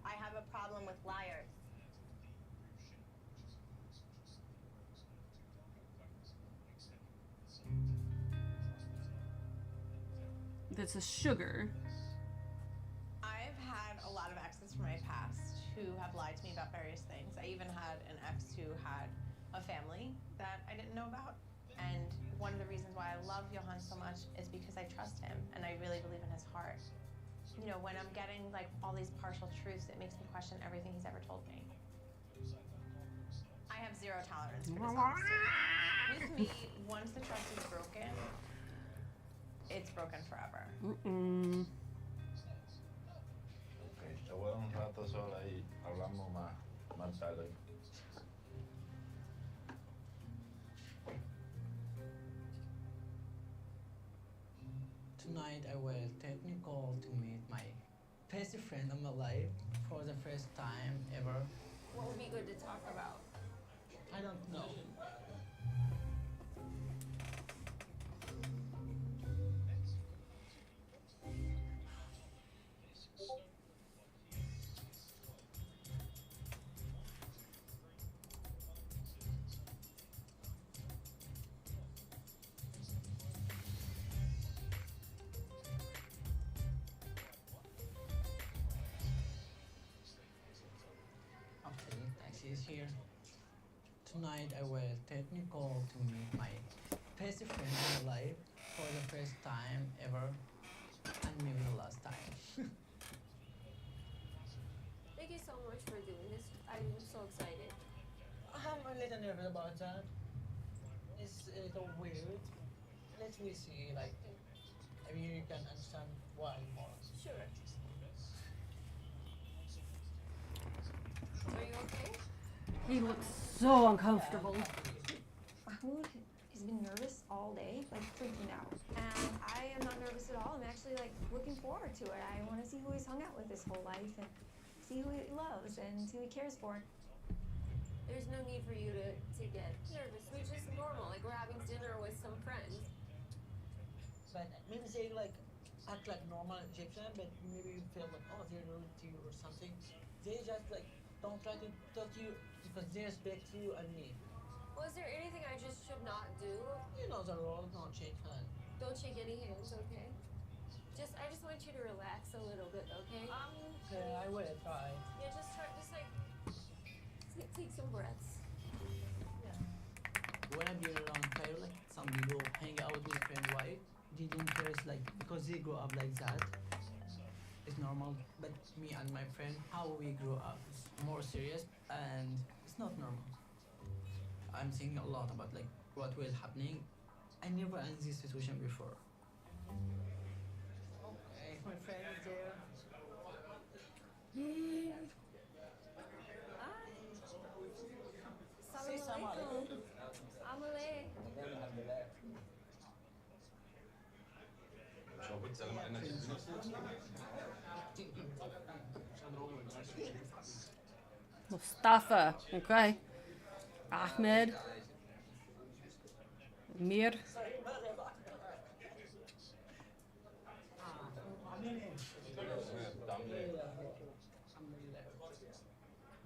I have a problem with liars. This is sugar. I've had a lot of exes from my past who have lied to me about various things. I even had an ex who had a family that I didn't know about. And one of the reasons why I love Johan so much is because I trust him and I really believe in his heart. You know, when I'm getting like all these partial truths, it makes me question everything he's ever told me. I have zero tolerance for dishonesty. With me, once the trust is broken, it's broken forever. Mm-mm. Ok, te voy a dar un rato sola y hablamos más tarde. Tonight I will technical to meet my best friend of my life for the first time ever. What would be good to talk about? I don't know. Okay, taxi is here. Tonight I will technical to meet my best friend in my life for the first time ever and maybe the last time. for doing this. I'm so excited. I'm a little nervous about that. It's a little weird. Let me see, like, maybe you can understand why more. Sure. Are you okay? He looks so uncomfortable. Mahmoud has been nervous all day, like freaking out. And I am not nervous at all. I'm actually like looking forward to it. I want to see who he's hung out with his whole life and see who he loves and who he cares for. There's no need for you to get nervous. We're just normal. Like we're having dinner with some friends. But maybe say like act like normal Egyptian, but maybe you feel like, oh, they're rude to you or something. They just like don't try to talk to you because they respect you and me. Was there anything I just should not do? You know the rule, don't shake hands. Don't shake any hands, okay? I just want you to relax a little bit, okay? Okay, I will try. Yeah, just like take some breaths. When I've been around Cairo, like some people hang out with friend wife, they don't care, it's like because they grow up like that. It's normal, but me and my friend, how we grew up is more serious and it's not normal. I'm thinking a lot about like what will happening. I never in this situation before. Okay, my friend is there. Say Assalamu alaikum. Amale. Mustafa, okay. Ahmed. Mir.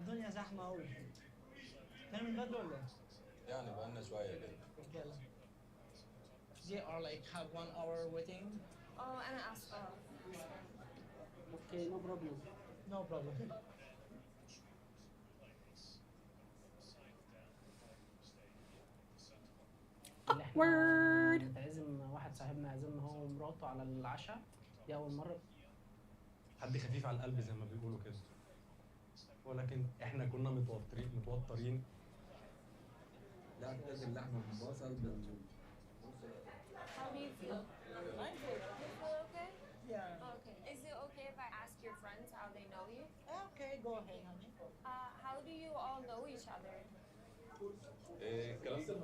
الدنيا زحمة أوي. كان من بدري ولا؟ يعني بقالنا شوية كده. رجالة. They are like have 1 hour waiting. Oh, أنا آسفة. Okay, no problem. No problem. Awkward. لازم واحد صاحبنا عزمنا هو ومراته على العشاء. دي أول مرة. حد خفيف على القلب زي ما بيقولوا كده. ولكن احنا كنا متوترين. لا تاكل اللحمه بالبصل بالزيت. How do you feel? I'm good. You feel okay? Yeah. Okay. Is it okay if I ask your friends how they know you? Okay, go ahead, honey. How do you all know each other? الكلام ده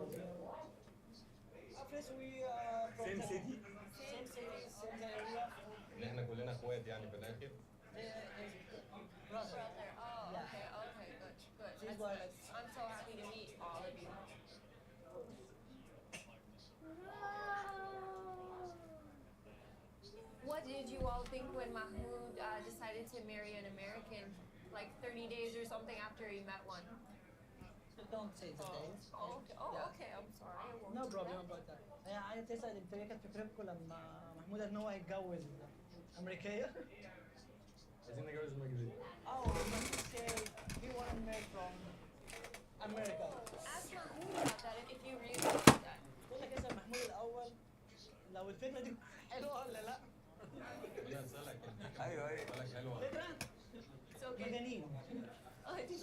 First we from Same the- city? Same city, same area. ان احنا كلنا اخوات يعني في الاخر. Brother. Oh, Yeah. okay, good. She's That's like- good. I'm so happy to meet all of you. What did you all think when Mahmoud decided to marry an American, like 30 days or something after he met one? Don't say the days. Okay. Yeah. Okay. I'm sorry. I won't No do problem that. about that. عايز تسأل انت ايه كانت فكرتكم لما محمود ان هو يتجوز أمريكية؟ عايزين نتجوز مجدي. Oh, Mahmoud say he want to marry from America. Ask Mahmoud about that if you really want that. بقول لك اسأل محمود الأول لو الفكرة دي حلوة ولا لا؟ لا اسالك. ايوه اسالك حلوه. فكرة؟ It's okay. مجانين. Oh, did you?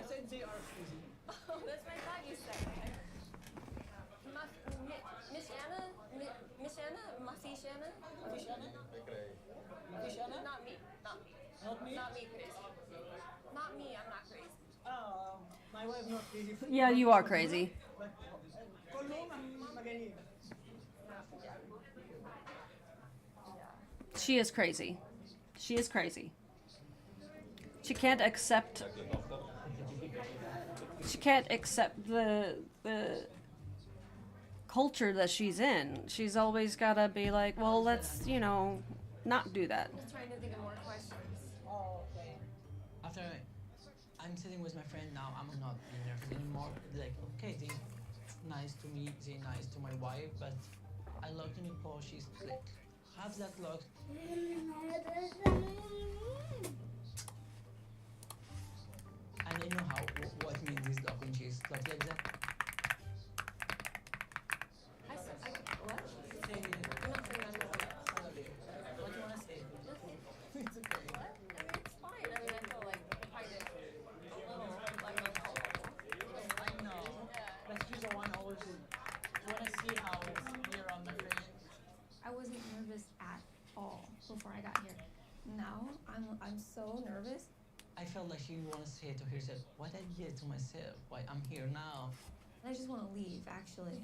I said they are crazy. Oh, that's what I thought you said. Miss Anna? Miss Anna? Masi Shanna? مفيش أنا؟ فكره ايه؟ مفيش أنا؟ Not me. Not me. Not me? Not me crazy. Not me. I'm not crazy. Oh, my wife not crazy. Yeah, you are crazy. But كلهم مجانين. She is crazy. She is crazy. She can't accept. She can't accept the culture that she's in. She's always gotta be like, well, let's not do that. I'm just trying to think of more questions. Oh, okay. After I'm sitting with my friend now, I'm not being nervous anymore. Like, okay, they nice to me, they nice to my wife, but I love to because she's like, have that look. And I know what means this look when she's like that. What? Say, Nothing. what do you wanna say? Nothing. It's okay. What? I mean, it's fine. I mean, I feel like if I did before I got here. Now I'm so nervous. I felt like she wants to say to herself, what I did to myself, why I'm here now. I just want to leave, actually.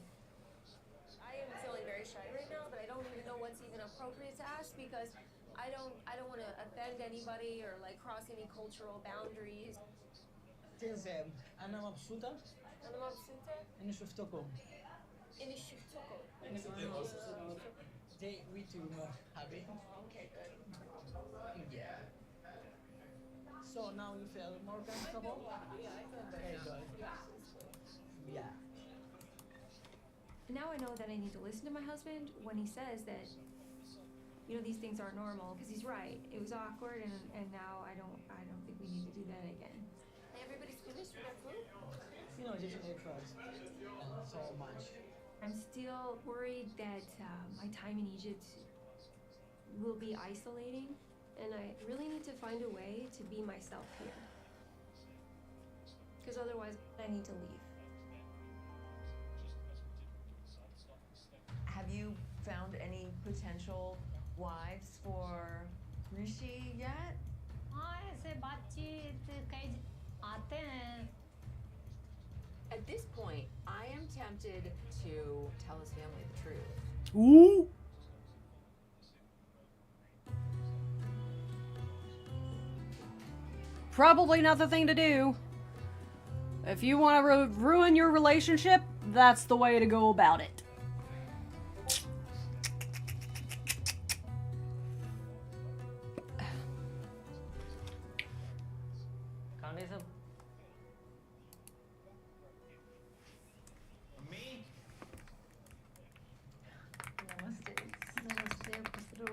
I am feeling very shy right now, but I don't even know what's even appropriate to ask because I don't want to offend anybody or like cross any cultural boundaries. تنسى أنا مبسوطة أنا مبسوطة إني شفتكم. إني شفتكم. إني كمان They, we too, happy. Okay, good. Yeah. So now you feel more comfortable? Yeah, I feel Very better. good. Yeah. Yeah. Now I know that I need to listen to my husband when he says that, you know, these things are normal, because he's right. It was awkward, and now I don't think we need to do that again. Everybody's finished with their food? You know, just ate first. So much. I'm still worried that my time in Egypt will be isolating, and I really need to find a way to be myself here. Because otherwise, I need to leave. Have you found any potential wives for Rishi yet? हाँ ऐसे बातचीत कई आते हैं. At this point, I am tempted to tell his family the truth. Ooh. Probably not the thing to do. If you want to ruin your relationship, that's the way to go about it. खाने सब Namaste. Namaste, Khusro.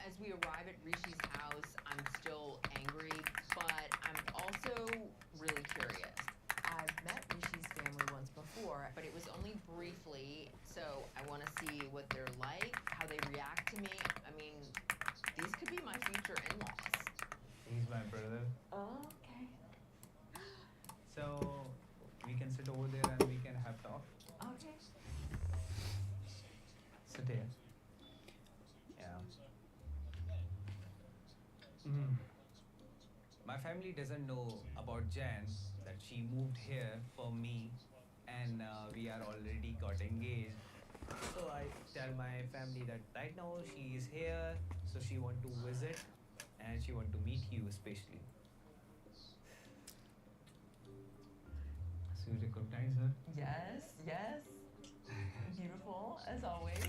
As we arrive at Rishi's house, I'm still angry, but I'm also really curious. I've met Rishi's family once before, but it was only briefly, so I want to see what they're like, how they react to me. I mean, these could be my future in-laws. He's my brother. Okay. So we can sit over there and we can have talk. Okay. Sit here. Yeah. My family doesn't know about Jan, that she moved here for me, and we are already got engaged. So I tell my family that right now she is here, so she want to visit and she want to meet you especially. So you recognize her? Yes, yes. Beautiful, as always.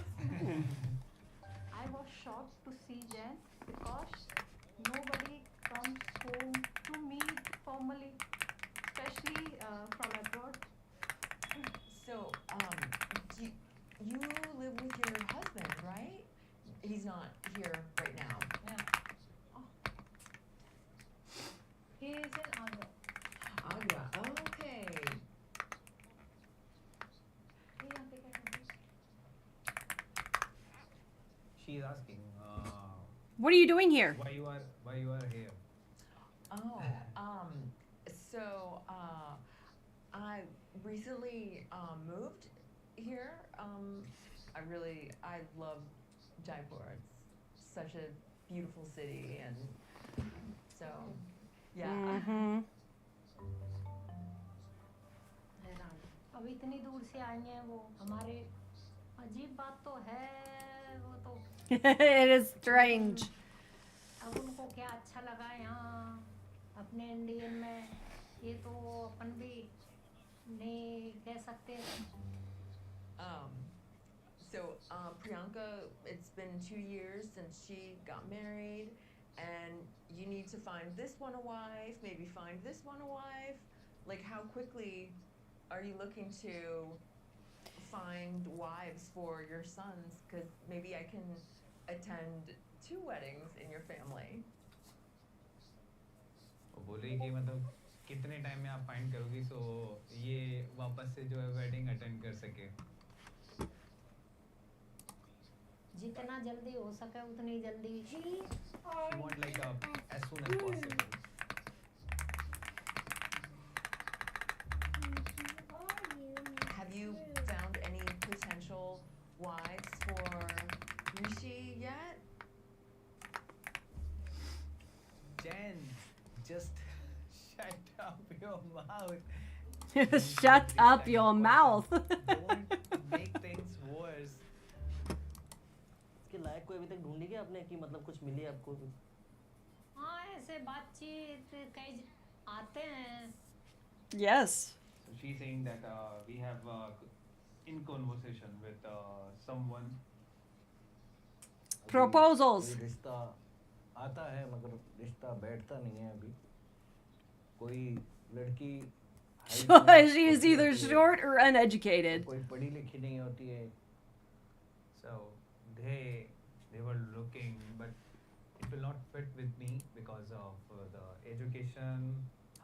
I was shocked to see Jen because nobody comes home to meet formally, especially from abroad. So, you live with your husband, right? He's not here right now. Yeah. Oh. He is in Agra. Agra, okay. She is asking. What are you doing here? Why you are here? Oh, I recently moved here. I love Jaipur. It's such a beautiful city, and so, yeah. Mm-hmm. अब इतनी दूर से आई हैं वो हमारे अजीब बात तो है वो तो It is strange. अब उनको क्या अच्छा लगा यहाँ अपने इंडियन में ये तो अपन भी नहीं कह सकते. So, Priyanka, it's been 2 years since she got married, and you need to find this one a wife, maybe find this one a wife. Like, how quickly are you looking to find wives for your sons? Because maybe I can attend 2 weddings in your family. वो बोल रही कि मतलब कितने time में आप find करोगी सो ये वापस से जो है वेडिंग अटेंड कर सके. जितना जल्दी हो सके उतनी जल्दी. She want like as soon as possible. just shut up your mouth. Shut up your mouth. Make things worse. इसके लायक कोई अभी तक ढूंढी क्या आपने कि मतलब कुछ मिली आपको? हाँ ऐसे बातचीत कई आते हैं. Yes. So she's saying that we have in conversation with someone. Proposals. कोई रिश्ता आता है मगर रिश्ता बैठता नहीं है अभी. कोई लड़की She is either short or uneducated. कोई पढ़ी लिखी नहीं होती है. So they were looking, but it will not fit with me because of the education.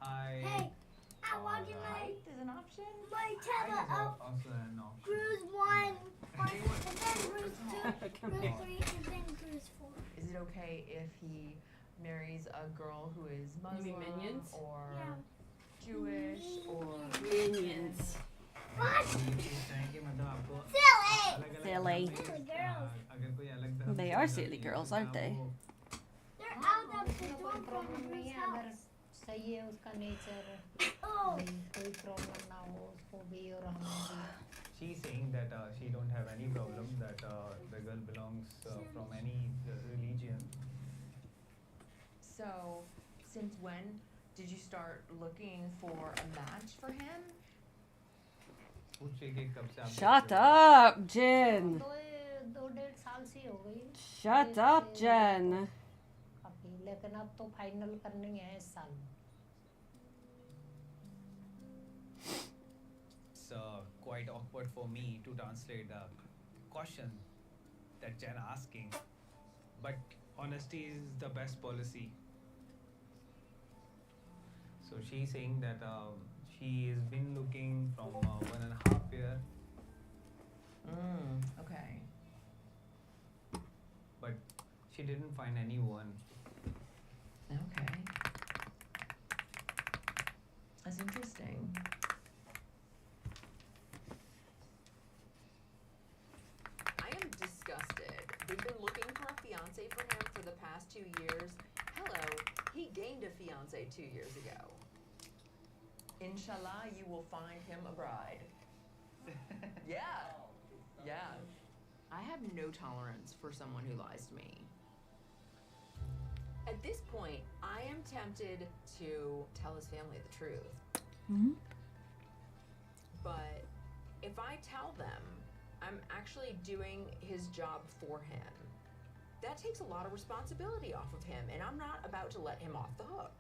Hey, I want you Height is an option. my Height tether is up. also an option. Cruise 1, and then cruise 2, cruise 3, and then cruise 4. Is it okay if he marries a girl who is You Muslim mean minions? or Yeah. Jewish or Minions. What? कि मतलब आपको Silly. अलग-अलग Silly. Silly girls. अगर कोई अलग धर्म They से are जाती silly है, girls, तो aren't they? वो They're हाँ, out of the उसमें door कोई from प्रॉब्लम Bruce's नहीं है अगर house. सही है उसका नेचर. Oh. कोई प्रॉब्लम ना हो उसको भी और हमें भी. she's saying that she don't have any problem that the girl belongs from any religion. so? Since when did you start looking for a match for him? पूछे कि कब से आप Shut देखते हो? up, Jen. 2-1.5 साल से हो गई. Shut up, Jen. काफी, लेकिन अब तो फाइनल करनी है इस साल. It's quite awkward for me to translate the question that Jen asking, but honesty is the best policy. So she's saying that she has been looking from 1.5 year, Okay. but she didn't find anyone. Okay. That's interesting. I am disgusted. They've been looking for a fiance for him for the past 2 years. Hello, he gained a fiance 2 years ago. Inshallah, you will find him a bride. Yeah. Yeah. I have no tolerance for someone who lies to me. At this point, I am tempted to tell his family the truth. But if I tell them, I'm actually doing his job for him. That takes a lot of responsibility off of him, and I'm not about to let him off the hook.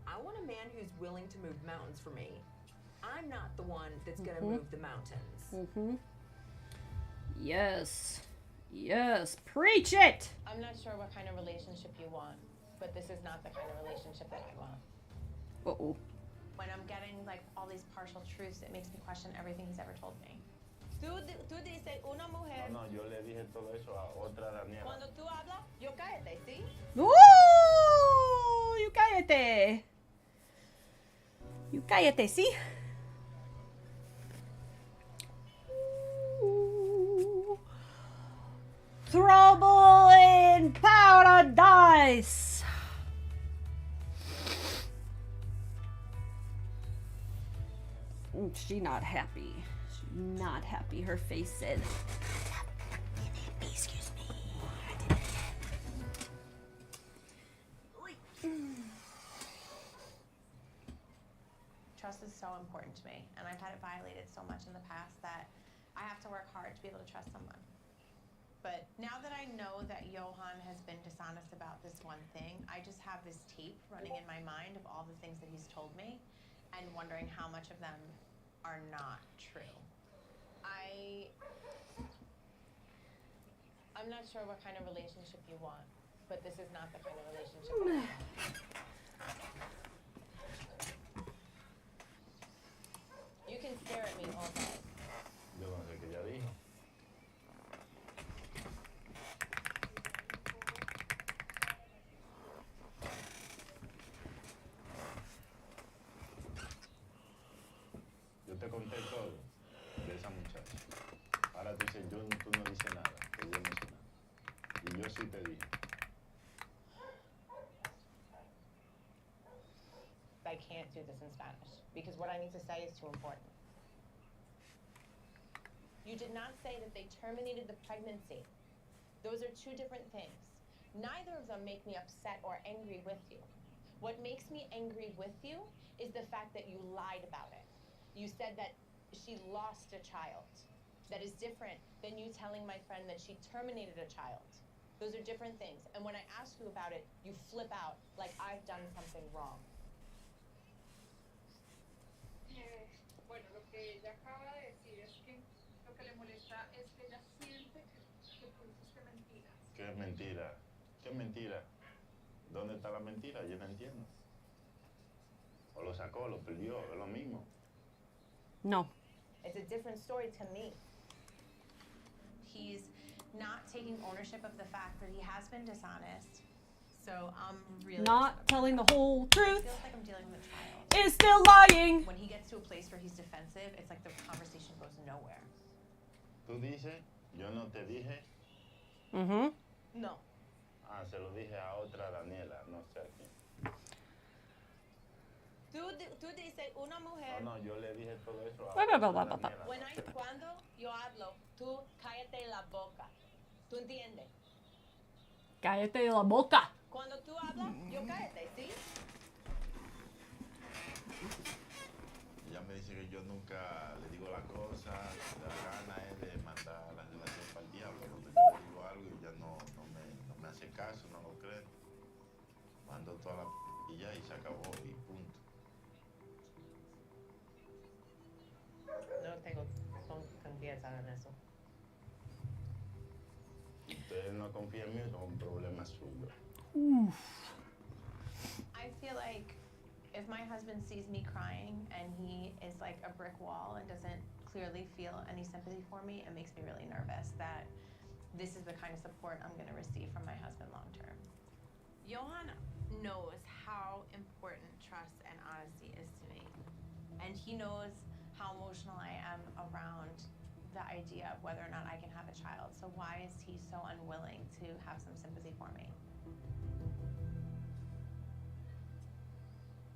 I want a man who's willing to move mountains for me. I'm not the one that's gonna move the mountains. Mm-hmm. Yes. Yes. Preach it! I'm not sure what kind of relationship you want, but this is not the kind of relationship that I want. Uh-oh. When I'm getting like all these partial truths, it makes me question everything he's ever told me. Tú dices una mujer. No, yo le dije todo eso a otra Daniela. Cuando tú hablas, yo cállate, ¿sí? Ooh, you cállate. You cállate, ¿sí? Ooh. Trouble in paradise. She not happy. She's not happy. Her face said, excuse me. Trust is so important to me, and I've had it violated so much in the past that I have to work hard to be able to trust someone. But now that I know that Johan has been dishonest about this one thing, I just have this tape running in my mind of all the things that he's told me and wondering how much of them are not true. I'm not sure what kind of relationship you want, but this is not the kind of relationship that I want. You can stare at me all day. Yo no sé qué ella dijo. Yo te conté todo de esa muchacha. Ahora tú dices, tú no dices nada, que yo no sé nada. Y yo sí te dije. I can't do this in Spanish because what I need to say is too important. You did not say that they terminated the pregnancy. Those are two different things. Neither of them make me upset or angry with you. What makes me angry with you is the fact that you lied about it. You said that she lost a child. That is different than you telling my friend that she terminated a child. Those are different things. And when I ask you about it, you flip out like I've done something wrong. Bueno, lo que ella acaba de decir es que lo que le molesta es que ella siente que tú hiciste mentiras. ¿Qué es mentira? ¿Qué es mentira? ¿Dónde está la mentira? Yo no entiendo. O lo sacó, lo perdió, es lo mismo. No. It's a different story to me. He's not taking ownership of the fact that he has been dishonest. So I'm really Not telling the whole truth. It feels like I'm dealing with a child. Is still lying. When he gets to a place where he's defensive, it's like the conversation goes nowhere. Tú dices, yo no te dije. Mm-hmm. No. Ah, se lo dije a otra Daniela, no sé a quién. Tú dices una mujer. No, yo le dije todo eso a Blah, blah, otra blah, blah, blah. Daniela. Cuando yo hablo, tú cállate la boca. ¿Tú entiendes? Cállate la boca. Cuando tú hablas, yo cállate, ¿sí? Ella me dice que yo nunca le digo la cosa, la gana es de mandar la relación para el diablo. Cuando yo le digo algo y ella no me hace caso, no lo cree. Mando toda la y ya y se acabó y punto. No tengo confianza en eso. Usted no confía en mí, es un problema suyo. I feel like if my husband sees me crying and he is like a brick wall and doesn't clearly feel any sympathy for me, it makes me really nervous that this is the kind of support I'm going to receive from my husband long term. Johan knows how important trust and honesty is to me. And he knows how emotional I am around the idea of whether or not I can have a child. So why is he so unwilling to have some sympathy for me?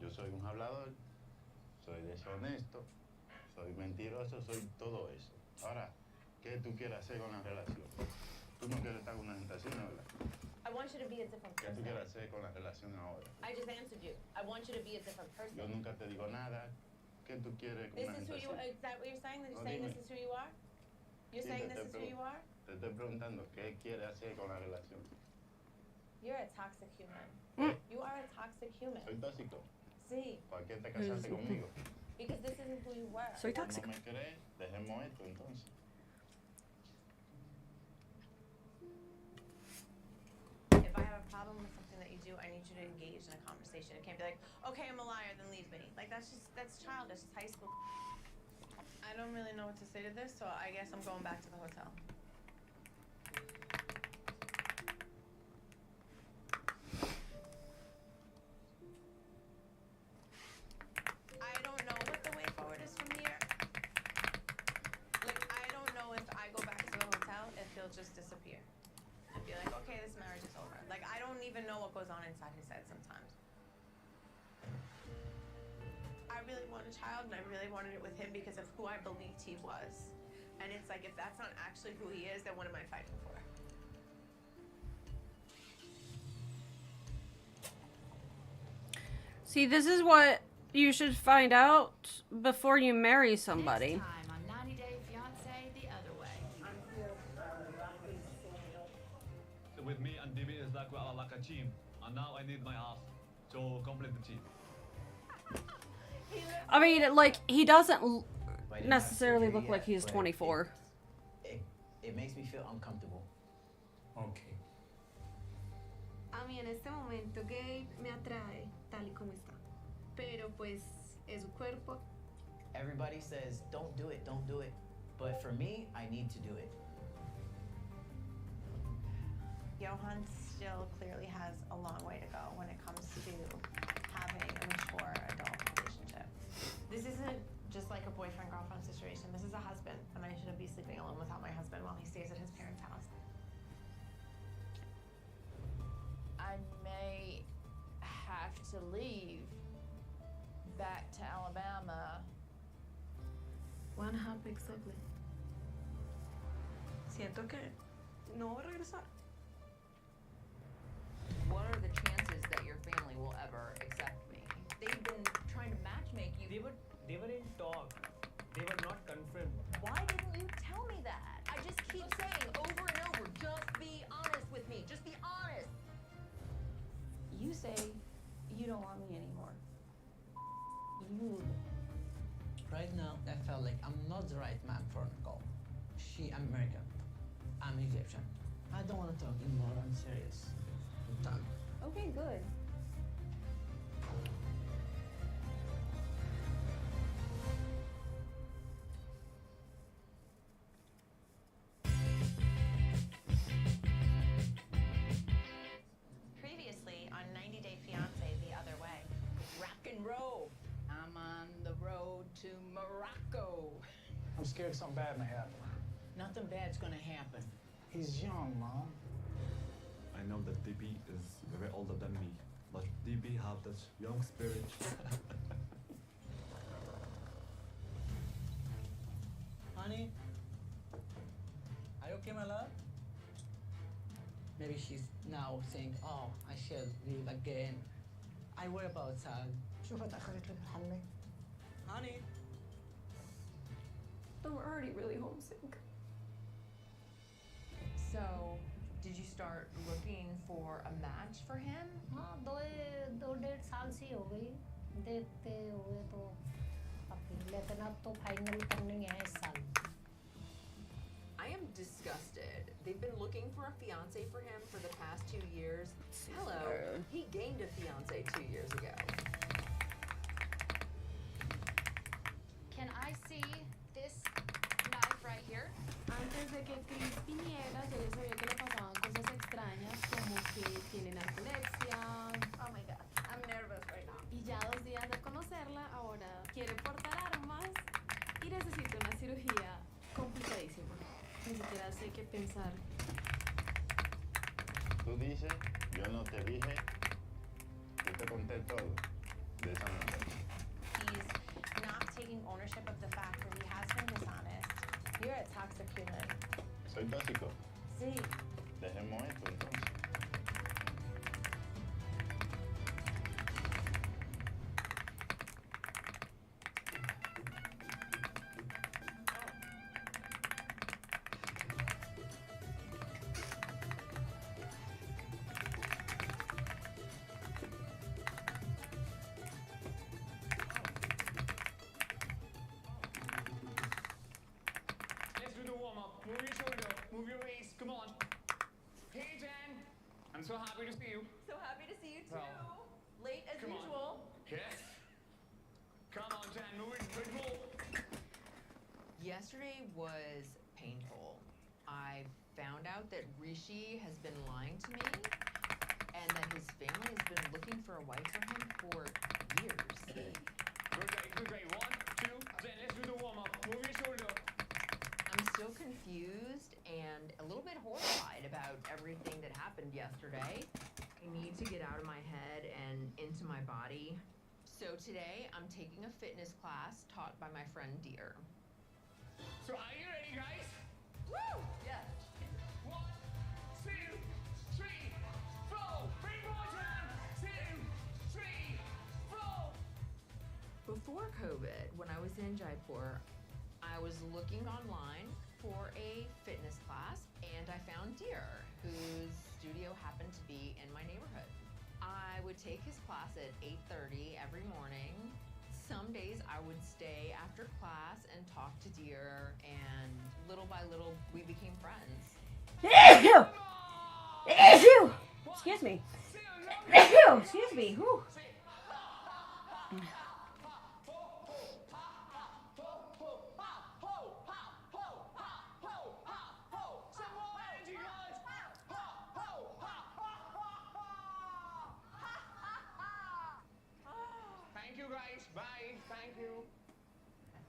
Yo soy un hablador, soy deshonesto, soy mentiroso, soy todo eso. Ahora, ¿qué tú quieres hacer con la relación? Tú no quieres estar con una relación, ¿verdad? I want you to be a different ¿Qué tú person. quieres hacer con la relación ahora? I just answered you. I want you to be a different person. Yo nunca te digo nada. ¿Qué tú quieres con This una is who you relación? are. Is that what you're saying? That you're No, saying dime. this is who you are? You're Sí, saying te this is who you are? Te estoy preguntando, ¿qué quieres hacer con la relación? You're a toxic human. You are a toxic human. ¿Soy tóxico? Sí. ¿Para qué te casaste conmigo? Because this isn't who you were. Soy tóxico. ¿No me crees? Dejemos esto entonces. If I have a problem with something that you do, I need you to engage in a conversation. It can't be like, okay, I'm a liar, then leave me. Like that's childish. It's high school. I don't really know what to say to this, so I guess I'm going back to the hotel. I don't know what the way forward is from here. Like, I don't know if I go back to the hotel, if he'll just disappear. And be like, okay, this marriage is over. Like, I don't even know what goes on inside his head sometimes. I really want a child, and I really wanted it with him because of who I believed he was. And it's like, if that's not actually who he is, then what am I fighting for? See, this is what you should find out before you marry somebody. Next time on 90 Day Fiancé the other way. So with me and Divi is like a team, and now I need my half to complete the team. I mean, like, he doesn't But I didn't have necessarily surgery look like yet, he's but 24. It makes me feel uncomfortable. Okay. A mí en este momento Gabe me atrae tal y como está. Pero pues es su cuerpo. Everybody says, don't do it, don't do it. But for me, I need to do it. Johan still clearly has a long way to go when it comes to having a mature adult relationship. This isn't just like a boyfriend-girlfriend situation. This is a husband, and I shouldn't be sleeping alone without my husband while he stays at his parents' house. I may have to leave back to Alabama. What happened exactly? Siento que no va a regresar. What are the chances that your family will ever accept me? They've been trying to matchmake you. They were in talk. They were not confirmed. Why didn't you tell me that? I just keep saying over and over, just be honest with me. Just be honest. You say you don't want me anymore. You. Right now, I felt like I'm not the right man for Nicole. She American. I'm Egyptian. I don't want to talk anymore. I'm serious. I'm done. Okay, good. Previously on 90 Day Fiancé the other way. Rock and roll. I'm on the road to Morocco. I'm scared something bad may happen. Nothing bad's gonna happen. He's young, Mom. I know that DB is very older than me, but DB have that young spirit. Honey, are you okay, my love? Maybe she's now saying, oh, I shall leave again. I worry about Sal. شوفها تأخرت لك الحمل. Honey. I'm already really homesick. So, did you start looking for a match for him? हाँ 2.5 साल से हो गई देखते हुए तो अभी लेकिन अब तो फाइनल करनी है इस साल. I am disgusted. They've been looking for a fiance for him for the past 2 years. Hello, he gained a fiance 2 years ago. Can I see this knife right here? Antes de que Chris viniera, yo ya sabía que le pasaban cosas extrañas, como que tiene narcolepsia. Oh my god, I'm nervous right now. Y ya 2 días de conocerla, ahora quiere portar armas y necesita una cirugía complicadísima. Ni siquiera sé qué pensar. Tú dices, yo no te dije, yo te conté todo de esa manera. He's not taking ownership of the fact that he has been dishonest. You're a toxic human. Soy tóxico. Sí. Dejemos esto entonces. Let's do the warm-up. Move your shoulder, move your waist, come on. Hey, Jen. I'm so happy to see you. So happy to see you too. Well, Late as come on. usual. Yes. Come on, Jen, move it, roll. Yesterday was painful. I found out that Rishi has been lying to me and that his family has been looking for a wife for him for years. Good day. 1, 2, Jen, let's do the warm-up. Move your shoulder. I'm still confused and a little bit horrified about everything that happened yesterday. I need to get out of my head and into my body. So today I'm taking a fitness class taught by my friend Deer. So are you ready, guys? Woo! Yes. 1, 2, 3, roll. Big boy Jen. 2, 3, roll. Before COVID, when I was in Jaipur, I was looking online for a fitness class and I found Deer, whose studio happened to be in my neighborhood. I would take his class at 8:30 every morning. Some days I would stay after class and talk to Deer, and little by little we became friends. Ew! Ew! Excuse me. Ew! Excuse me. Whew. Thank you, guys. Bye. Thank you.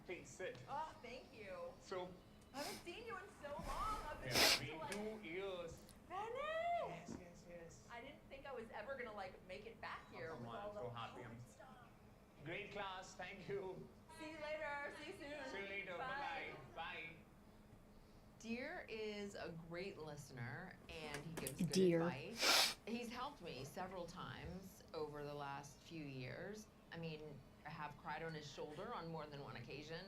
Please sit. Oh, thank you. So, I haven't seen you in so long. I've been it's trying been to, 2 years. Venice! Yes. I didn't think I was ever gonna make it back here Come with on, all I'm so the happy. stuff. Great class. Thank you. See you later. See you soon. See you later. Bye. Bye. Deer is a great listener and he gives good Deer. advice. He's helped me several times over the last few years. I mean, I have cried on his shoulder on more than one occasion.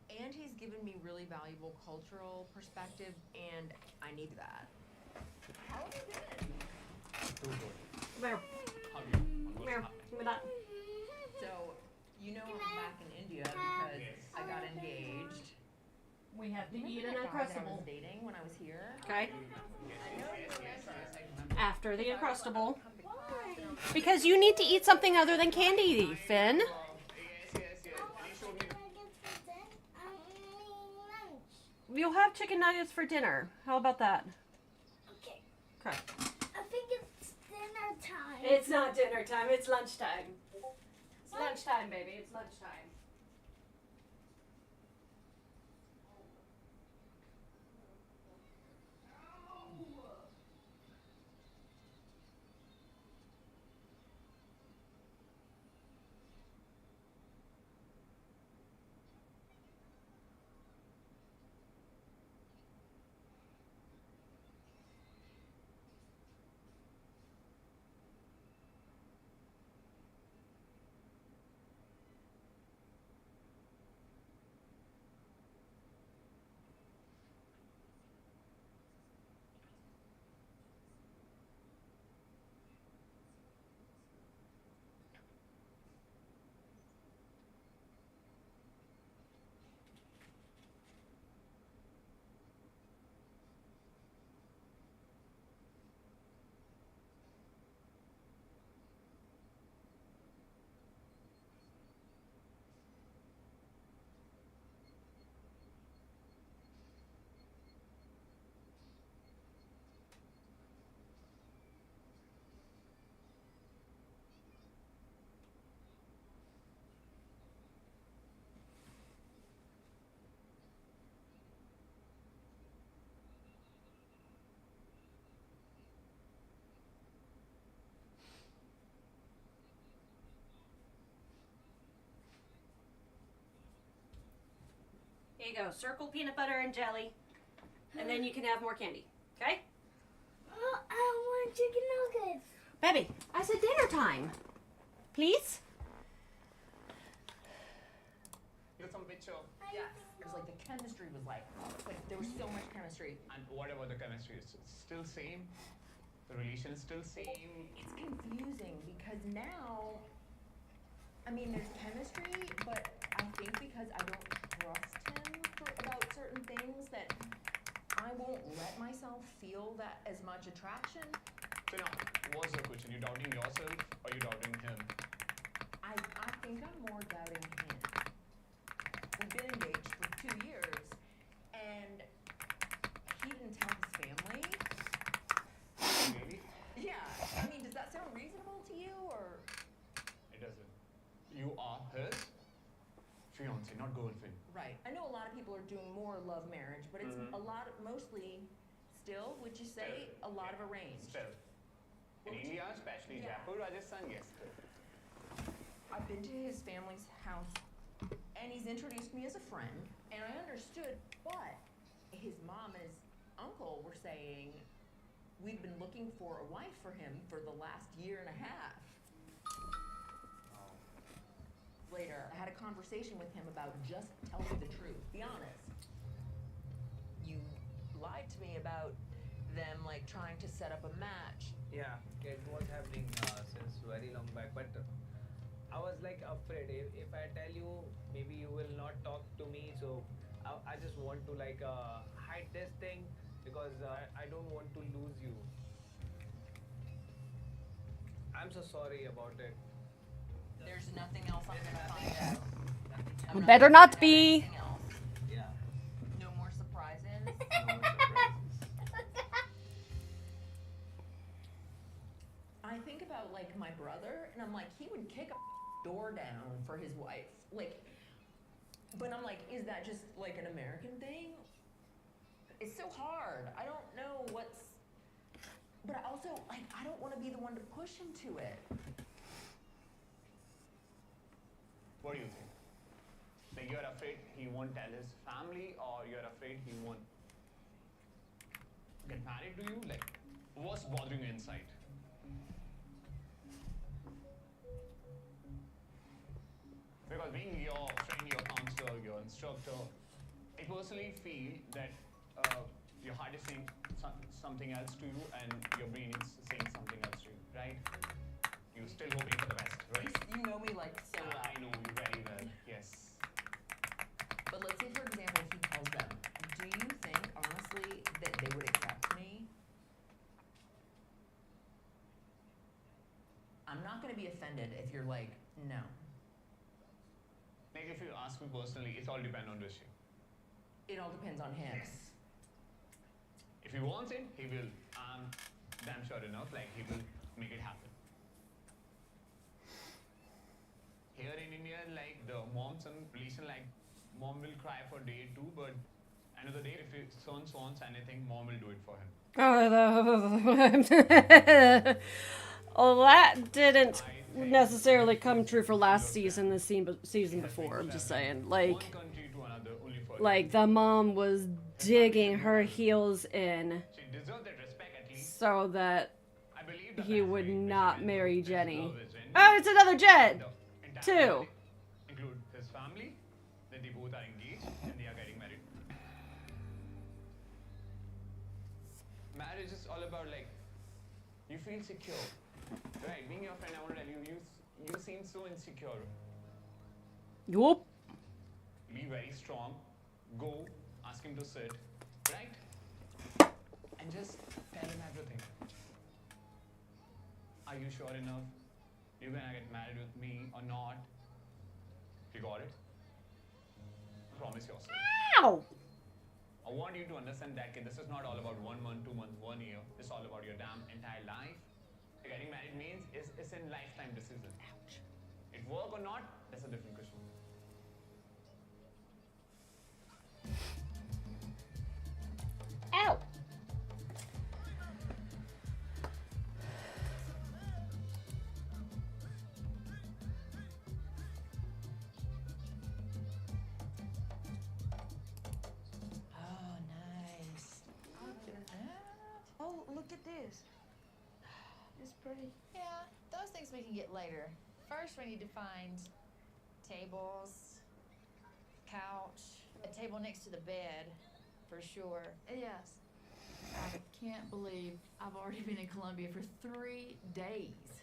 And he's given me really valuable cultural perspective, and I need that. How have you been? Come here. Come here. Give me that. So, you know I'm back in India because I got engaged. We have to eat an Remember that guy that I Uncrustable. was dating when I was here? Okay. I know you remember. After the Uncrustable. Because you need to eat something other than candy, Finn. You'll have chicken nuggets for dinner. How about that? Okay. Okay. I think it's dinner time. It's not dinner time. It's lunchtime. It's lunchtime, baby. It's lunchtime. Here you go. Circle peanut butter and jelly. And then you can have more candy. Okay? Oh, I want chicken nuggets. Baby, I said dinner time. Please? Get some picture. Yes. It was like the chemistry was like there was so much chemistry. And what about the chemistry? It's still same? The relation is still same? It's confusing because now, I mean, there's chemistry, but I think because I don't trust him about certain things that I won't let myself feel that as much attraction. So now, what's the question? You doubting yourself or you doubting him? I think I'm more doubting him. We've been engaged for 2 years, and he didn't tell his family. Really? Yeah. I mean, does that sound reasonable to you, or? It doesn't. You are his fiance, not girlfriend. Right. I know a lot of people are doing more love marriage, but it's a lot of, mostly still, would you say, a lot of arranged? Still. In India, especially Jaipur, Rajasthan, yes. I've been to his family's house, and he's introduced me as a friend, and I understood, but his mom and his uncle were saying, we've been looking for a wife for him for the last year and a half. Later, I had a conversation with him about just tell me the truth, be honest. You lied to me about them like trying to set up a match. Yeah, it was happening since very long back, but I was like afraid if I tell you, maybe you will not talk to me, so I just want to like hide this thing because I don't want to lose you. I'm so sorry about it. There's nothing else I'm gonna find out. I'm Better gonna not find out be. anything else. Yeah. No more surprises. No more surprises. I think about like my brother, and I'm like, he would kick a door down for his wife. Like, but I'm like, is that just like an American thing? It's so hard. I don't know what's. But I also like, I don't want to be the one to push him to it. What do you think? Like you're afraid he won't tell his family, or you're afraid he won't get married to you? Like, what's bothering you inside? Because being your friend, your counselor, your instructor, I personally feel that your heart is saying something else to you and your brain is saying something else to you, right? You're still hoping for the best, right? You know me like so well. I know you very well, yes. But let's say, for example, he tells them, do you think, honestly, that they would accept me? I'm not going to be offended if you're like, no. Like if you ask me personally, it all depends on Rishi. It all depends on him. If he wants it, he will. I'm damn sure enough, like he will make it happen. Here in India, like the mom's and relation, like mom will cry for day two, but another day, if his son wants anything, mom will do it for him. Well, that didn't necessarily come true for last season, the season before. I'm just saying, like the mom was digging her heels in so that he would not marry Jenny. Oh, it's another Jen! Two. Include his family, that they both are engaged and they are getting married. Marriage is all about like, you feel secure. Right, being your friend, I want to tell you, you seem so insecure. Yup. Be very strong. Go, ask him to sit, right? And just tell him everything. Are you sure enough? You're gonna get married with me or not? You got it? Promise yourself. Ow! I want you to understand that this is not all about 1 month, 2 months, 1 year. It's all about your damn entire life. Getting married means it's a lifetime decision. Ouch. It work or not, that's a different question. Ow! Oh, nice. Oh, look at this. It's pretty. Yeah, those things we can get later. First, we need to find tables, couch, a table next to the bed, for sure. Yes. I can't believe I've already been in Colombia for 3 days.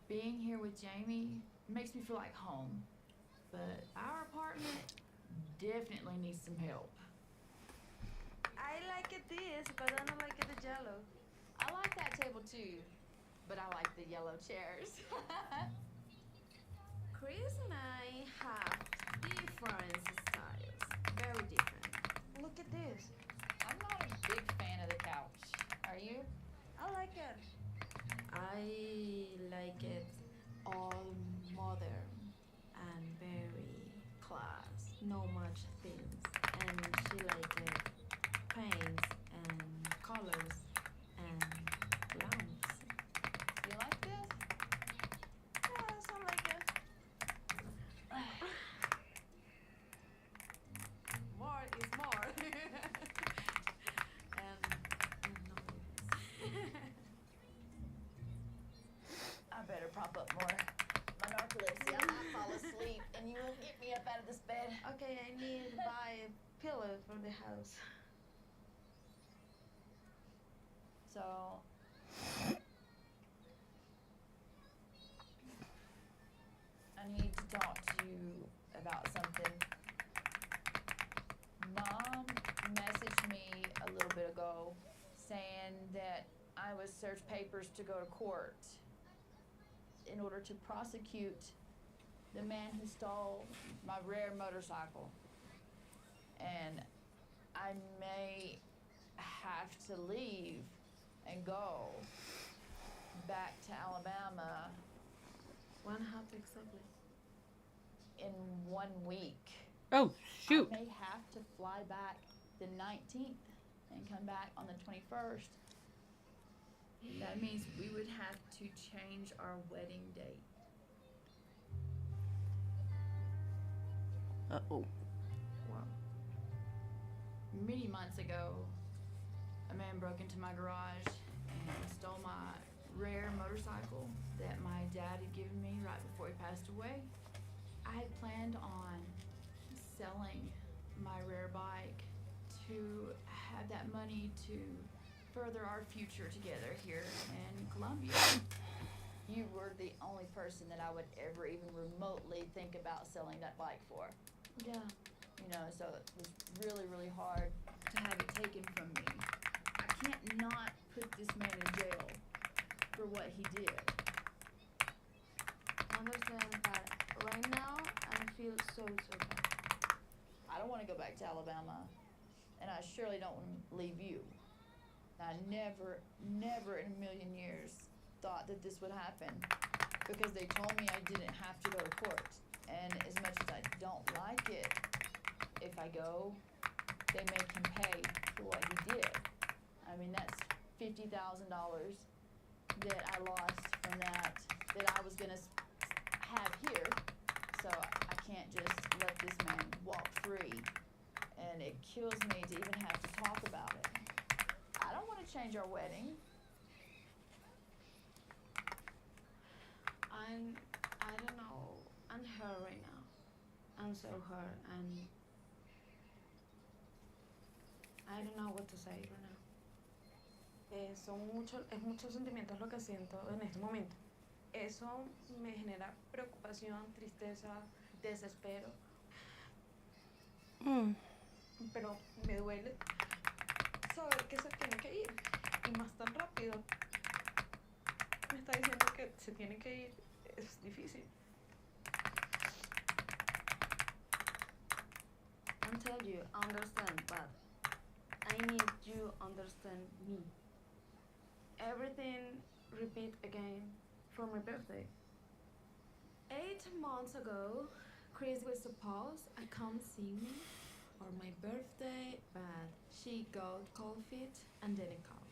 Being here with Jamie makes me feel like home. But our apartment definitely needs some help. I like it this, but I don't like it the yellow. I like that table too, but I like the yellow chairs. Chris and I have different styles. Very different. Look at this. I'm not a big fan of the couch. Are you? I like it. I like it all modern and very class. No much things. And she like it paints and colors and lamps. You like this? Yes, I like it. More is more. I better prop up more. My narcolepsy, I might fall asleep and you won't get me up out of this bed. Okay, I need to buy a pillow for the house. So, I need to talk to you about something. Mom messaged me a little bit ago saying that I was searched papers to go to court in order to prosecute the man who stole my rare motorcycle. And I may have to leave and go back to Alabama. When happened exactly? In 1 week. Oh, shoot. I may have to fly back the 19th and come back on the 21st. That means we would have to change our wedding date. Uh-oh. Well, many months ago, a man broke into my garage and stole my rare motorcycle that my dad had given me right before he passed away. I had planned on selling my rare bike to have that money to further our future together here in Colombia. You were the only person that I would ever even remotely think about selling that bike for. Yeah. You know, so it was really, really hard to have it taken from me. I can't not put this man in jail for what he did. Understand that right now I feel so bad. I don't want to go back to Alabama, and I surely don't want to leave you. I never in a million years thought that this would happen, because they told me I didn't have to go to court. And as much as I don't like it, if I go, they make him pay for what he did. I mean, that's $50,000 that I lost from that I was gonna have here. So I can't just let this man walk free. And it kills me to even have to talk about it. I don't want to change our wedding. I don't know. I'm hurt right now. I'm so hurt, and I don't know what to say right now. Es muchos sentimientos lo que siento en este momento. Eso me genera preocupación, tristeza, desespero. Pero me duele saber que se tiene que ir, y más tan rápido. Me está diciendo que se tiene que ir. Es difícil. I'm telling you, understand, but I need you understand me. Everything repeat again for my birthday. 8 months ago, Chris was supposed to come see me for my birthday, but she got COVID and didn't come.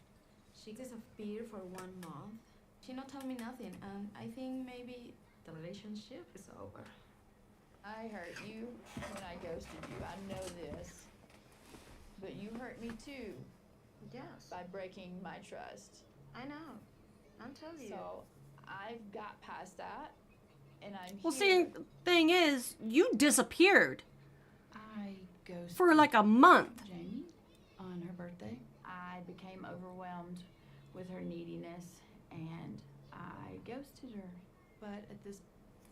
She disappeared for 1 month. She not tell me nothing, and I think maybe the relationship is over. I hurt you when I ghosted you. I know this. But you hurt me too. Yes. By breaking my trust. I know. I'm telling you. So I've got past that, and I'm Well, here. see, the thing is, you disappeared I ghosted for like a month. Jamie on her birthday. I became overwhelmed with her neediness, and I ghosted her. But at this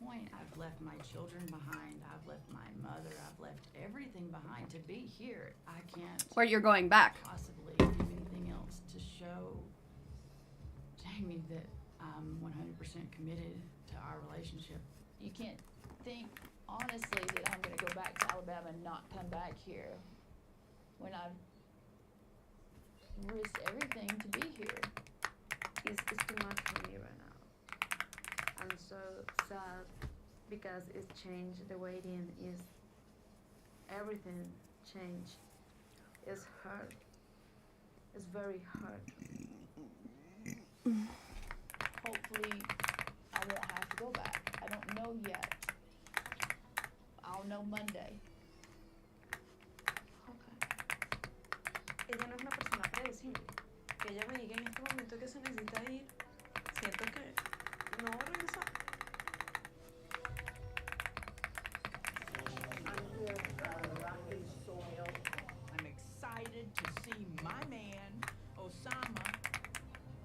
point, I've left my children behind. I've left my mother. I've left everything behind to be here. I can't. Where you're going back. Possibly do anything else to show Jamie that I'm 100% committed to our relationship. You can't think honestly that I'm going to go back to Alabama and not come back here when I've risked everything to be here. It's too much for me right now. I'm so sad because it's changed. The waiting is everything changed. It's hard. It's very hard. Hopefully, I won't have to go back. I don't know yet. I'll know Monday. Ella no es una persona predecible. Que ella me diga en este momento que se necesita ir, siento que no va a regresar. I'm here on rocky soil. I'm excited to see my man, Osama.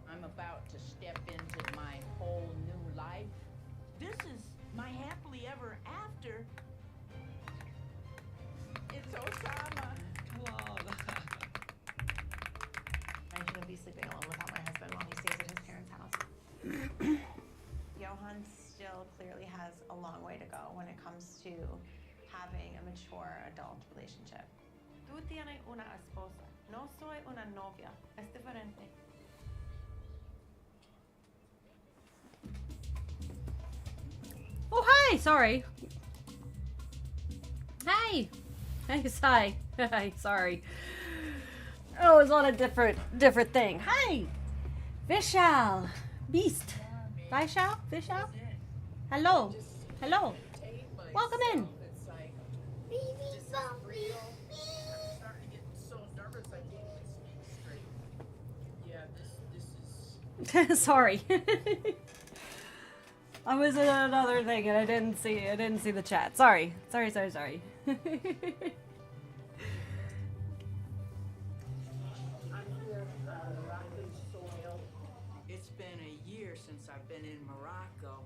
I'm about to step into my whole new life. This is my happily ever after. It's Osama. I shouldn't be sleeping alone without my husband while he stays at his parents' house. Johan still clearly has a long way to go when it comes to having a mature adult relationship. Tú tienes una esposa. No soy una novia. Es diferente. Oh, hi. Sorry. Hi. Hi. Hi. Hi. Sorry. Oh, it's on a different thing. Hi. Vishal. Beast. Vishal? Hello. Hello. Welcome in. Beep, bum, beep, I'm starting to get so nervous I can't even speak straight. Yeah, this is Sorry. I was in another thing and I didn't see the chat. Sorry. Sorry. I'm here Moroccan soil. It's been a year since I've been in Morocco.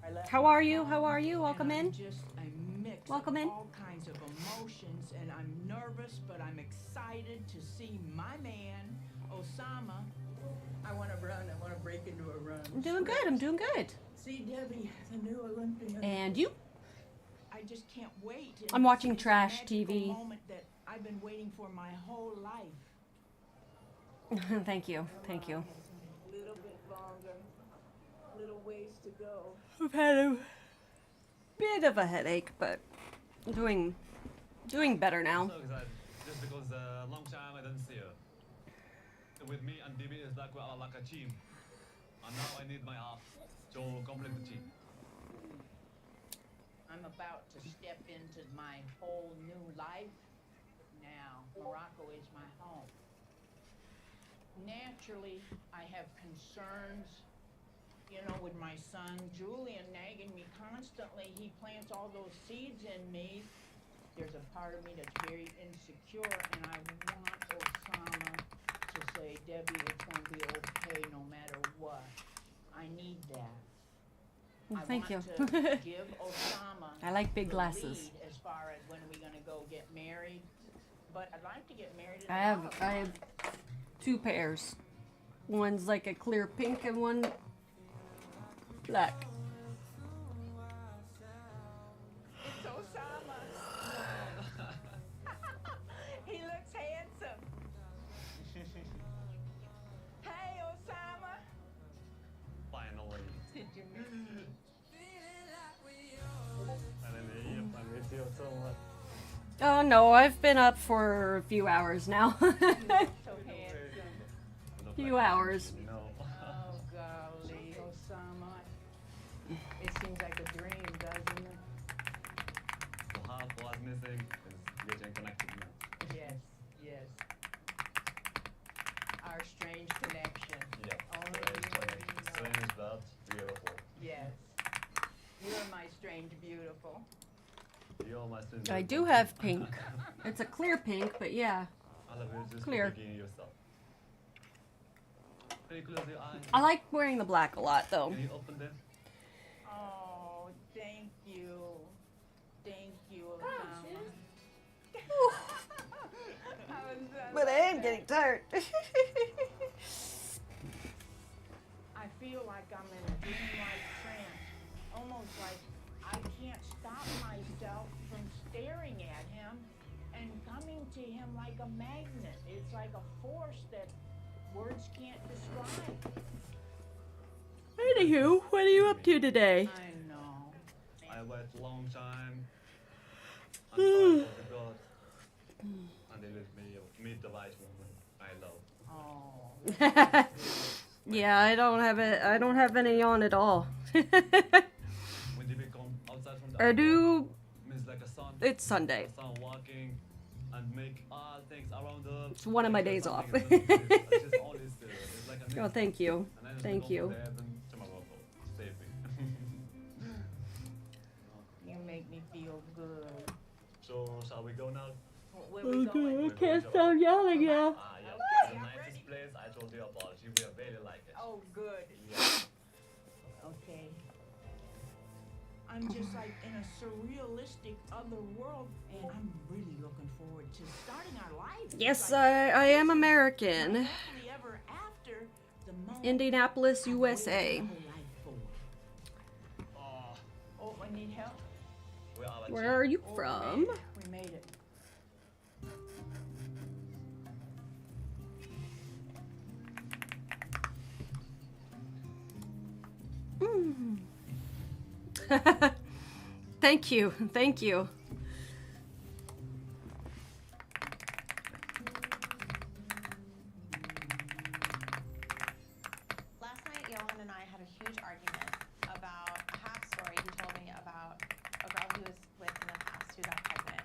I left How my are you? home, How are you? Welcome and I'm in. just a mix Welcome of in. all kinds of emotions, and I'm nervous, but I'm excited to see my man, Osama. I want to run. I want to break into a run. I'm doing good. I'm doing good. See Debbie, the new Olympian. And you? I just can't wait. And I'm watching it's a trash magical TV. moment that I've been waiting for my whole life. Thank you. Thank you. A little bit longer, little ways to go. I've had a bit of a headache, but I'm doing better now. So excited, just because long time I didn't see her. With me and DB is like we are like a team, and now I need my half to complete the team. I'm about to step into my whole new life. Now, Morocco is my home. Naturally, I have concerns, you know, with my son Julian nagging me constantly. He plants all those seeds in me. There's a part of me that's very insecure, and I want Osama to say, Debbie, it's going to be okay no matter what. I need that. Well, thank you. I want to give Osama I like big the glasses. lead as far as when we're going to go get married. But I'd like to get married. I have 2 pairs. One's like a clear pink and one black. It's Osama. He looks handsome. Hey, Osama. Finally. Did you miss I miss you so much. Oh no, I've been up for a few hours now. so handsome. Few hours. Oh, golly, Osama. It seems like a dream, doesn't it? The half was missing is getting connected now. Yes, yes. Our strange connection. Yeah. Only Strange you connection. and me know. Strange but beautiful. Yes. You're my strange beautiful. You're my strange I beautiful. do have pink. It's a clear pink, but yeah. I love you just Clear. for picking yourself. Can you close your eyes? I like wearing the black a lot though. Can you open them? Oh, thank you. Thank you, Osama. But I am getting tired. I feel like I'm in a dreamlike trance. Almost like I can't stop myself from staring at him and coming to him like a magnet. It's like a force that words can't describe. Anywho, what are you up to today? I know. I wait a long time. I'm sorry for the God. And they let me meet the right woman I love. Oh. Yeah, I don't have it. I don't have any on at all. When they become outside from the I do. means like a sun. It's Sunday. A sun walking and make all things around the. It's one of my days off. Oh, thank you. Thank you. You make me feel good. So shall we go now? Where we going? I can't stop yelling now. Ah, yeah. Okay, The I'm nicest place I told you about. You will really like it. Oh, good. Yeah. Okay. I'm just like in a surrealistic other world, and I'm really looking forward to starting our life. Yes, Like, I am American. happily ever after the moment Indianapolis, I've USA. waited my whole life for. Oh, I need help. Where are you Oh, from? We made it. Mm. Thank you. Thank you. Last night, Johan and I had a huge argument about a half story he told me about a girl he was with in the past who got pregnant.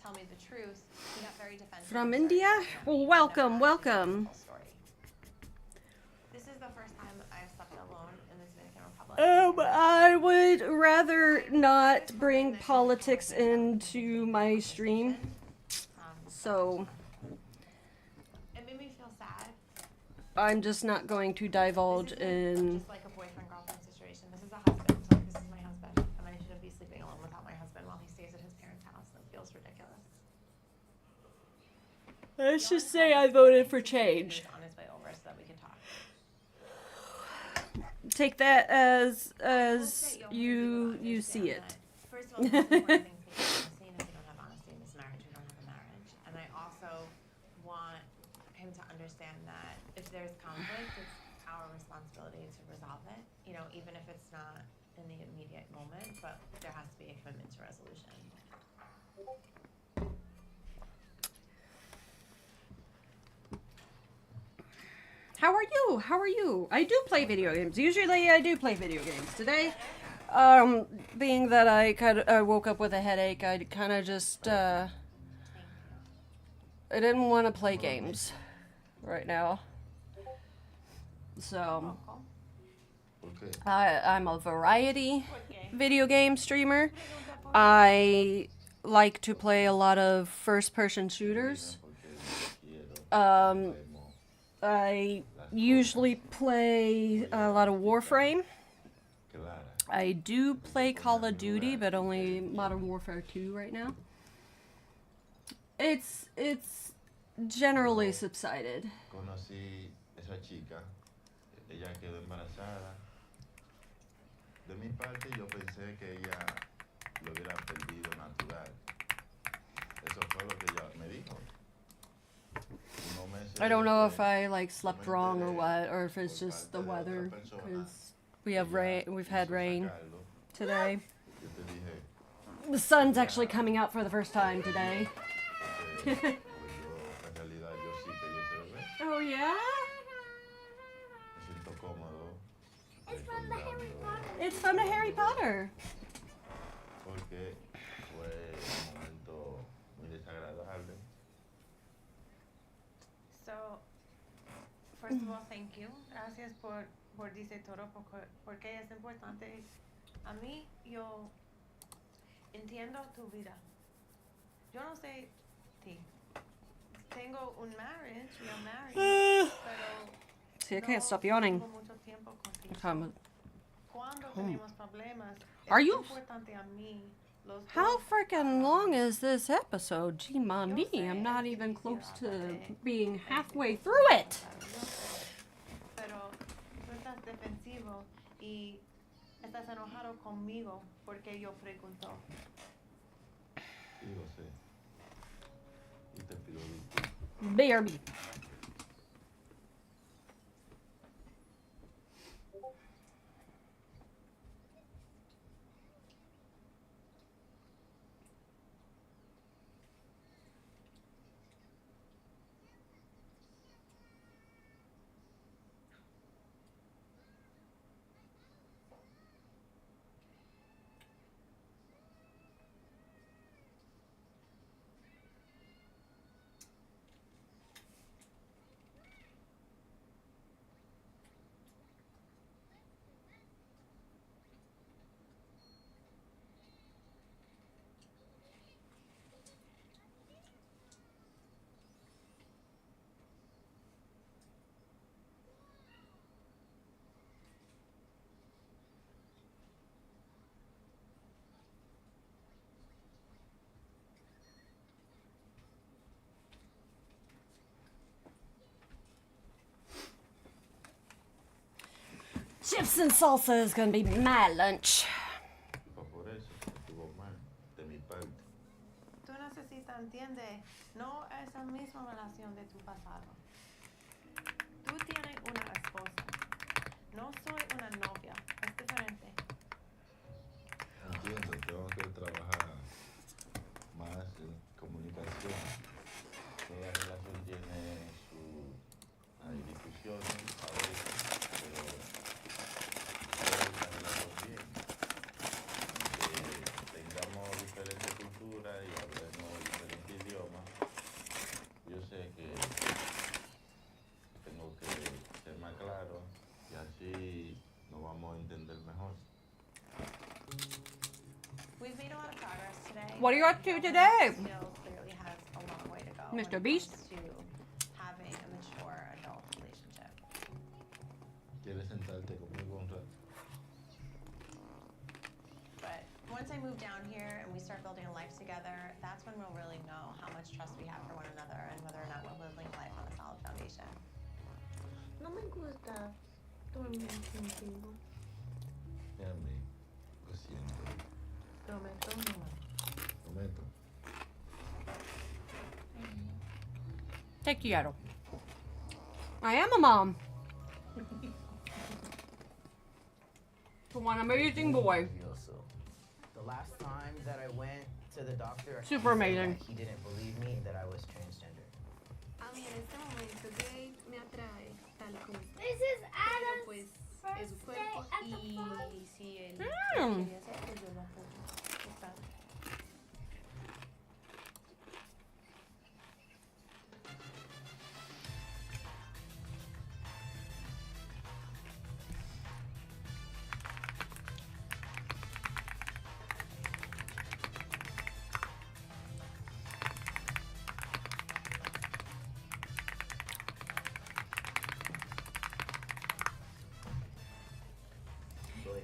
tell me the truth, he got very defensive. From and started India? yelling at me, Well, and welcome, never actually told me the welcome. full story. This is the first time I've slept alone in the Dominican Republic. I would rather not bring politics into my stream. So It made me feel sad. I'm just not going to divulge in. Just like a boyfriend-girlfriend situation. This is a husband. Like, this is my husband, and I shouldn't be sleeping alone without my husband while he stays at his parents' house. That feels ridiculous. Let's just say I voted for change. On his way over so that we could talk. Take that as you see it. First of all, the most important thing to honesty, and if we don't have honesty in this marriage, we don't have a marriage. And I also want him to understand that if there's conflict, it's our responsibility to resolve it. You know, even if it's not in the immediate moment, but there has to be a commitment to resolution. How are you? How are you? I do play video games. Usually I do play video games. Today, being that I woke up with a headache, I kind of just, I didn't want to play games right now. So, I'm a variety video game streamer. I like to play a lot of first-person shooters. I usually play a lot of Warframe. I do play Call of Duty, but only Modern Warfare 2 right now. It's generally subsided. Conocí esa chica, ella quedó embarazada. De mi parte, yo pensé que ella lo hubiera perdido natural. Eso fue lo que ella me dijo. I don't know if I like slept wrong or what, or if it's just the weather, because we have rain. We've had rain today. The sun's actually coming out for the first time today. Oh yeah? It's from the Harry Potter. It's from the Harry Potter. Porque fue un momento muy desagradable. So, first of all, thank you. Gracias por decir todo, porque es importante. A mí, yo entiendo tu vida. Yo no sé ti. Tengo un marriage, we are married, pero See, I can't stop yawning. tengo mucho tiempo contigo. Time. Cuando Oh. tenemos problemas, Are es you? importante a mí. Los How dos freaking long is this episode? Gee, mommy, I'm not even close to being halfway through it. Pero tú estás defensivo y estás enojado conmigo porque yo pregunto. Sí, lo sé. Y te pido disculpas. BRB. Chips and salsa is gonna be my lunch. Por eso estuvo mal de mi parte. Tú necesitas, entiende, no es la misma relación de tu pasado. Tú tienes una esposa. No soy una novia. Es diferente. Entiendo, tengo que trabajar más en comunicación. Toda relación tiene sus discusiones a veces, pero es una relación bien. Aunque tengamos diferentes culturas y hablemos diferentes made a lot of progress today. What are you but up to Johan today? Still clearly has a long way to go when Mr. it Beast? comes to having a mature adult relationship. ¿Quieres sentarte conmigo un rato? But once I move down here and we start building a life together, that's when we'll really know how much trust we have for one another and whether or not we're building a life on a solid foundation. No me gusta dormir contigo. Yami, lo siento. Prometo no. Prometo. Te quiero. I am a mom. To one amazing boy. The last time that I went to the doctor, he Super said amazing. that he didn't believe me that I was transgender. A mí en este momento gay me atrae tal como está. This is Pero Adam's pues es su first cuerpo day at the y party. si él Mm. quiere hacer, pues yo lo apoyo. Total.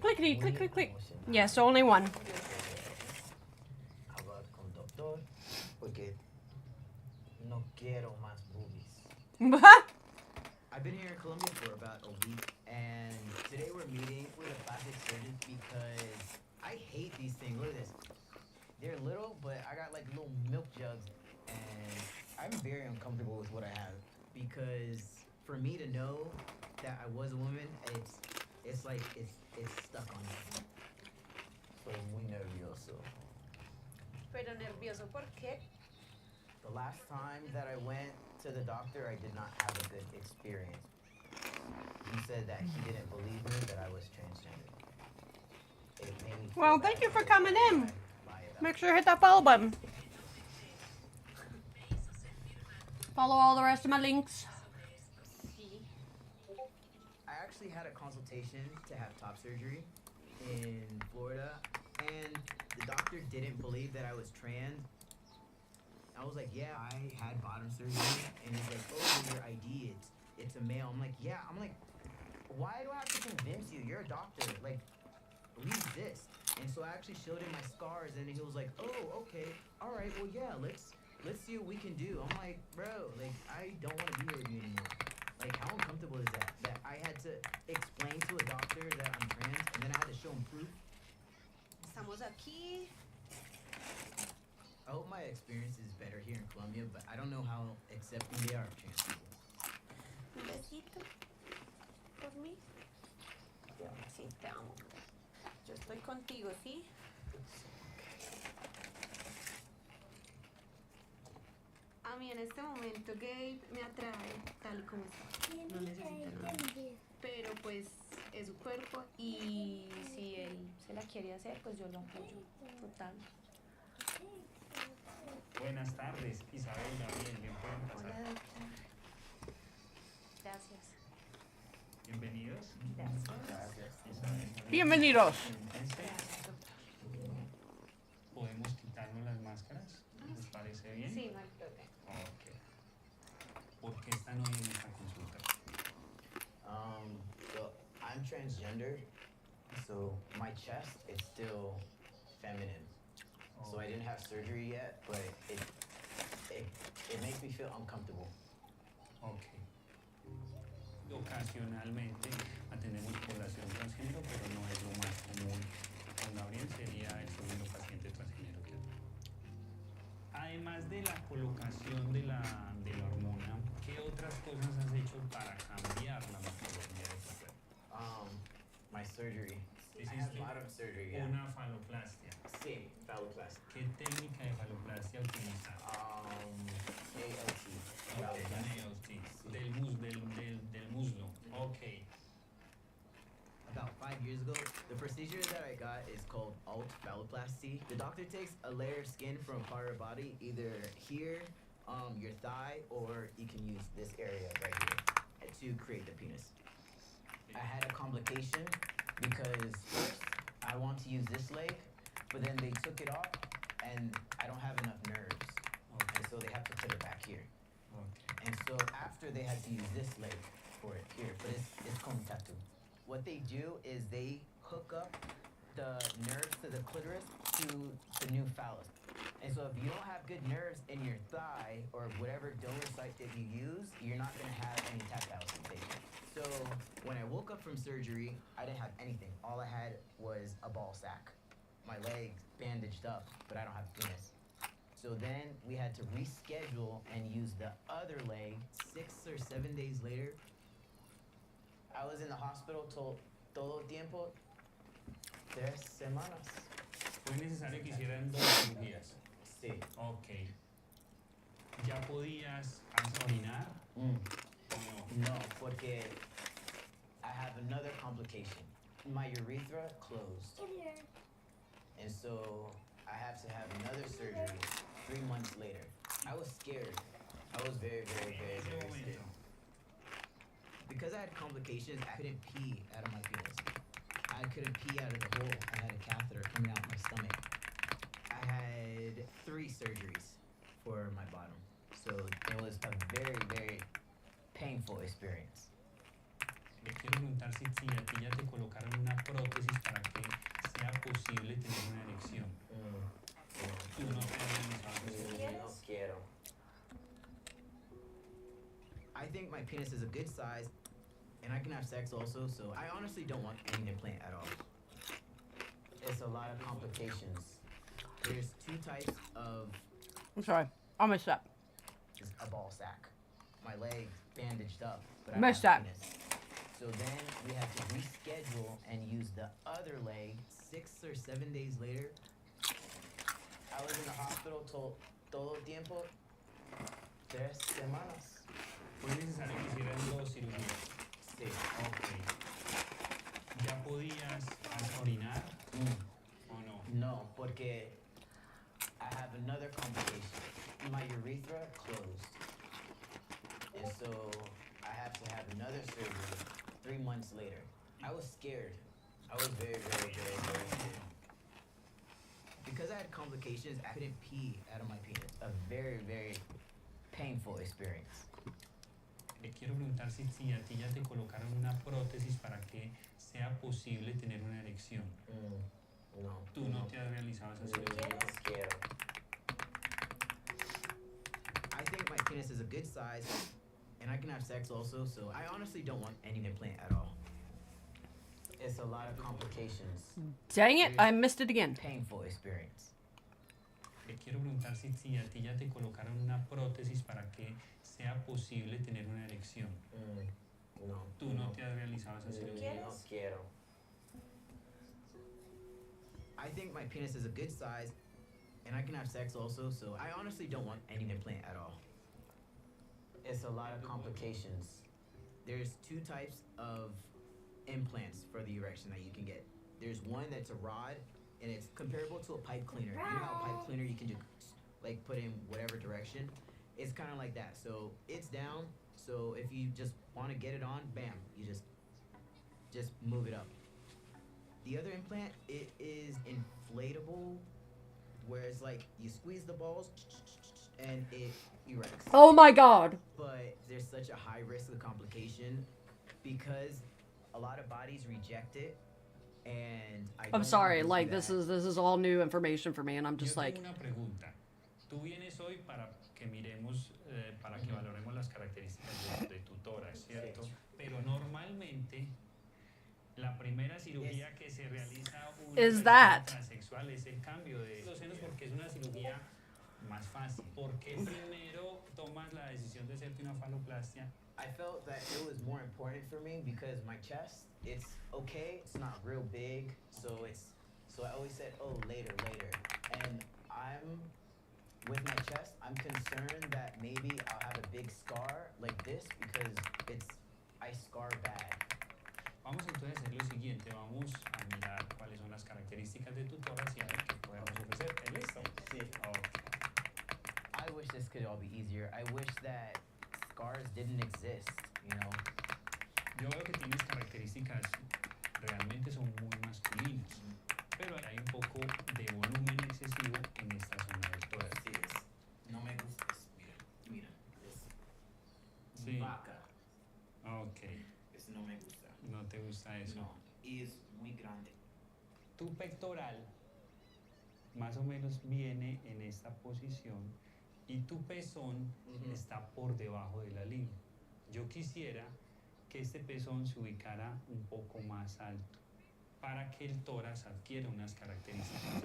Clickety, click, click, click. Yes, only one. Hablar con doctor porque no quiero más boobies. I've been here in Colombia for about a week, and today we're meeting with a plastic surgeon because I hate these things. Look at this. They're little, but I got like little milk jugs, and I'm very uncomfortable with what I have because for me to know that I was a woman, it's like it's stuck on me. Soy muy nervioso. Pero nervioso, ¿por qué? The last time that I went to the doctor, I did not have a good experience. He said that he didn't believe me that I was transgender. It made me feel Well, bad thank you for because coming I in. lie about Make sure to hit that follow button. Follow all the rest of my links. I actually had a consultation to have top surgery in Florida, and the doctor didn't believe that I was trans. I was like, yeah, I had bottom surgery, and he's like, oh, your ID, it's a male. I'm like, yeah. I'm like, why do I have to convince you? You're a doctor. Like, read this. And so I actually showed him my scars, and he was like, oh, okay, all right, well, yeah, let's see what we can do. I'm like, bro, like, I don't want to be here with you anymore. Like, how uncomfortable is that? That I had to explain to a doctor that I'm trans, and then I had to show him proof. Estamos aquí. I hope my experience is better here in Colombia, but I don't know how accepting they are of trans people. Un besito por mí. Sí, te amo. Yo estoy contigo, ¿sí? A mí en este momento gay me atrae tal como está. No necesita nada. Pero pues es su cuerpo y si él se la quiere hacer, pues yo lo apoyo. Total. Buenas tardes, Isabel, Gabriel, bien pueden pasar. Hola, doctor. Gracias. Bienvenidos. Gracias. Isabel. Bienvenidos. Entonces, ¿podemos quitarnos las máscaras? ¿Les parece bien? Sí, no hay problema. Ok. ¿Por qué están hoy en esta consulta? So I'm transgender, so my chest is still feminine. So I didn't have surgery yet, but it makes me feel uncomfortable. Ok. Ocasionalmente atendemos población transgénero, pero no es lo más común. Con Gabriel sería el segundo paciente transgénero que además de la colocación de la hormona, ¿qué otras cosas has hecho para cambiar la morfología de tu cuerpo? My surgery. I had Hiciste bottom surgery, yeah. una faloplastia. Sí, phalloplasty. ¿Qué técnica de faloplastia utilizaste? ALT. Ok, ALT. Del muslo. Ok. About 5 years ago, the procedure that I got is called alt phalloplasty. The doctor takes a layer of skin from a part of your body, either here, your thigh, or you can use this area right here to create the penis. I had a complication because first I want to use this leg, but then they took it off, and I don't have enough nerves, and so they have to put it back here. And so after they had to use this leg for it here, but it's con tattoo. What they do is they hook up the nerves to the clitoris to the new phallus. And so if you don't have good nerves in your thigh or whatever donor site that you use, you're not gonna have any tactile sensation. So when I woke up from surgery, I didn't have anything. All I had was a ball sack. My legs bandaged up, but I don't have a penis. So then we had to reschedule and use the other leg 6 or 7 days later. I was in the hospital todo tiempo 3 semanas. Fue necesario que hicieran 2 cirugías. Sí. Ok. ¿Ya podías orinar? No, porque I have another complication. My urethra closed. And so I have to have another surgery 3 months later. I was scared. I was very scared. Because I had complications, I couldn't pee out of my penis. I couldn't pee out of the hole. I had a catheter coming out my stomach. I had 3 surgeries for my bottom. So it was a very painful experience. Le quiero preguntar si a ti ya te colocaron una prótesis para que sea posible tener una erección. Tú no te has realizado. No quiero. I think my penis is a good size, and I can have sex also, so I honestly don't want any implant at all. It's a lot of complications. There's 2 types of... I'm sorry. I missed that. A ball sack. My leg bandaged up, but I Missed have a that. penis. So then we had to reschedule and use the other leg 6 or 7 days later. I was in the hospital todo tiempo 3 semanas. Fue necesario que hicieran 2 cirugías. Sí. Ok. ¿Ya podías orinar? ¿O no? No, porque I have another complication. My urethra closed. And so I have to have another surgery 3 months later. I was scared. I was very scared. Because I had complications, I couldn't pee out of my penis. A very painful experience. Le quiero preguntar si a ti ya te colocaron una prótesis para que sea posible tener una erección. No. Tú no te has realizado esa cirugía. No quiero. I think my penis is a good size, and I can have sex also, so I honestly don't want any implant at all. It's a lot of complications. Dang it, I missed it again. Painful experience. Le quiero preguntar si a ti ya te colocaron una prótesis para que sea posible tener una erección. No. Tú no te has realizado esa cirugía. No quiero. I think my penis is a good size, and I can have sex also, so I honestly don't want any implant at all. It's a lot of complications. There's 2 types of implants for the erection that you can get. There's one that's a rod, and it's comparable to a pipe cleaner. You know how a pipe cleaner you can just like put in whatever direction? It's kind of like that. So it's down, so if you just want to get it on, bam, you just move it up. The other implant, it is inflatable, where it's like you squeeze the balls and it erects. Oh my god. But there's such a high risk of complication because a lot of bodies reject it, and I'm sorry, like this is all new information for me, and I'm just Yo like, tengo una pregunta. Tú vienes hoy para que miremos, para que valoremos las características de tu tórax, ¿cierto? Pero normalmente la primera cirugía que se realiza una Is persona that? transexual es el cambio de los senos porque es una cirugía más fácil. ¿Por qué primero tomas la decisión de hacerte una faloplastia? I felt that it was more important for me because my chest, it's okay, it's not real big, so I always said, oh, later. And with my chest, I'm concerned that maybe I'll have a big scar like this because I scar bad. Vamos entonces a hacer lo siguiente, vamos a mirar cuáles son las características de tu tórax y a ver qué podemos ofrecerte. ¿Listo? Sí. I wish this could all be easier. I wish that scars didn't exist, you know? Yo veo que tienes características realmente son muy masculinas, pero hay un poco de gusta eso. No, es muy grande. Tu pectoral más o menos viene en esta posición y tu pezón está por debajo de la línea. Yo quisiera que este pezón se ubicara un poco más alto para que el tórax adquiera unas características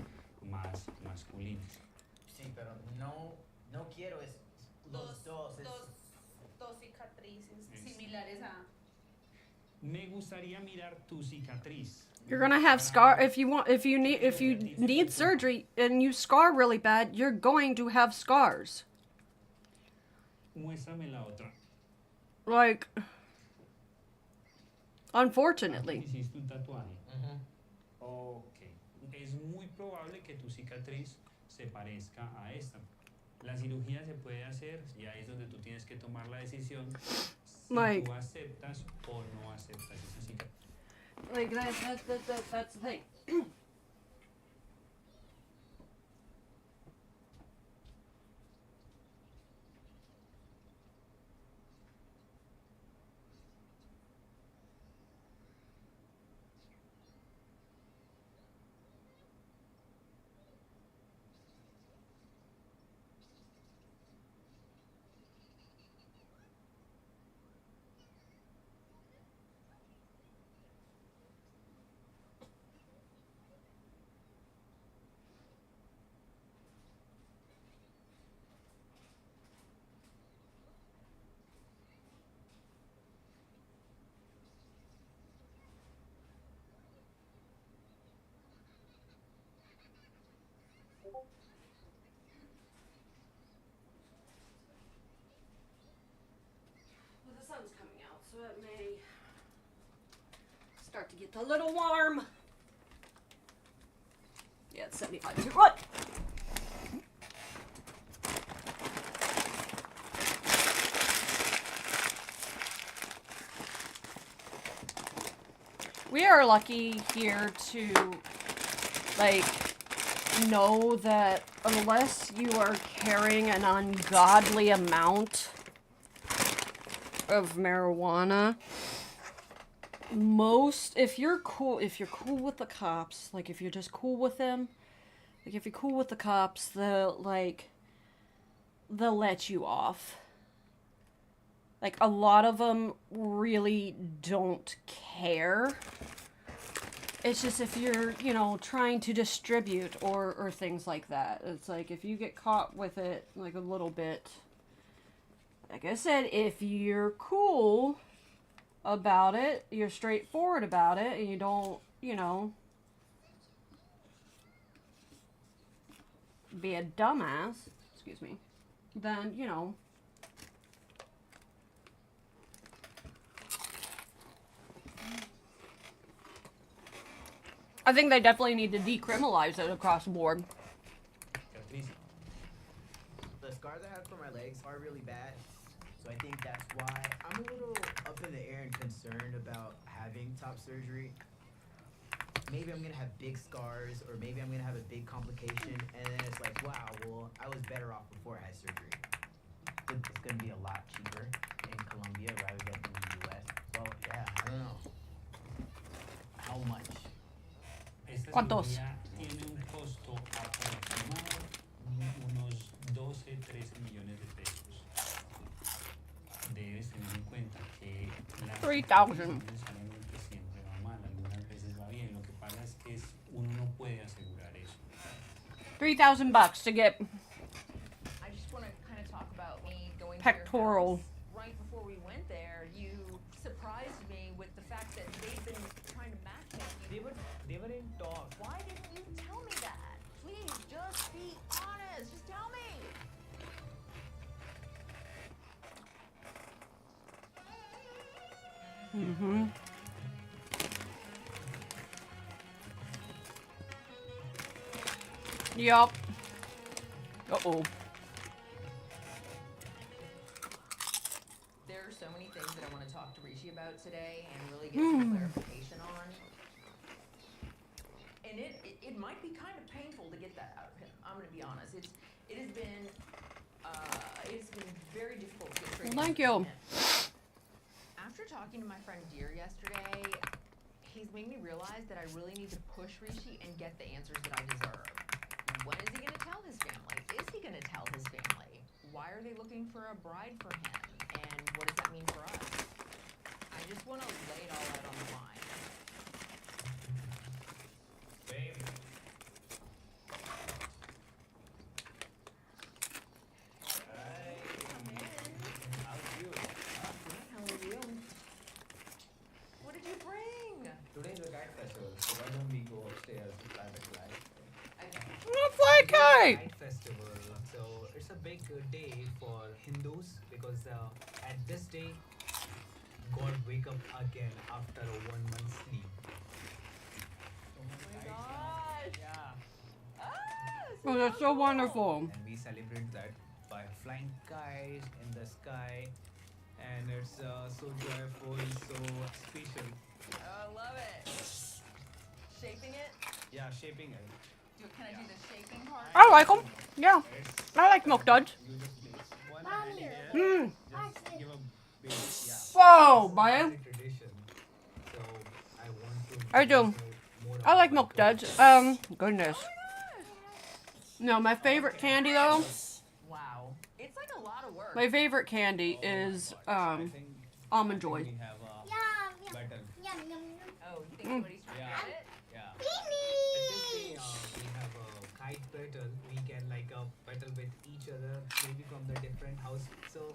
más masculinas. Sí, pero no quiero es los dos. Dos cicatrices Exacto. similares a. Me gustaría mirar tu cicatriz. You're gonna have scar if you need surgery and you scar really bad, you're going to have scars. Muéstrame la otra. Like, unfortunately. Aquí hiciste un tatuaje. Ok. Es muy probable que tu cicatriz se parezca a esta. La cirugía se puede hacer y ahí es donde tú tienes que tomar la decisión si Like, tú aceptas o no aceptas esa cicatriz. like that's the thing. Well, the sun's coming out, so it may start to get a little warm. Yeah, it's 75 degrees. What? We are lucky here to, like, know that unless you are carrying an ungodly amount of marijuana, if you're cool with the cops, like if you're just cool with them, like if you're cool with the cops, they'll let you off. Like, a lot of them really don't care. It's just if you're, trying to distribute or things like that. It's like if you get caught with it, like, a little bit. Like I said, if you're cool about it, you're straightforward about it, and you don't, be a dumbass, excuse me, then, I think they definitely need to decriminalize it across the board. The scars I have for my legs are really bad, so I think that's why I'm a little up in the air and concerned about having top surgery. Maybe I'm gonna have big scars, or maybe I'm gonna have a big complication, and then it's like, wow, well, I was better off before I had surgery. It's gonna be a lot cheaper in Colombia rather than in the US. Well, yeah, I don't know. How much? Esta ¿Cuántos? cirugía tiene un costo aproximado unos 12-13 millones de pesos. Debes tener en cuenta que la 3,000. no necesariamente siempre va mal, algunas veces va bien. Lo que pasa es que uno no puede asegurar eso. $3,000 to get I just want to kind of talk about me going pectoral. to your house. Right before we went there, you surprised me with the fact that they've been trying to matchmake you. They were in talk. Why didn't you tell me that? Please, just be honest. Just tell me. Mm-hmm. Yup. Uh-oh. There are so many things that I want to talk to Rishi about today and really get some clarification on. And it might be kind of painful to get that out of him. I'm going to be honest. It has been very difficult to get straight. Well, thank you. After talking to my friend Deer yesterday, he's made me realize that I really need to push Rishi and get the answers that I deserve. When is he going to tell his family? Is he going to tell his family? Why are they looking for a bride for him? And what does that mean for us? I just want to lay it all out on the line. Babe. Hi. Come in. How's you? How are you? What did you bring? Today's a kite festival, so why don't we go upstairs to fly the kite? Fly a kite! Kite festival. So it's a big day for Hindus because at this day, God wake up again after a 1 month sleep. Oh my gosh! Yeah. Oh, that's so wonderful. And we celebrate that by flying kites in the sky, and it's so joyful, so special. Oh, I love it. Shaping it? Yeah, shaping it. Can I do the shaping part? I like them. Yeah. I like milk duds. You just place one Mommy. hand here. Mm. Just give a base. Yeah. Whoa, It's a man. family tradition. So I want to. I do. more I like about milk duds. Goodness. No, my favorite candy though. Wow. It's like a lot of work. My favorite candy is almond joy. We have battle. Yum, yum, yum. Oh, you think somebody's trying to get it? Yeah. Beanie. We have a kite battle. We can like battle with each other, maybe from the different house. So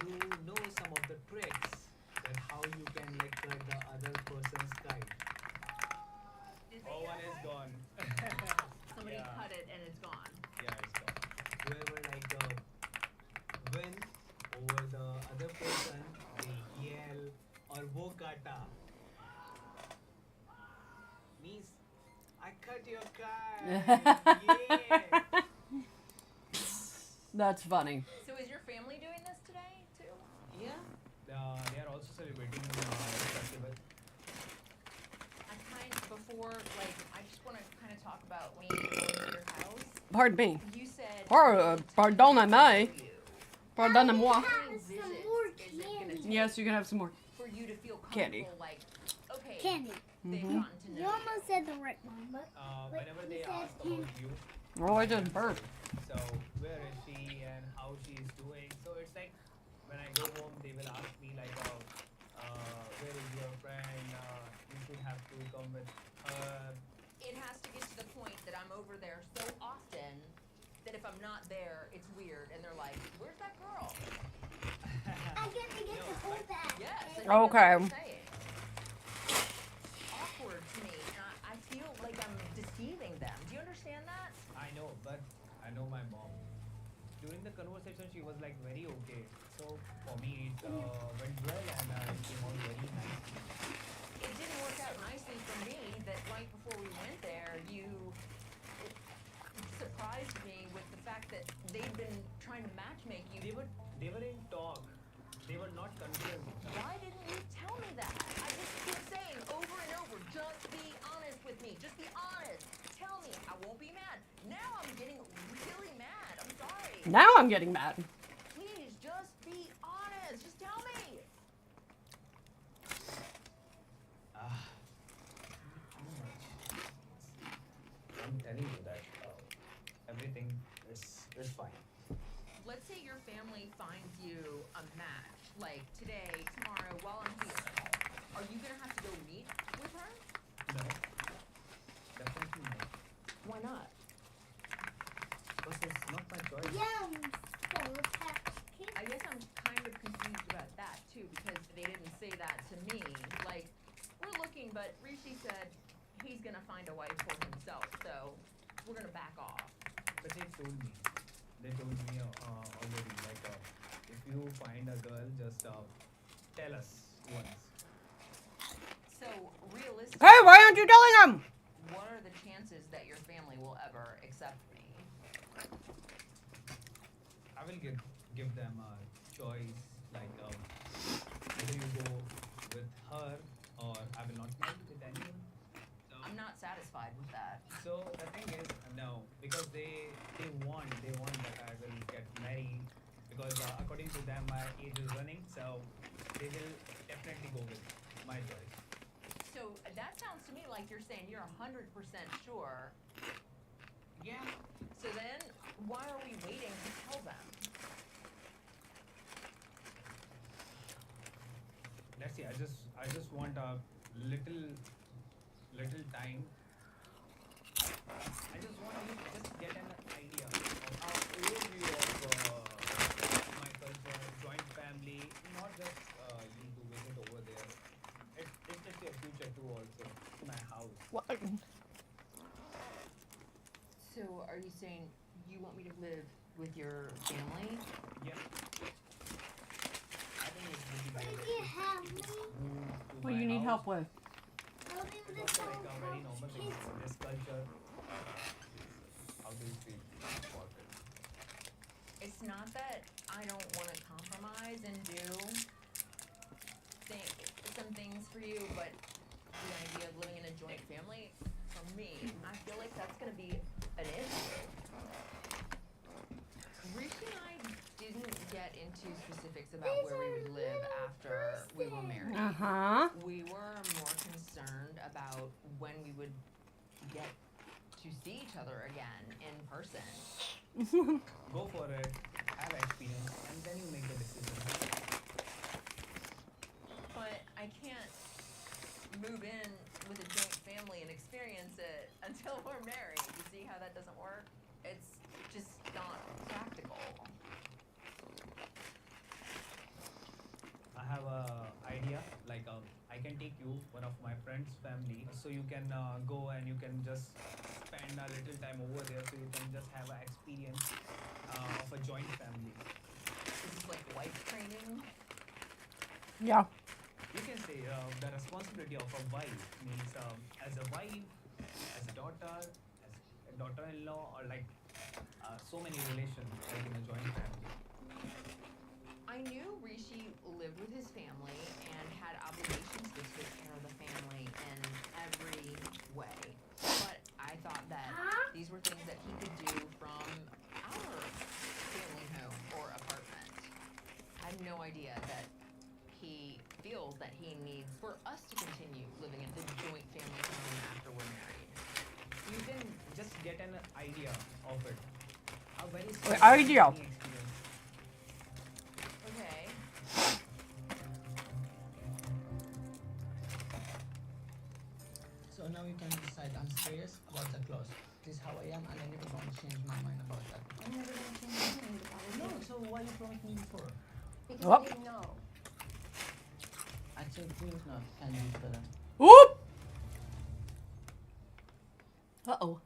you know some of the tricks that how you can like cut the other person's kite. Oh, one is gone. Somebody Yeah. cut it and it's gone. Yeah, it's gone. Whoever like win over the other person, they yell or wo kata. Means I cut your kite. Yeah. That's funny. So is your family doing this today too? Yeah. They are also celebrating festival. Before, like, I just want to kind of talk about when you go to your house. Pardon me. You said. Pardonnez-moi. Pardonnez-moi. Visits, is it gonna take Yes, you can have some more. for you to feel comfortable, Candy. like, okay, Candy. they've Mhm. gotten to You know almost said the right one, but Whenever they you said ask about you, Oh, I didn't burp. so where is she and how she is doing? So it's like when I go home, they will ask me like, where is your friend? You should have to come with her. It has to get to the point that I'm over there so often that if I'm not there, it's weird, and they're like, "Where's that girl?" I get to get the whole bag. Yes. I think Okay. that's what I'm saying. Awkward to me, and I feel like I'm deceiving them. Do you understand that? I know, but I know my mom. During the conversation, she was like very okay. So for me, it went well and it came out very nice. It didn't work out nicely for me that right before we went there, you surprised me with the fact that they'd been trying to matchmake you. They were in talk. They were not confused. Why didn't you tell me that? I just keep saying over and over, just be honest with me. Just be honest. Tell me. I won't be mad. Now I'm getting really mad. I'm sorry. Now I'm getting mad. Please, just be honest. Just tell me. Too much. I'm telling you that everything is fine. Let's say your family finds you a match, like today, tomorrow, while I'm here. Are you gonna have to go meet with her? No. Definitely no. Why not? Because it's not my choice. Yum. Full packed I guess I'm kind of confused about that too, because they didn't say that to me. Like, we're looking, but Rishi said he's gonna find a wife for himself, so we're gonna back off. But they told me. They told me already, like, if you find a girl, just tell us once. So, realistically, Hey, why aren't you telling them? what are the chances that your family will ever accept me? I will give them a choice, like, whether you go with her or I will not go with anyone. I'm not satisfied with that. So the thing is, no, because they want that I will get married, because according to them my age is running, so they will definitely go with my choice. So So that sounds to me like you're saying you're 100% sure. Yeah. So then, why are we waiting to tell them? Let's see. I just want a little time. I just want to just get an idea of our overview of my culture, joint family, not just you to visit over there. It's just your future too also. My house. What? So are you saying you want me to live with your family? Yeah. I think it would be What better did you have if me? you move to What do my you need house. help with? Building It's this also like a very house, normal thing kids. in this culture. How do you feel about it? It's not that I don't want to compromise and do some things for you, but the idea of living in a joint family, for me, I feel like that's going to be an issue. Rishi and I didn't get into specifics about where we would live after we were married. Uh-huh. We were more concerned about when we would get to see each other again in person. Go for it, have experience, and then you make the decision. But I can't move in with a joint family and experience it until we're married. You see how that doesn't work? It's just not practical. I have a idea. Like I can take you one of my friends' family, so you can go and you can just spend a little time over there, so you can just have an experience of a joint family. This is like wife training. Yeah. You can say the responsibility of a wife means as a wife, as a daughter, as a daughter-in-law, or like so many relations like in a joint family. I knew Rishi lived with his family and had obligations to take care of the family in every way. But I thought that these were things that he could do from our family home or apartment. I had no idea that he feels that he needs for us to continue living in the joint family home after we're married. You can just get an idea of it. A very idea. experience. Okay. So now you can decide. I'm serious about the clothes. This is how I am, and I never gonna change my mind about that. I'm never gonna change my mind about it. No, so why you promised me before? Because Oh. I didn't know. I think things not can be better. Whoop! Uh-oh.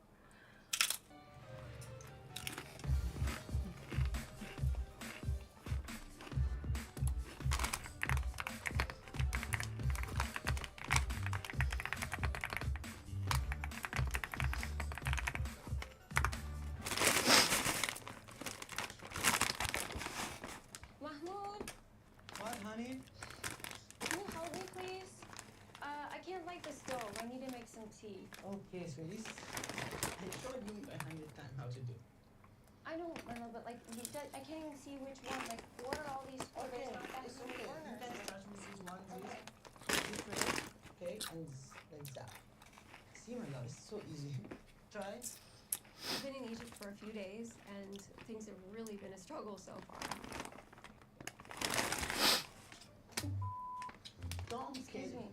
Mahmoud, What, honey? can you help me, please? I can't light the stove. I need to make some tea. Okay, sweeties. I showed you 100 times how to do. I don't know, but like, I can't even see which one. Like, what are all these? Oh, there's not that it's many okay. You corners. can start with this one, Okay. this way, okay, and like that. See, my love, it's so easy. Try. I've been in Egypt for a few days, and things have really been a struggle so far. Don't Excuse me.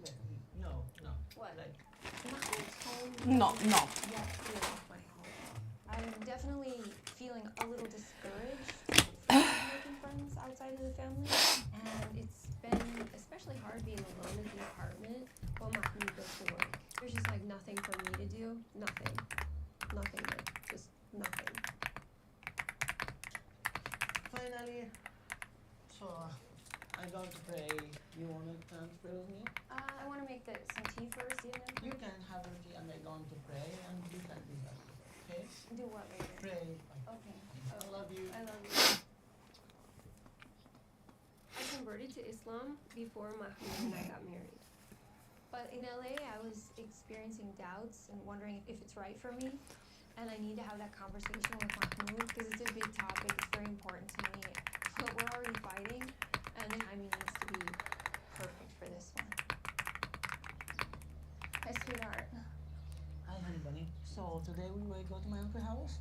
No, no. What? Like, Mahmoud's home. No, doesn't no. Yet feel like my home. I'm definitely feeling a little discouraged from making friends outside of the family, and it's been especially hard being alone at the apartment while Mahmoud goes to work. There's just like nothing for me to do. Nothing. Nothing. Like just nothing. finally, so I'm going to pray. You want to pray with me? I want to make some tea first, and then You can have a tea, and I'm going to pray, and you can do that. Okay? do what later. Pray. Okay. I love you. I love you. I converted to Islam before Mahmoud and I got married. But in LA, I was experiencing doubts and wondering if it's right for me. And I need to have that conversation with Mahmoud because it's a big topic. It's very important to me. But we're already fighting, and the timing needs to be perfect for this one. sweetheart. Hi, honey bunny. So today we will go to my uncle's house.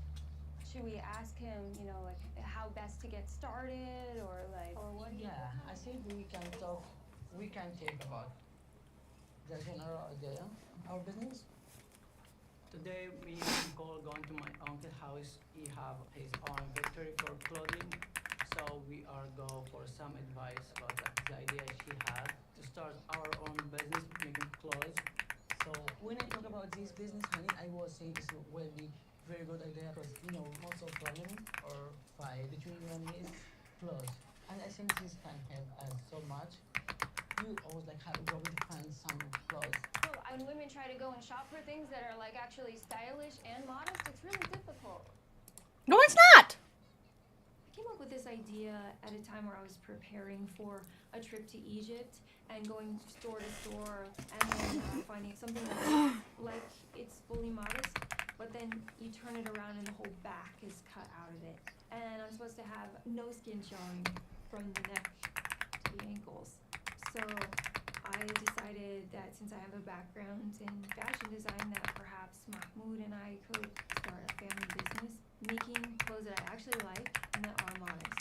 Should we ask him, you know, like how best to get started or like or what? Yeah, I think we can talk. We can talk about the general idea of our business. Today, me and Nicole going to my uncle's house. He have his own factory for clothing, so we are go for some advice about the idea she had to start our own business making clothes. So when I talk about this business, honey, I was saying this will be very good idea because most of problem or fight between you and me is clothes, and I think this can help us so much. You always like have a problem to find some clothes. Well, when women try to go and shop for things that are like actually stylish and modest, it's really difficult. No, it's not. I came up with this idea at a time where I was preparing for a trip to Egypt and going store to store and then finding something that's like it's fully modest, but then you turn it around and the whole back is cut out of it. And I'm supposed to have no skin showing from the neck to the ankles. So I decided that since I have a background in fashion design that perhaps Mahmoud and I could start a family business making clothes that I actually like and that are modest.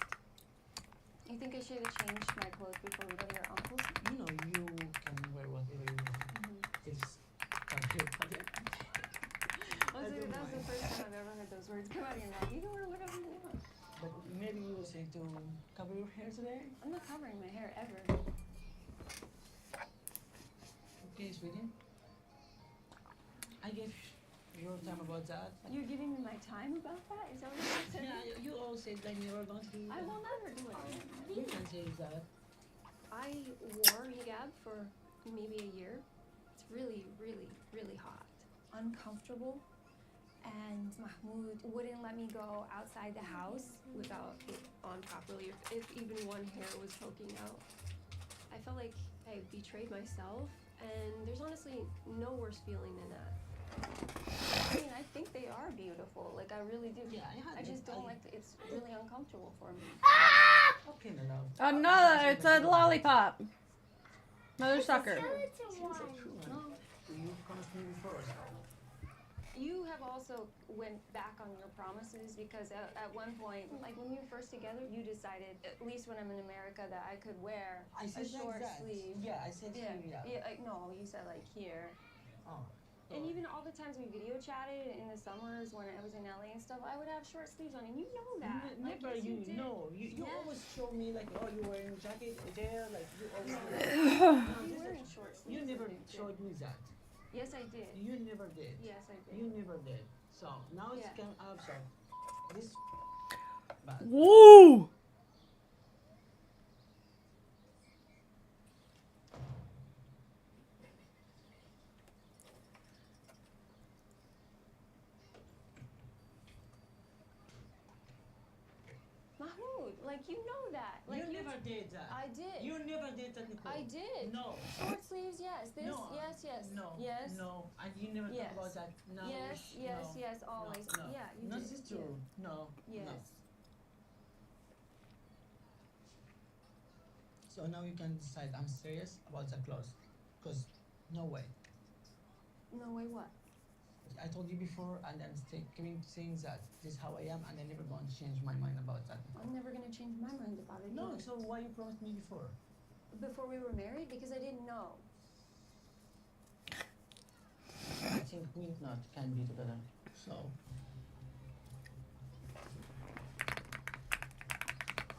You think I should have changed my clothes before we go to your uncle's? You know, you can wear whatever you want. It's okay. That was the first time I've ever heard those words come out of your mouth. You can wear whatever you want. But maybe you will say to cover your hair today? I'm not covering my hair ever. Okay, sweetie. I gave your time about that. You're giving me my time about that? Is that what you're saying? Yeah, you always said that you were going to do I will never do it. You can say that. I wore hijab for maybe a year. It's really, really, really hot. Uncomfortable. And Mahmoud wouldn't let me go outside the house without it on properly, if even one hair was poking out. I felt like I betrayed myself, and there's honestly no worse feeling than that. I mean, I think they are beautiful. Like, I really do. Yeah, I just don't like it's really uncomfortable for me. Okay, my love. Another, it's a lollipop. Another sucker. No. You promised me before, so. You have also went back on your promises because at one point, like when we were first together, you decided, at least when I'm in America, that I could wear I a said short like that. sleeve. Yeah, I said Yeah, here, yeah. yeah. Like, no, you said like here. Oh. And even all the times we video chatted in the summers when I was in LA and stuff, I would have short sleeves on, and you know that. Like, Never yes, you did. know. You Yes. always show me like, oh, you're wearing a jacket there, like you always. You're wearing short sleeves. You never I think, too. showed me that. Yes, I did. You never did. Yes, I did. You never did. So now it's Yeah. come up. So this. But Woo! Mahmoud, like you know that. Like you never did that. I did. You never did that, Nicole. I did. No. Short sleeves, yes. This, No. yes, yes. No. Yes. No. And you never Yes. talk about that. No. Yes, yes, no, yes, always. No. Yeah, you Not did. this true. No. Yes. No. So now you can decide I'm serious about the clothes. Because no way. No way what? I told you before and I'm still keeping saying that this is how I am and I'm never going to change my mind about that. I'm never gonna change my mind about it. No, either. so why you promised me before? Before we were married, because I didn't know. I think we not can be together. So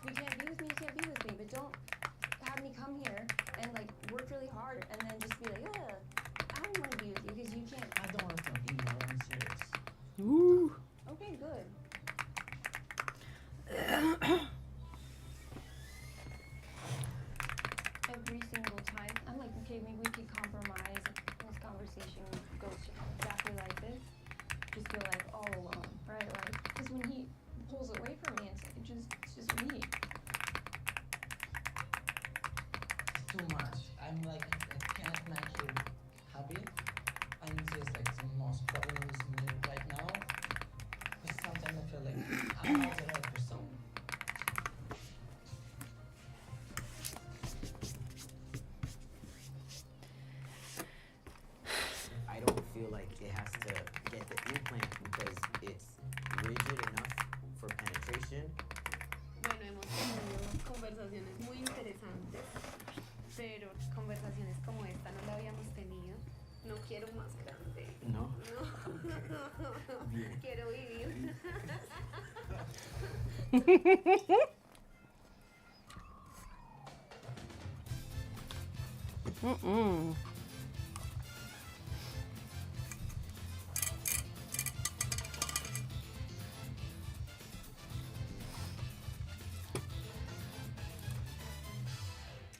You can't be with me, you can't be with me, but don't have me come here and like work really hard and then just be like, ugh, I don't want to be with you because you can't. I don't want to talk anymore. I'm serious. Ooh. Okay, good. Every single time, I'm like, okay, maybe we could compromise. This conversation goes exactly like this. Just feel like all alone, right? Like, because when he pulls away from me, it's just me. It's too much. I'm like, I can't Quiero vivir. Mm-mm.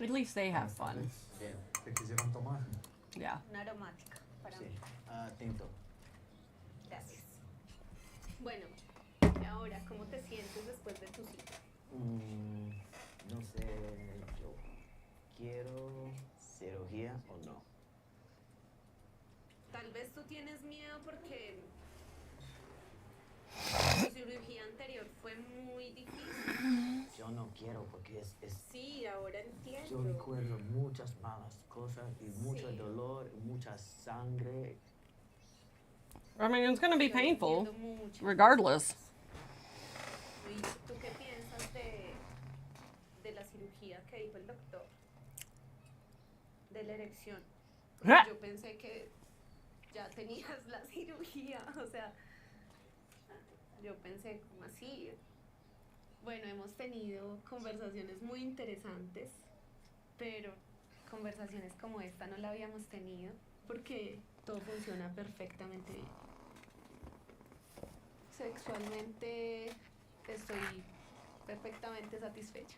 At least they have fun. Bien. ¿Te quisieron tomar? Yeah. Una aromática para Sí. mí. Tinto. Gracias. Bueno, ahora, ¿cómo te sientes después de tu cita? No sé, yo quiero cirugía o no. Tal vez tú tienes miedo porque tu cirugía anterior fue muy difícil. Yo no quiero porque es Sí, ahora entiendo. yo recuerdo muchas malas cosas y mucho Sí. dolor, y mucha sangre. I mean, it's gonna be Yo painful, entiendo mucho. regardless. ¿Y tú qué piensas de la cirugía que dijo el doctor? De la erección. Porque Ah. yo pensé que ya tenías la cirugía, o sea, yo pensé como así. Bueno, hemos tenido conversaciones muy interesantes, pero conversaciones como esta no la habíamos tenido porque todo funciona perfectamente bien. Sexualmente estoy perfectamente satisfecha,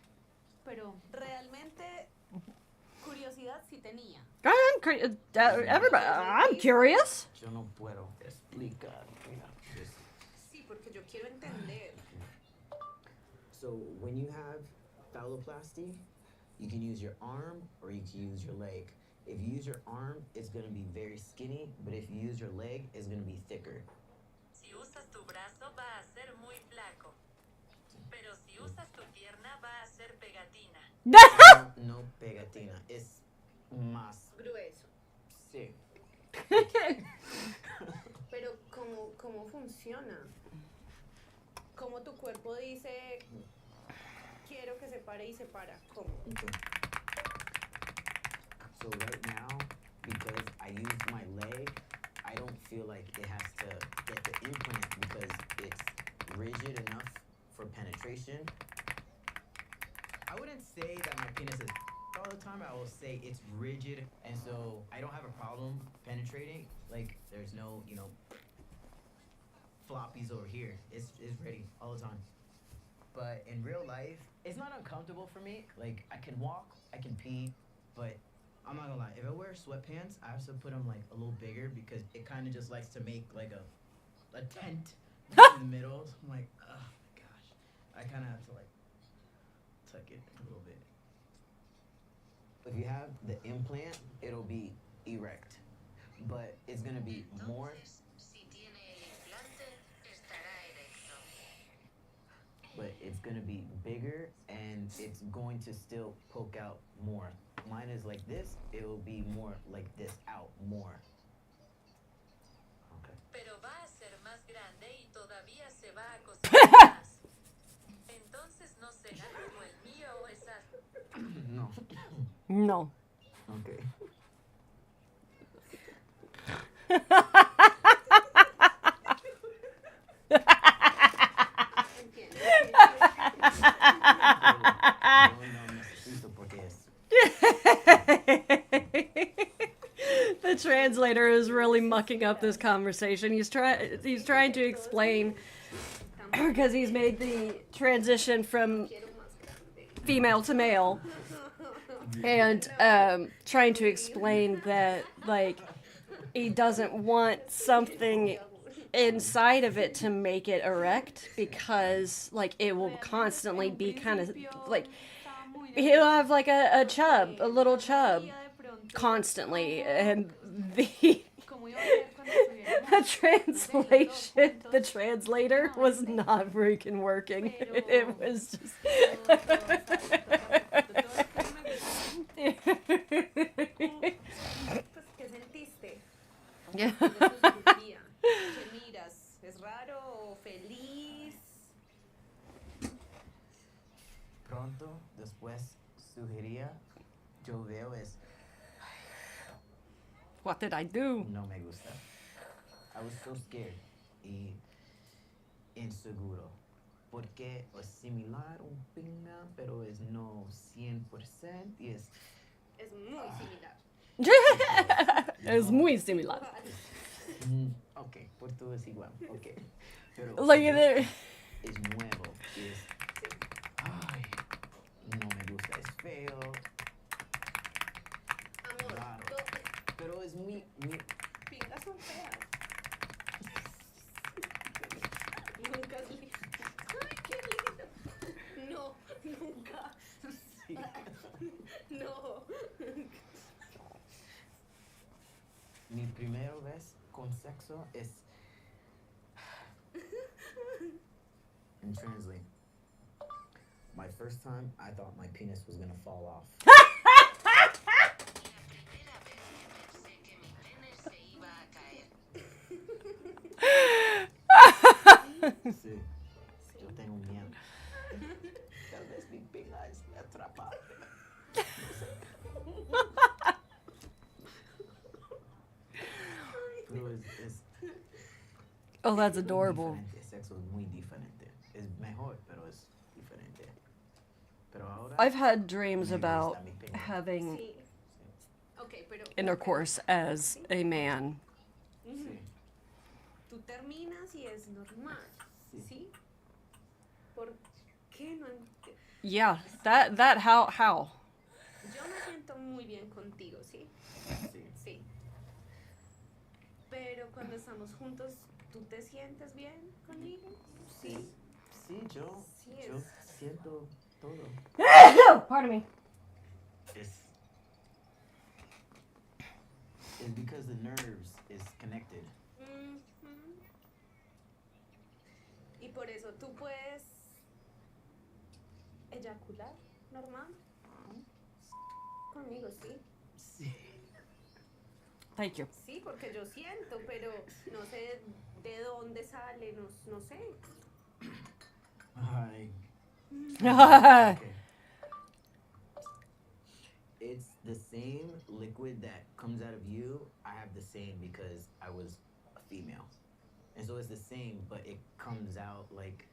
pero realmente curiosidad sí tenía. Everybody, I'm curious. Yo no puedo explicar. Mira, Sí, porque yo quiero entender. So when you have phalloplasty, you can use your arm or you can use your leg. If you use your arm, it's going to be very skinny, but if you use your leg, it's going to be thicker. Si usas tu brazo va a ser muy flaco, pero si usas tu pierna va a ser pegatina. No pegatina, es más Grueso. sí. Pero ¿cómo funciona? ¿Cómo tu cuerpo dice quiero que se pare y se para? ¿Cómo? So right now, because I use my leg, I don't feel like it has to get the implant because it's rigid enough for penetration. I wouldn't say that my penis is all the time. I will say it's rigid, and so I don't have a problem penetrating. Like there's no, floppies over here. It's ready all the time. But in real life, it's not uncomfortable for me. Like I can walk, I can pee, but I'm not gonna lie. If I wear sweatpants, I have to put them like a little bigger because it kind of just likes to make like a tent in the middle. So I'm like, oh my gosh, I kind of have to like tuck it a little bit. If you have the implant, it'll be erect, but it's gonna be more. Si tiene el implante, estará erecto. But it's gonna be bigger and it's going to still poke out more. Mine is like this, it will be more like this out more. Okay. Pero va a ser más grande y todavía se va a coser más. Entonces no será como el mío o esas. No. No. Okay. The translator is really mucking up this conversation. He's trying to explain because he's made the transition from female to male, and trying to explain that like he doesn't want something inside of it to make it erect because like it will constantly be kind of like he'll have like a little chub constantly, and the the translator was not freaking working. It was just ¿Qué sentiste? Yeah. De tu cirugía. ¿Qué miras? ¿Es raro o feliz? Pronto, después sugería, yo veo es What did I do? no me gusta. I was so scared y inseguro. Porque es similar un pinga, pero es no 100% y es... Es muy similar. Es muy similar. Ok, Porto es igual, ok. Pero Look at it. es nuevo, es... Ay, no me gusta, es feo. Amor, Raro. Pero es muy... pingas son feas. Nunca es lindo. Ay, qué lindo. No, nunca. Sí. No. Mi primera vez con sexo es... And translate. My first time, I thought my penis was gonna fall off. Sí, yo tengo miedo. Tal vez mi pinga es atrapada. No sé. Pero es Oh, that's adorable. diferente. Sexo es muy diferente. Es mejor, pero es diferente. Pero ahora I've had dreams me about gusta mi pinga. having Sí. Ok, pero... intercourse as a man. Ujú. Tú terminas y es normal, ¿sí? ¿Por qué no? Yeah, that how? Yo me siento muy bien contigo, ¿sí? Sí. Sí. Pero cuando estamos juntos, ¿tú te sientes bien conmigo? Sí. Sí, yo Sí, yo es- siento todo. Pardon me. It's because the nerves is connected. Ujú. Y por eso tú puedes eyacular normal conmigo, ¿sí? Sí. Thank you. Sí, porque yo siento, pero no sé de dónde sale, no sé. Ay. Okay. It's the same liquid that comes out of you. I have the same because I was a female. And so it's the same, but it comes out like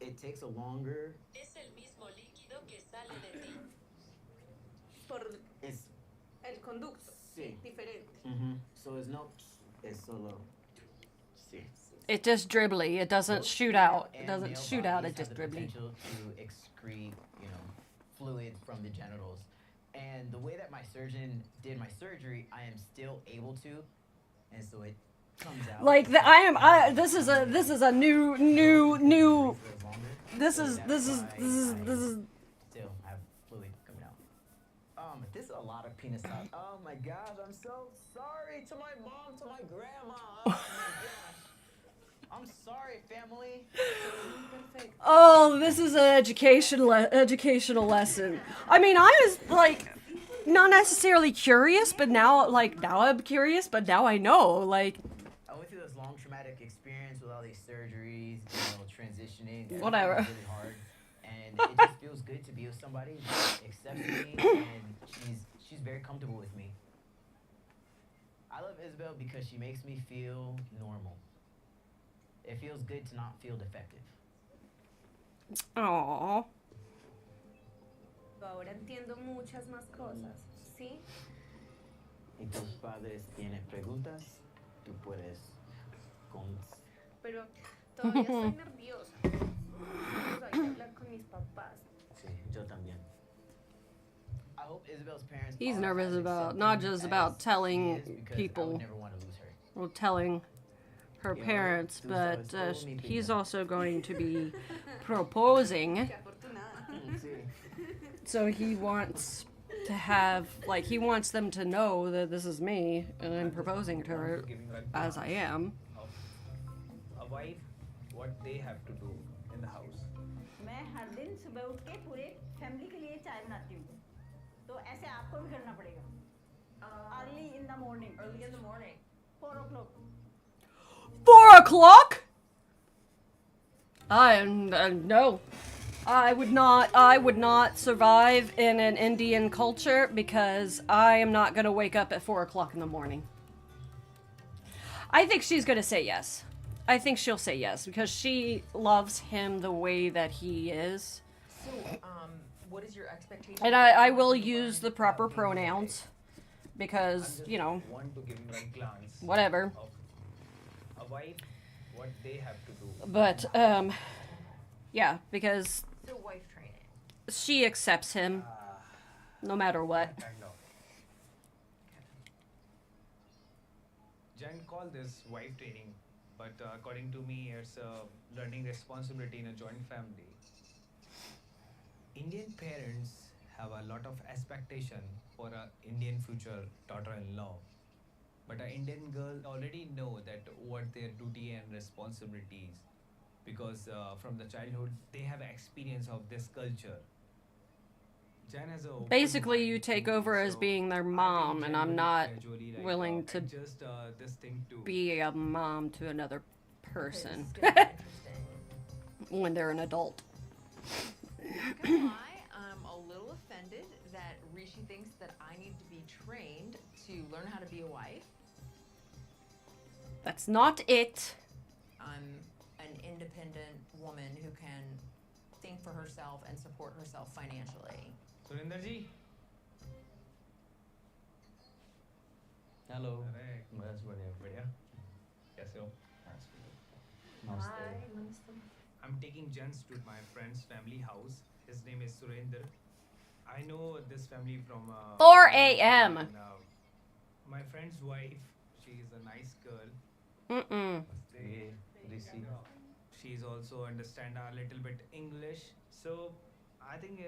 it takes a longer. Es el mismo líquido que sale de ti. Por It's el conducto, Sí. diferente. So it's no. It's solo. Sí. It just dribbly. It doesn't Both shoot female out. It and doesn't male shoot out. bodies It have just the dribbly. potential to excrete, fluid from the genitals. And the way that my surgeon did my surgery, I am still able to, and so it comes out. Like this is a new this is Still have fluid coming out. This is a lot of penis talk. Oh my gosh, I'm so sorry to my mom, to my grandma. Oh my gosh. I'm sorry, family. Oh, this is an educational lesson. I mean, I was like not necessarily curious, but now I'm curious, but now I know. Like, I went through this long traumatic experience with all these surgeries, transitioning. Whatever. It was really hard, and it just feels good to be with somebody that accepts me, and she's very comfortable with me. I love Isabel because she makes me feel normal. It feels good to not feel defective. aww. Ahora entiendo muchas más cosas, ¿sí? Y tus padres tienen preguntas, tú puedes Pero todavía estoy nerviosa. Hay que hablar con mis papás. Sí, yo también. I hope Isabel's parents He's are nervous as about not accepting just as about she telling is, because I people, would never want to lose her. well, telling her Yeah, parents, tú but sabes todo mi he's pinga. also going to be proposing. Qué afortunada. Sí. So he wants to have, like, he wants them to know that this is me and I'm proposing to her as I am. A wife, what they have to do in the house. मैं हर दिन सुबह उठ के पूरे family के लिए चाय बनाती हूँ तो ऐसे आपको भी करना पड़ेगा early in the morning 4 o'clock 4 o'clock? No. I would not survive in an Indian culture because I am not going to wake up at 4 o'clock in the morning. I think she's gonna say yes. I think she'll say yes because she loves him the way that he is. So, what is your expectation? And I will use the proper pronouns because, you know, Want to give him a glance whatever. of a wife, what they have to do. But, yeah, because So wife training. she accepts him no matter what. Kind of. Jen called this wife training, but according to me, it's learning responsibility in a joint family. Indian parents have a lot of expectation for a Indian future daughter-in-law, but an Indian girl already know that what their duty and responsibilities, because from the childhood they have experience of this culture. Jen has a open Basically, mind you with take things, over as so being their I think mom, Jen and I'm will not gradually, like, willing to adjust this thing to be a mom to another person This is gonna be interesting. when they're an adult. Not gonna lie, I'm a little offended that Rishi thinks that I need to be trained to learn how to be a wife. That's not it. I'm an independent woman who can think for herself and support herself financially. Surendra ji hello अरे बस बढ़िया बढ़िया कैसे हो नमस्ते I'm taking Jens to my friend's family house. His name is Surender. I know this family from 4 a.m. and, my friend's wife, she is a nice girl. Mm-mm. ये ऋषि She is also understand a little bit English. So I think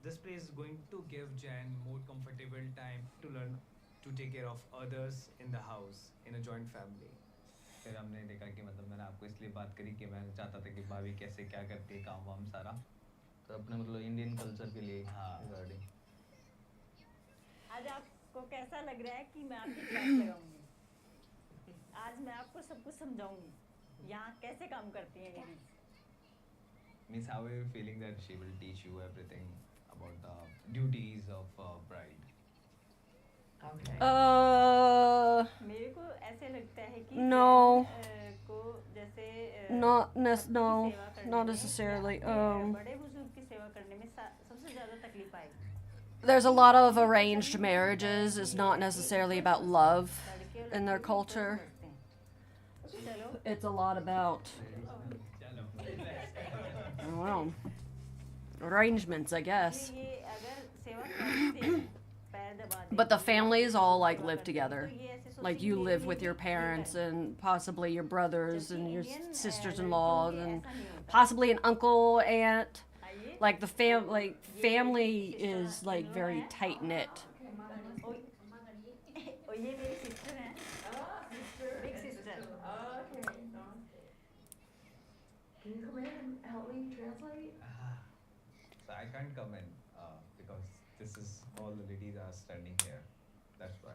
this place is going to give Jan more comfortable time to learn to take care of others in the house in a joint family. फिर हमने देखा कि मतलब मैंने आपको इसलिए बात करी कि मैं चाहता था कि भाभी कैसे क्या करती है काम वाम सारा तो अपने मतलब इंडियन कल्चर के लिए हाँ रिगार्डिंग आज आपको कैसा लग रहा है कि मैं आपकी क्लास लगाऊंगी आज मैं आपको सब कुछ समझाऊंगी यहाँ कैसे काम करती है ladies means how are you feeling that she will teach you everything about the duties of bride Okay. मेरे को ऐसे लगता है कि No. को जैसे Not आपकी no, सेवा करने not में necessarily. या अपने बड़े बुजुर्ग की सेवा करने में सबसे ज्यादा तकलीफ आएगी There's a lot of arranged marriages. It's not necessarily about love in their culture. It's a lot about, I don't know, arrangements, I guess. ये अगर सेवा करते हैं, पैर दबा देते But the हैं, families all like सेवा live करते हैं, together. तो ये ऐसे Like सोचेंगे you मेरे live लिए with भी your ये parents करना है। and possibly your brothers जबकि and your Indian, sisters-in-law लड़कियों के and ऐसा नहीं होता। possibly an uncle, aunt. आइए, Like the ये family मेरी is sister like in-law very है। tight knit. और ये मेरी सिस्टर है big sister Okay. Can you come in and help me translate? so I can't come in because this is all the ladies are standing here that's why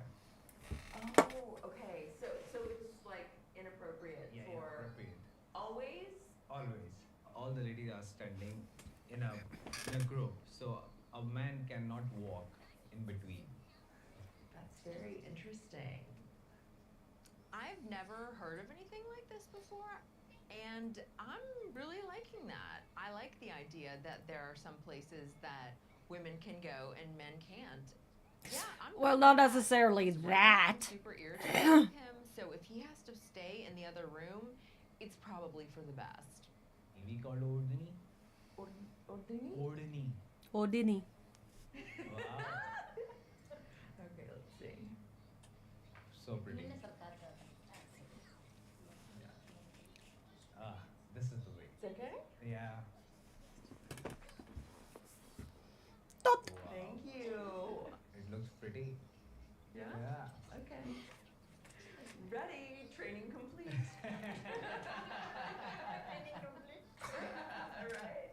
Oh, okay. So it's like inappropriate Yeah, for inappropriate. always. Always. All the ladies are standing in a group, so a man cannot walk in between. That's very interesting. I've never heard of anything like this before, and I'm really liking that. I like the idea that there are some places that women can go and men can't. Yeah, I'm Well, good not with that. necessarily His wife that. is super irritated with him, so if he has to stay in the other room, it's probably for the best. Maybe called Ordini. Ordini? Ordini. Oh, didn't he? Wow. Okay, let's see. So pretty. Ah, this is the way. It's okay? Yeah. Thank you. It looks pretty. Yeah? Yeah. Okay. Ready. Training complete. Right.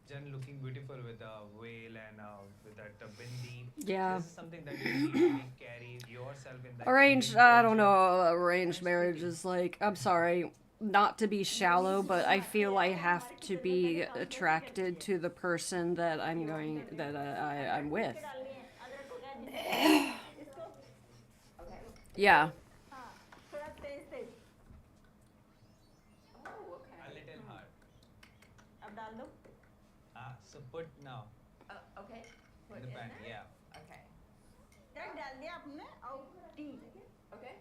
Jen looking beautiful with a veil and with that bindi. Yeah. This is something that you need to carry yourself in that. Arranged, Indian I don't culture. know, arranged marriage is like, I'm sorry, not to be shallow, but I feel I have to be attracted to the person that I'm with. Yeah. थोड़ा तेज तेज डाल दो. So put now Okay. Put in the in pan. there? Yeah. Okay. Direct डाल दिया आपने और T. Okay.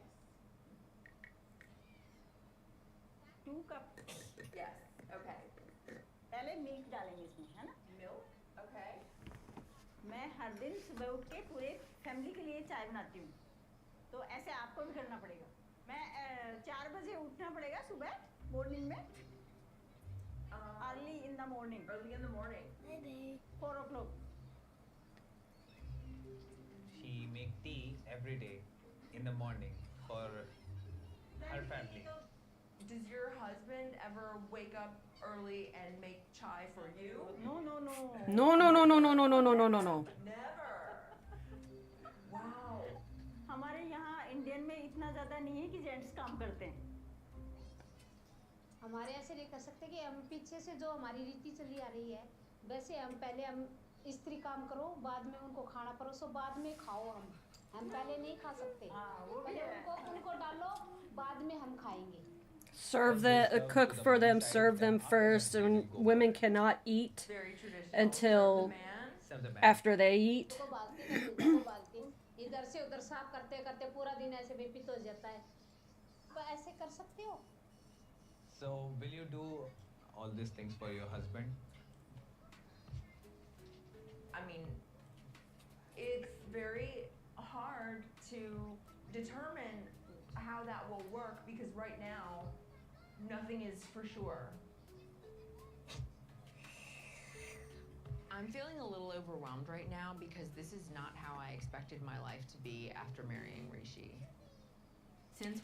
2 cup. Yes. Okay. पहले milk डालेंगे इसमें, है ना? Milk. Okay. मैं हर दिन सुबह उठ के पूरे फैमिली के लिए चाय बनाती हूँ. तो ऐसे आपको भी करना पड़ेगा. मैं 4 बजे उठना पड़ेगा सुबह मॉर्निंग में. Early in the morning. Early in the morning. 4 o'clock. She make tea every day in the morning for her family. Does your husband ever wake up early and make chai for you? No. No, no, no, no, no, no, no, no, no, no, no. Never. Wow. हमारे यहाँ Indian में इतना ज़्यादा नहीं है कि gents काम करते हैं. हमारे ऐसे नहीं कर सकते कि हम पीछे से जो हमारी रीति चली आ रही है वैसे हम पहले हम स्त्री काम करो बाद में उनको खाना परोसो बाद में खाओ. हम पहले नहीं खा सकते. पहले उनको डालो बाद में हम खाएंगे. Serve the cook for them, serve them first, and women cannot eat until after they eat. इधर से उधर साफ करते करते पूरा दिन ऐसे बेपीत हो जाता है. तो ऐसे कर सकते हो. So will you do all these things for your husband? I mean, it's very hard to determine how that will work because right now, nothing is for sure. I'm feeling a little overwhelmed right now because this is not how I expected my life to be after marrying Rishi.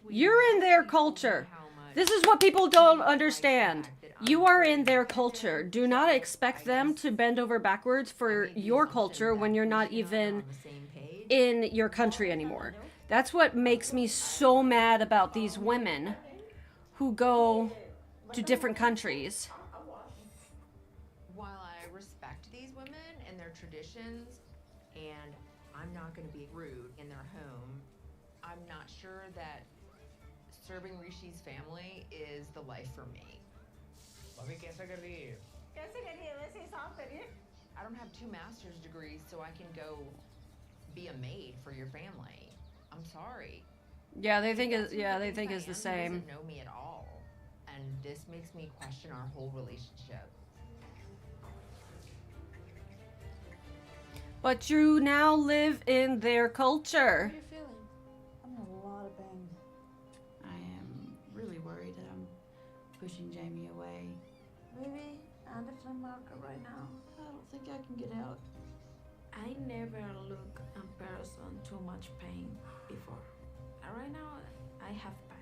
You're in their culture. This is what people don't understand. You are in their culture. Do not expect them to bend over backwards for your culture when you're not even in your country anymore. That's what makes me so mad about these women who go to different countries. While I respect these women and their traditions, and I'm not going to be rude in their home, I'm not sure that serving Rishi's family is the life for me. भाभी कैसा कर रही है? कैसे करिए वैसे हिसाब करिए. I don't have 2 master's degrees, so I can go be a maid for your family. I'm sorry. Yeah, they think it's the same. Doesn't know me at all, and this makes me question our whole relationship. But you now live in their culture. How are you feeling? I'm in a lot of pain. I am really worried that I'm pushing Jamie away. Maybe I'm the flea market right now. I don't think I can get out. I never look in person too much pain before. And right now, I have panic.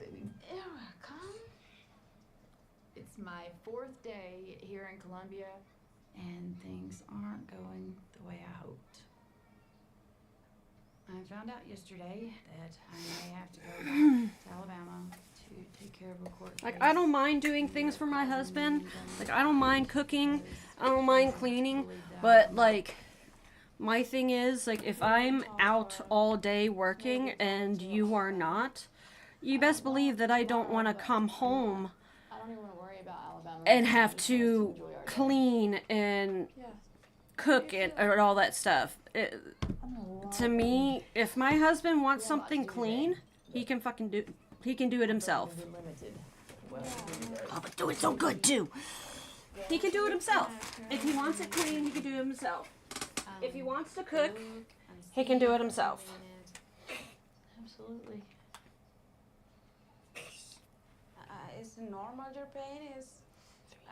Baby. Here I come. It's my 4th day here in Colombia, and things aren't going the way I hoped. I found out yesterday that I may have to go back to Alabama to take care of a court case. Like, I don't mind doing things for my husband. Like, I don't mind cooking. I don't mind cleaning. But, like, my thing is, like, if I'm out all day working and you are not, you best believe that I don't want to come home I don't even want to worry about Alabama and have to clean and cook and or all that stuff. To me, if my husband wants something clean, he can do it himself. Oh, but do it so good too. He can do it himself. If he wants it clean, he can do it himself. If he wants to cook, he can do it himself. Absolutely. Is normal your pain?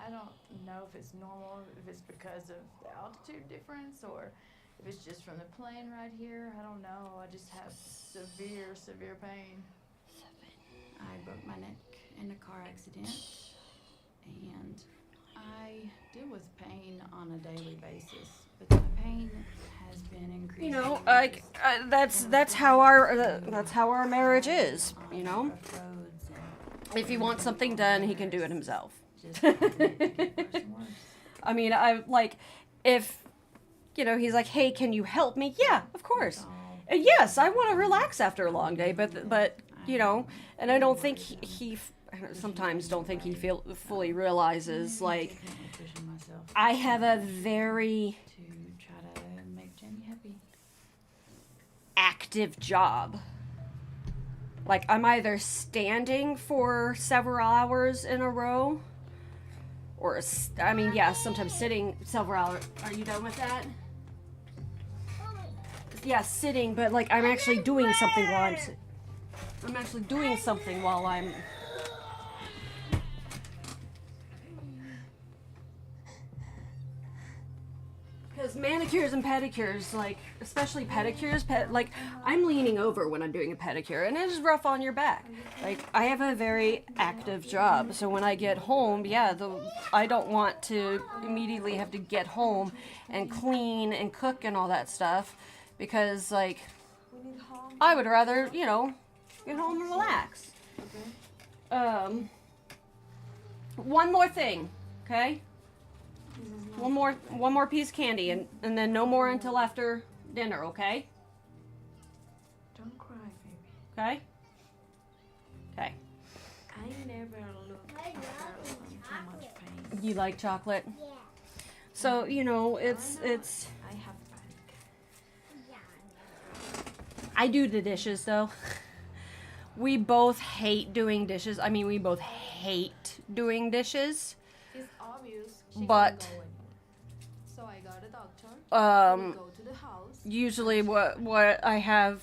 I don't know if it's normal, if it's because of the altitude difference or if it's just from the plane right here. I don't know. I just have severe pain. I broke my neck in a car accident, and I deal with pain on a daily basis, but the pain has been increasing. You know, like that's how our marriage is, you know. If he wants something done, he can do it himself. I mean, I like if you know he's like, hey, can you help me? Yeah, of course. Yes, I want to relax after a long day, but you know, and I don't think he sometimes don't think he fully realizes like I have a very active job. Like I'm either standing for several hours in a row, or I mean, yeah, sometimes sitting several hours. Are you done with that? Yeah, sitting, but like I'm actually doing something while I'm actually doing something while I'm. Because manicures and pedicures, like, especially pedicures, like, I'm leaning over when I'm doing a pedicure, and it is rough on your back. Like, I have a very active job, so when I get home, yeah, I don't want to immediately have to get home and clean and cook and all that stuff, because, like, I would rather, you know, get home and relax. One more thing, okay? One more piece of candy, and then no more until after dinner, okay? Don't cry, baby. Okay? Okay. I never look at her in too much pain. You like chocolate? Yeah. So, you know, it's I have panic. I do the dishes, though. We both hate doing dishes. I mean, we both hate doing dishes. It's obvious she But can't go anymore. So I got a doctor. We go to the house. Usually what I have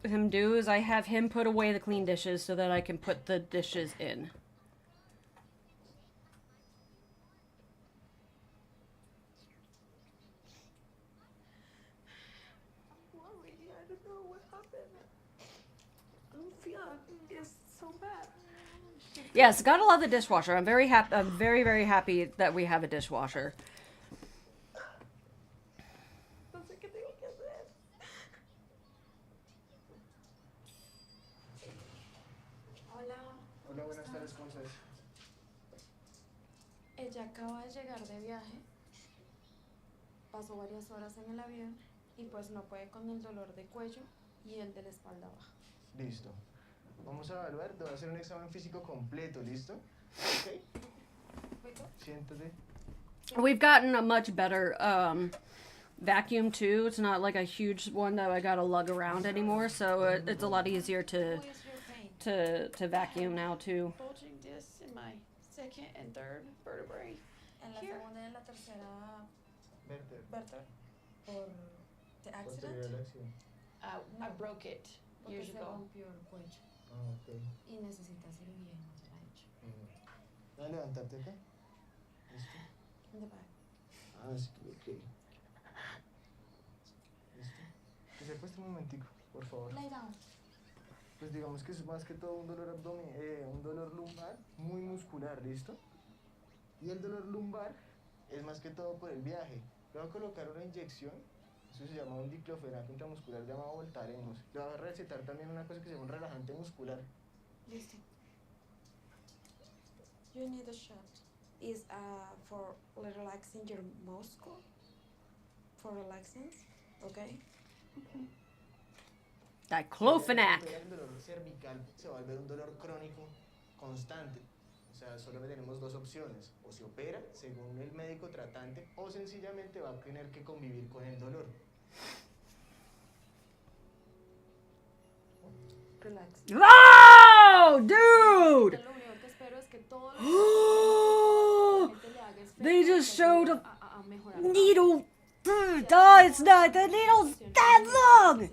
him do is I have him put away the clean dishes so that I can put the dishes in. I'm worried. I don't know what happened. I don't feel it's so bad. Yes, gotta love the dishwasher. I'm very happy. I'm very, very happy that we have a dishwasher. No sé qué tengo que hacer. Hola. Hola, buenas tardes, ¿cómo estás? Ella acaba de llegar de viaje. Pasó varias horas en el avión y pues no puede con el dolor de cuello y el de la espalda baja. Listo. Vamos a evaluar, te voy a hacer un examen físico completo, ¿listo? Ok. Siéntate. We've gotten a much better vacuum too. It's not like a huge one that I gotta lug around anymore, so it's a lot easier to vacuum now too. Bulging discs in my second and third vertebrae. En la segunda y en la tercera vértebra por the accident. I broke it Porque years se ago. rompió el cuello Ah, ok. y necesita cirugía y no se la ha hecho. ¿Vas a levantarte acá? ¿Listo? In the back. Ah, sí, ok. ¿Listo? Que se acueste un momentico, por favor. Lay down. Pues digamos que es más que todo un dolor un dolor lumbar muy muscular, ¿listo? Y el dolor lumbar es más que todo por el viaje. Le voy a colocar una inyección, eso se llama un diclofenaco intramuscular llamado Voltaremos. Le voy a recetar también una cosa que se llama un relajante muscular. Listo. You need a shot. Is for relaxing your muscle. For relaxing, okay? Diclofenac. El dolor cervical se va a volver un dolor crónico constante. O sea, solo tenemos dos opciones. O se opera, según el médico tratante, o sencillamente va a tener que convivir con el dolor. Relax. Oh, dude! Lo único que espero es que todo They just showed a needle. Oh, it's not. The needle's that long.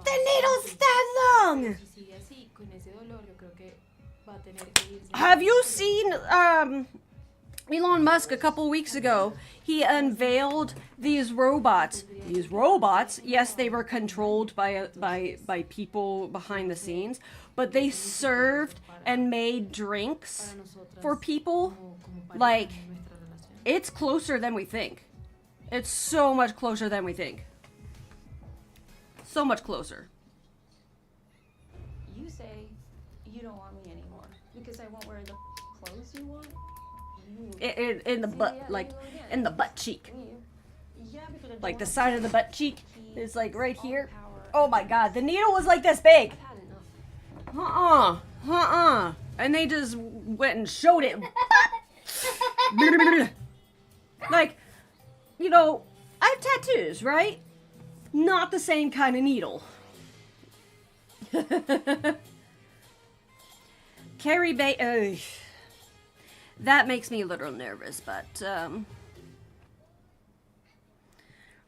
The needle's that long. Si sigue así con ese dolor, yo creo que va a tener que irse. Have you seen Elon Musk a couple weeks ago? He unveiled these robots. These robots, yes, they were controlled by people behind the scenes, but they served and made drinks for people. Like, it's closer than we think. It's so much closer than we think. So much closer. You say you don't want me anymore because I won't wear the clothes you want. In the See, butt, yeah, like there you go again. in the butt cheek. Yeah, because I Like the don't side of the want butt cheek is like right all here. power. Oh my god, the needle was like this big. I've had enough. And they just went and showed it. Like, you know, I have tattoos, right? Not the same kind of needle. Carrie Bay. That makes me a little nervous, but I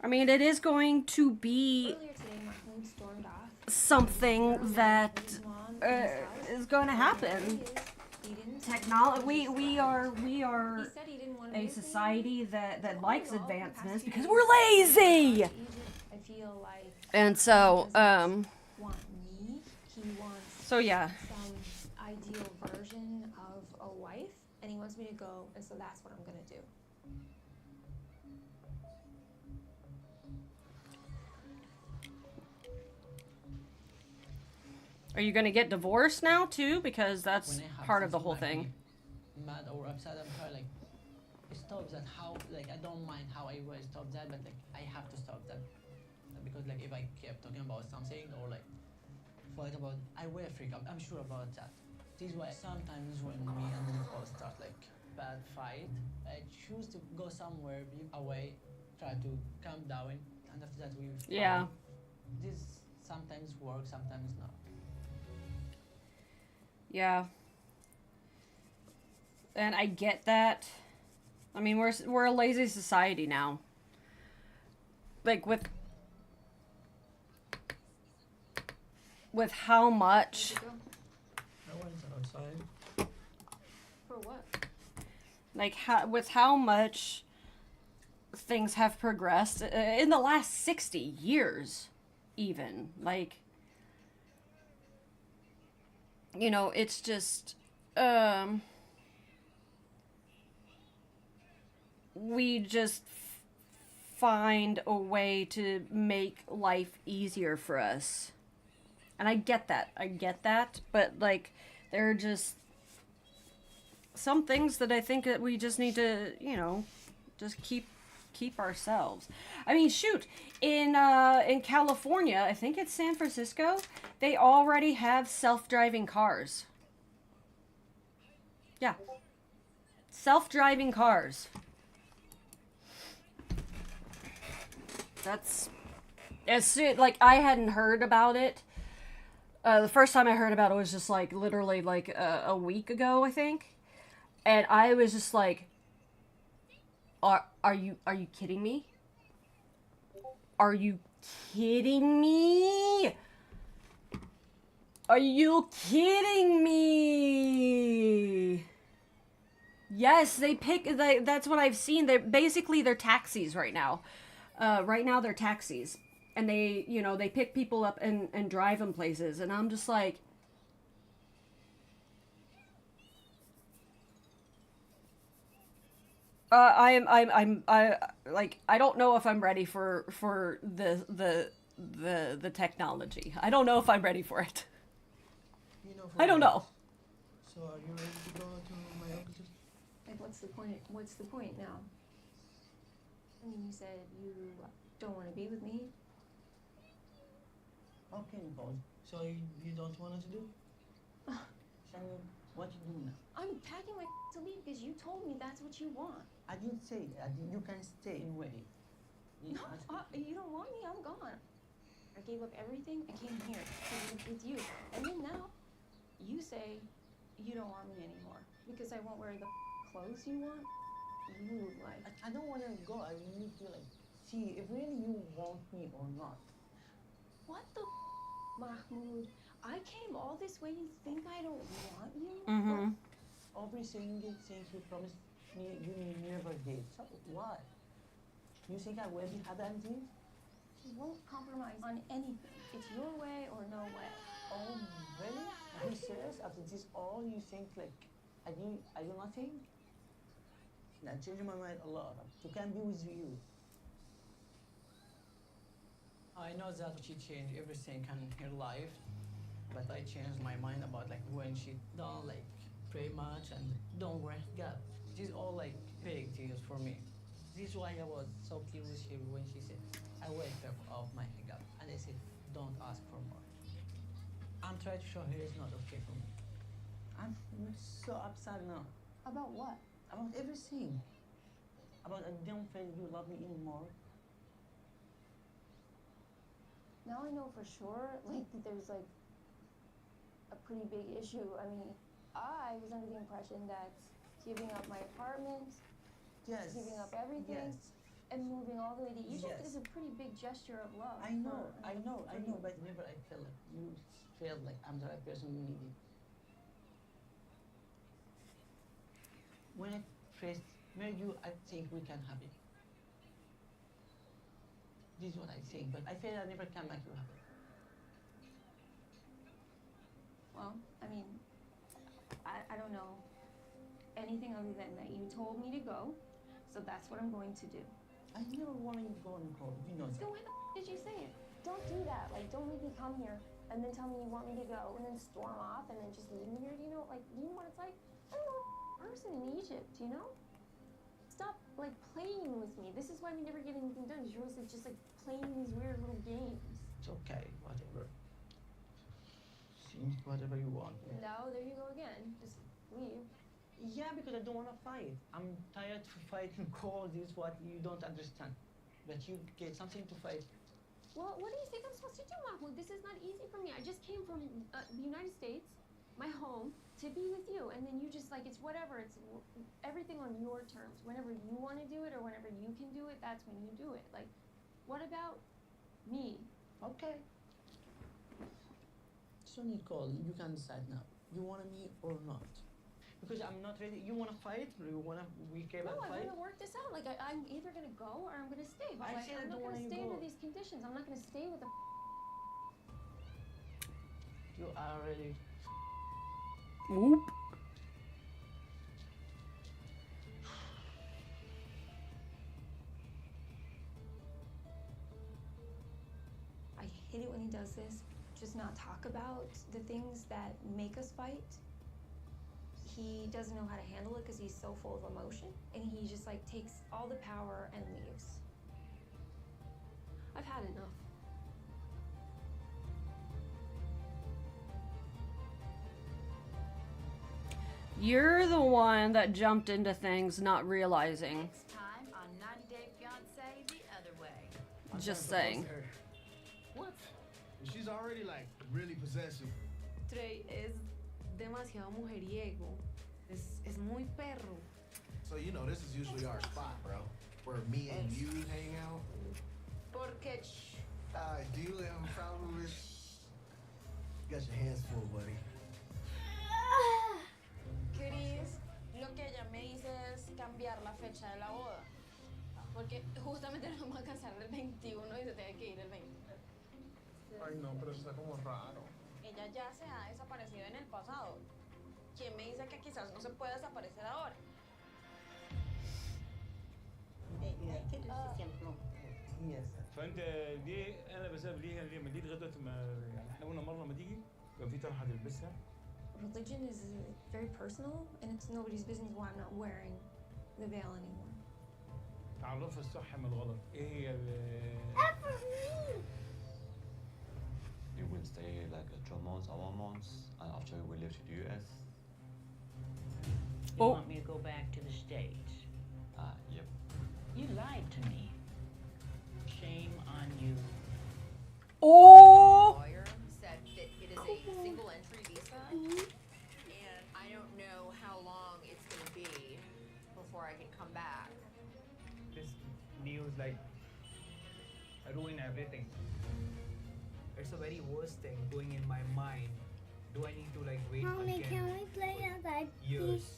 mean, it is going to be Earlier today, Mahmoud stormed off. something that is going to happen. Technology. We are a society that likes advancements because we're lazy. I feel like And so want me. He wants so yeah. some ideal version of a wife, and he wants me to go, and so that's what I'm gonna do. Are you gonna get divorced now too? Because that's When I have part of the something whole like thing. mad or upset, I'm trying like stop that. How like I don't mind how I will stop that, but like I have to stop that because like if I kept talking about something or like fight about, I will freak out. I'm sure about that. This is why sometimes when me and Nicole start like bad fight, I choose to go somewhere, be away, try to calm down, and after that we fight. Yeah. This sometimes works, sometimes not. Yeah. And I get that. I mean, we're a lazy society now. Like with how much I went outside. For what? like with how much things have progressed in the last 60 years even, like, you know, it's just we just find a way to make life easier for us. And I get that, but like there are just some things that I think that we just need to, you know, just keep ourselves. I mean, shoot, in California, I think it's San Francisco, they already have self-driving cars. Yeah. Self-driving cars. That's like I hadn't heard about it. The first time I heard about it was just like literally like a week ago, I think. And I was just like, are you kidding me? Are you kidding me? Are you kidding me? Yes, that's what I've seen. They're taxis right now. Right now they're taxis. And they, you know, they pick people up and drive them places. And I'm just like, I don't know if I'm ready for the technology. I don't know if I'm ready for it. You know, I don't know. So are you ready to go to my uncle's? Like, what's the point? What's the point now? I mean, you said you don't want to be with me. Okay, Nicole. So you don't want to do? Shani, what you do now? I'm packing my to leave because you told me that's what you want. I didn't say that. You can stay and wait. No, you don't want me. I'm gone. I gave up everything. I came here to live with you, and then now, you say you don't want me anymore because I won't wear the clothes you want. You like. I don't want to go. I need to like see if really you want me or not. What the Mahmoud? I came all this way. You think I don't want you? Mm-hmm. Aubrey saying it since you promised me you never did. So what? You think I will be had anything? You won't compromise on anything. It's your way or no way. Oh, really? Are you serious? After this all, you think like I do nothing? That changed my mind a lot. To can be with you. I I know that she changed everything in her life, but I changed my mind about like when she don't like pray much and don't wear hijab. These all like big deals for me. This is why I was so curious here when she said, I wake up off my hijab. And I said, don't ask for more. I'm trying to show her it's not okay for me. I'm so upset now. About what? About everything. About I don't feel you love me anymore. Now I know for sure, like, that there's like a pretty big issue. I mean, I was under the impression that giving up my apartment, Yes. giving up everything, Yes. and moving all the way to Egypt Yes. is a pretty big gesture of love. I know, for- I know, for I know, you. but never I felt like you felt like I'm the right person you needed. When I first met you, I think we can have it. This is what I think, but I feel I never can make you happy. Well, I mean, I don't know anything other than that you told me to go, so that's what I'm going to do. I never wanted you to go and call, you know So that. why the did you say it? Don't do that. Like, don't make me come here and then tell me you want me to go and then storm off and then just leave me here. Do you know, like, you know what it's like? I'm a person in Egypt, you know? Stop, like, playing with me. This is why we never get anything done, because you're always just, like, playing these weird little games. It's okay, whatever. See, whatever you want. No, there you go again. Just leave. Yeah, because I don't want to fight. I'm tired to fight and call this what you don't understand. But you get something to fight. Well, what do you think I'm supposed to do, Mahmoud? This is not easy for me. I just came from the United States, my home, to be with you. And then you just, like, it's whatever. It's everything on your terms. Whenever you want to do it or whenever you can do it, that's when you do it. Like, what about me? Okay. So Nicole, you can decide now. You want me or not? Because I'm not ready. You want to fight? Or you want to? We came No, and I fight. want to work this out. Like, I'm either going to go or I'm going to stay. But I like, said I I'm not don't going want to you stay go. under these conditions. I'm not going to stay with a. You are ready. Oop. I hate it when he does this. Just not talk about the things that make us fight. He doesn't know how to handle it because he's so full of emotion, and he just like takes all the power and leaves. I've had enough. You're the one that jumped into things not realizing. Next time on 90 Day Fiancé the other way. Just saying. What? She's already like really possessive. Trey es demasiado mujeriego. Es muy perro. So you know this is usually our spot, bro, where me and you hang out. Porque Do you have a problem with? You got your hands full, buddy. Chris, lo que ella me dice es cambiar la fecha de la boda. Porque justamente nos vamos a casar el 21 y se tiene que ir el 20. Ay no, pero eso está como raro. Ella ya se ha desaparecido en el pasado. ¿Quién me dice que quizás no se puede desaparecer ahora? Yes. فانت دي انا بسبب ليها لما دي لغايه دلوقتي ما يعني احنا قلنا مره لما تيجي لو في طرحه هتلبسها. Religion is very personal, and it's nobody's business why I'm not wearing the veil anymore. تعرفها الصح من الغلط. ايه هي You will stay like 2 months or 1 month, and after you will live to the US. You want me to go back to the States? Yep. You lied to me. Shame on you. Oh! Lawyer said that it is a single entry visa, and I don't know how long it's going to be before I can come back. This news like ruin everything. It's a very worst thing going in my mind. Do I need to like wait Mommy, again? can we play outside, Years. please?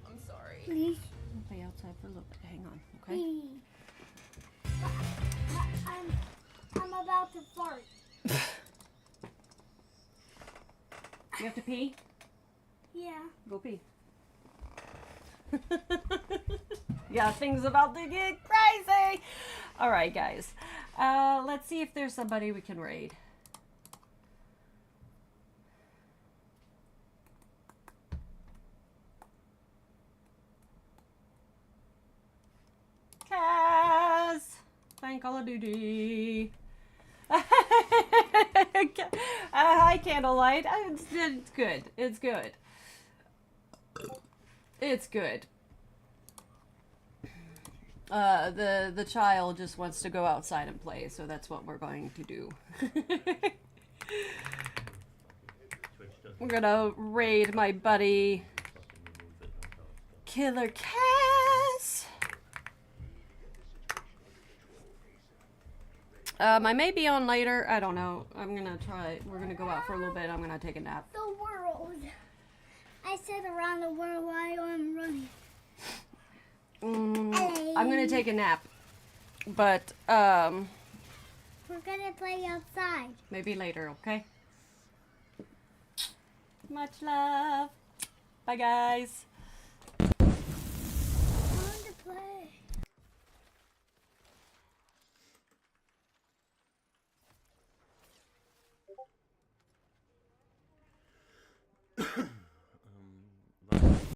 I'm sorry. Please. We'll play outside for a little bit. Hang on, okay? Please. I'm about to fart. You have to pee? Yeah. Go pee. Yeah, things about to get crazy. All right, guys. Let's see if there's somebody we can raid. Kaz! Playing Call of Duty. Hi, Candlelight. It's good. It's good. It's good. The child just wants to go outside and play, so that's what we're going to do. We're gonna raid my buddy Killer Cass. I may be on later. I don't know. I'm gonna try. We're gonna go out for a little bit. I'm gonna take a nap. The world. I said around the world while I'm running. I'm gonna take a nap, but we're gonna play outside. maybe later. Okay. Much love. Bye, guys.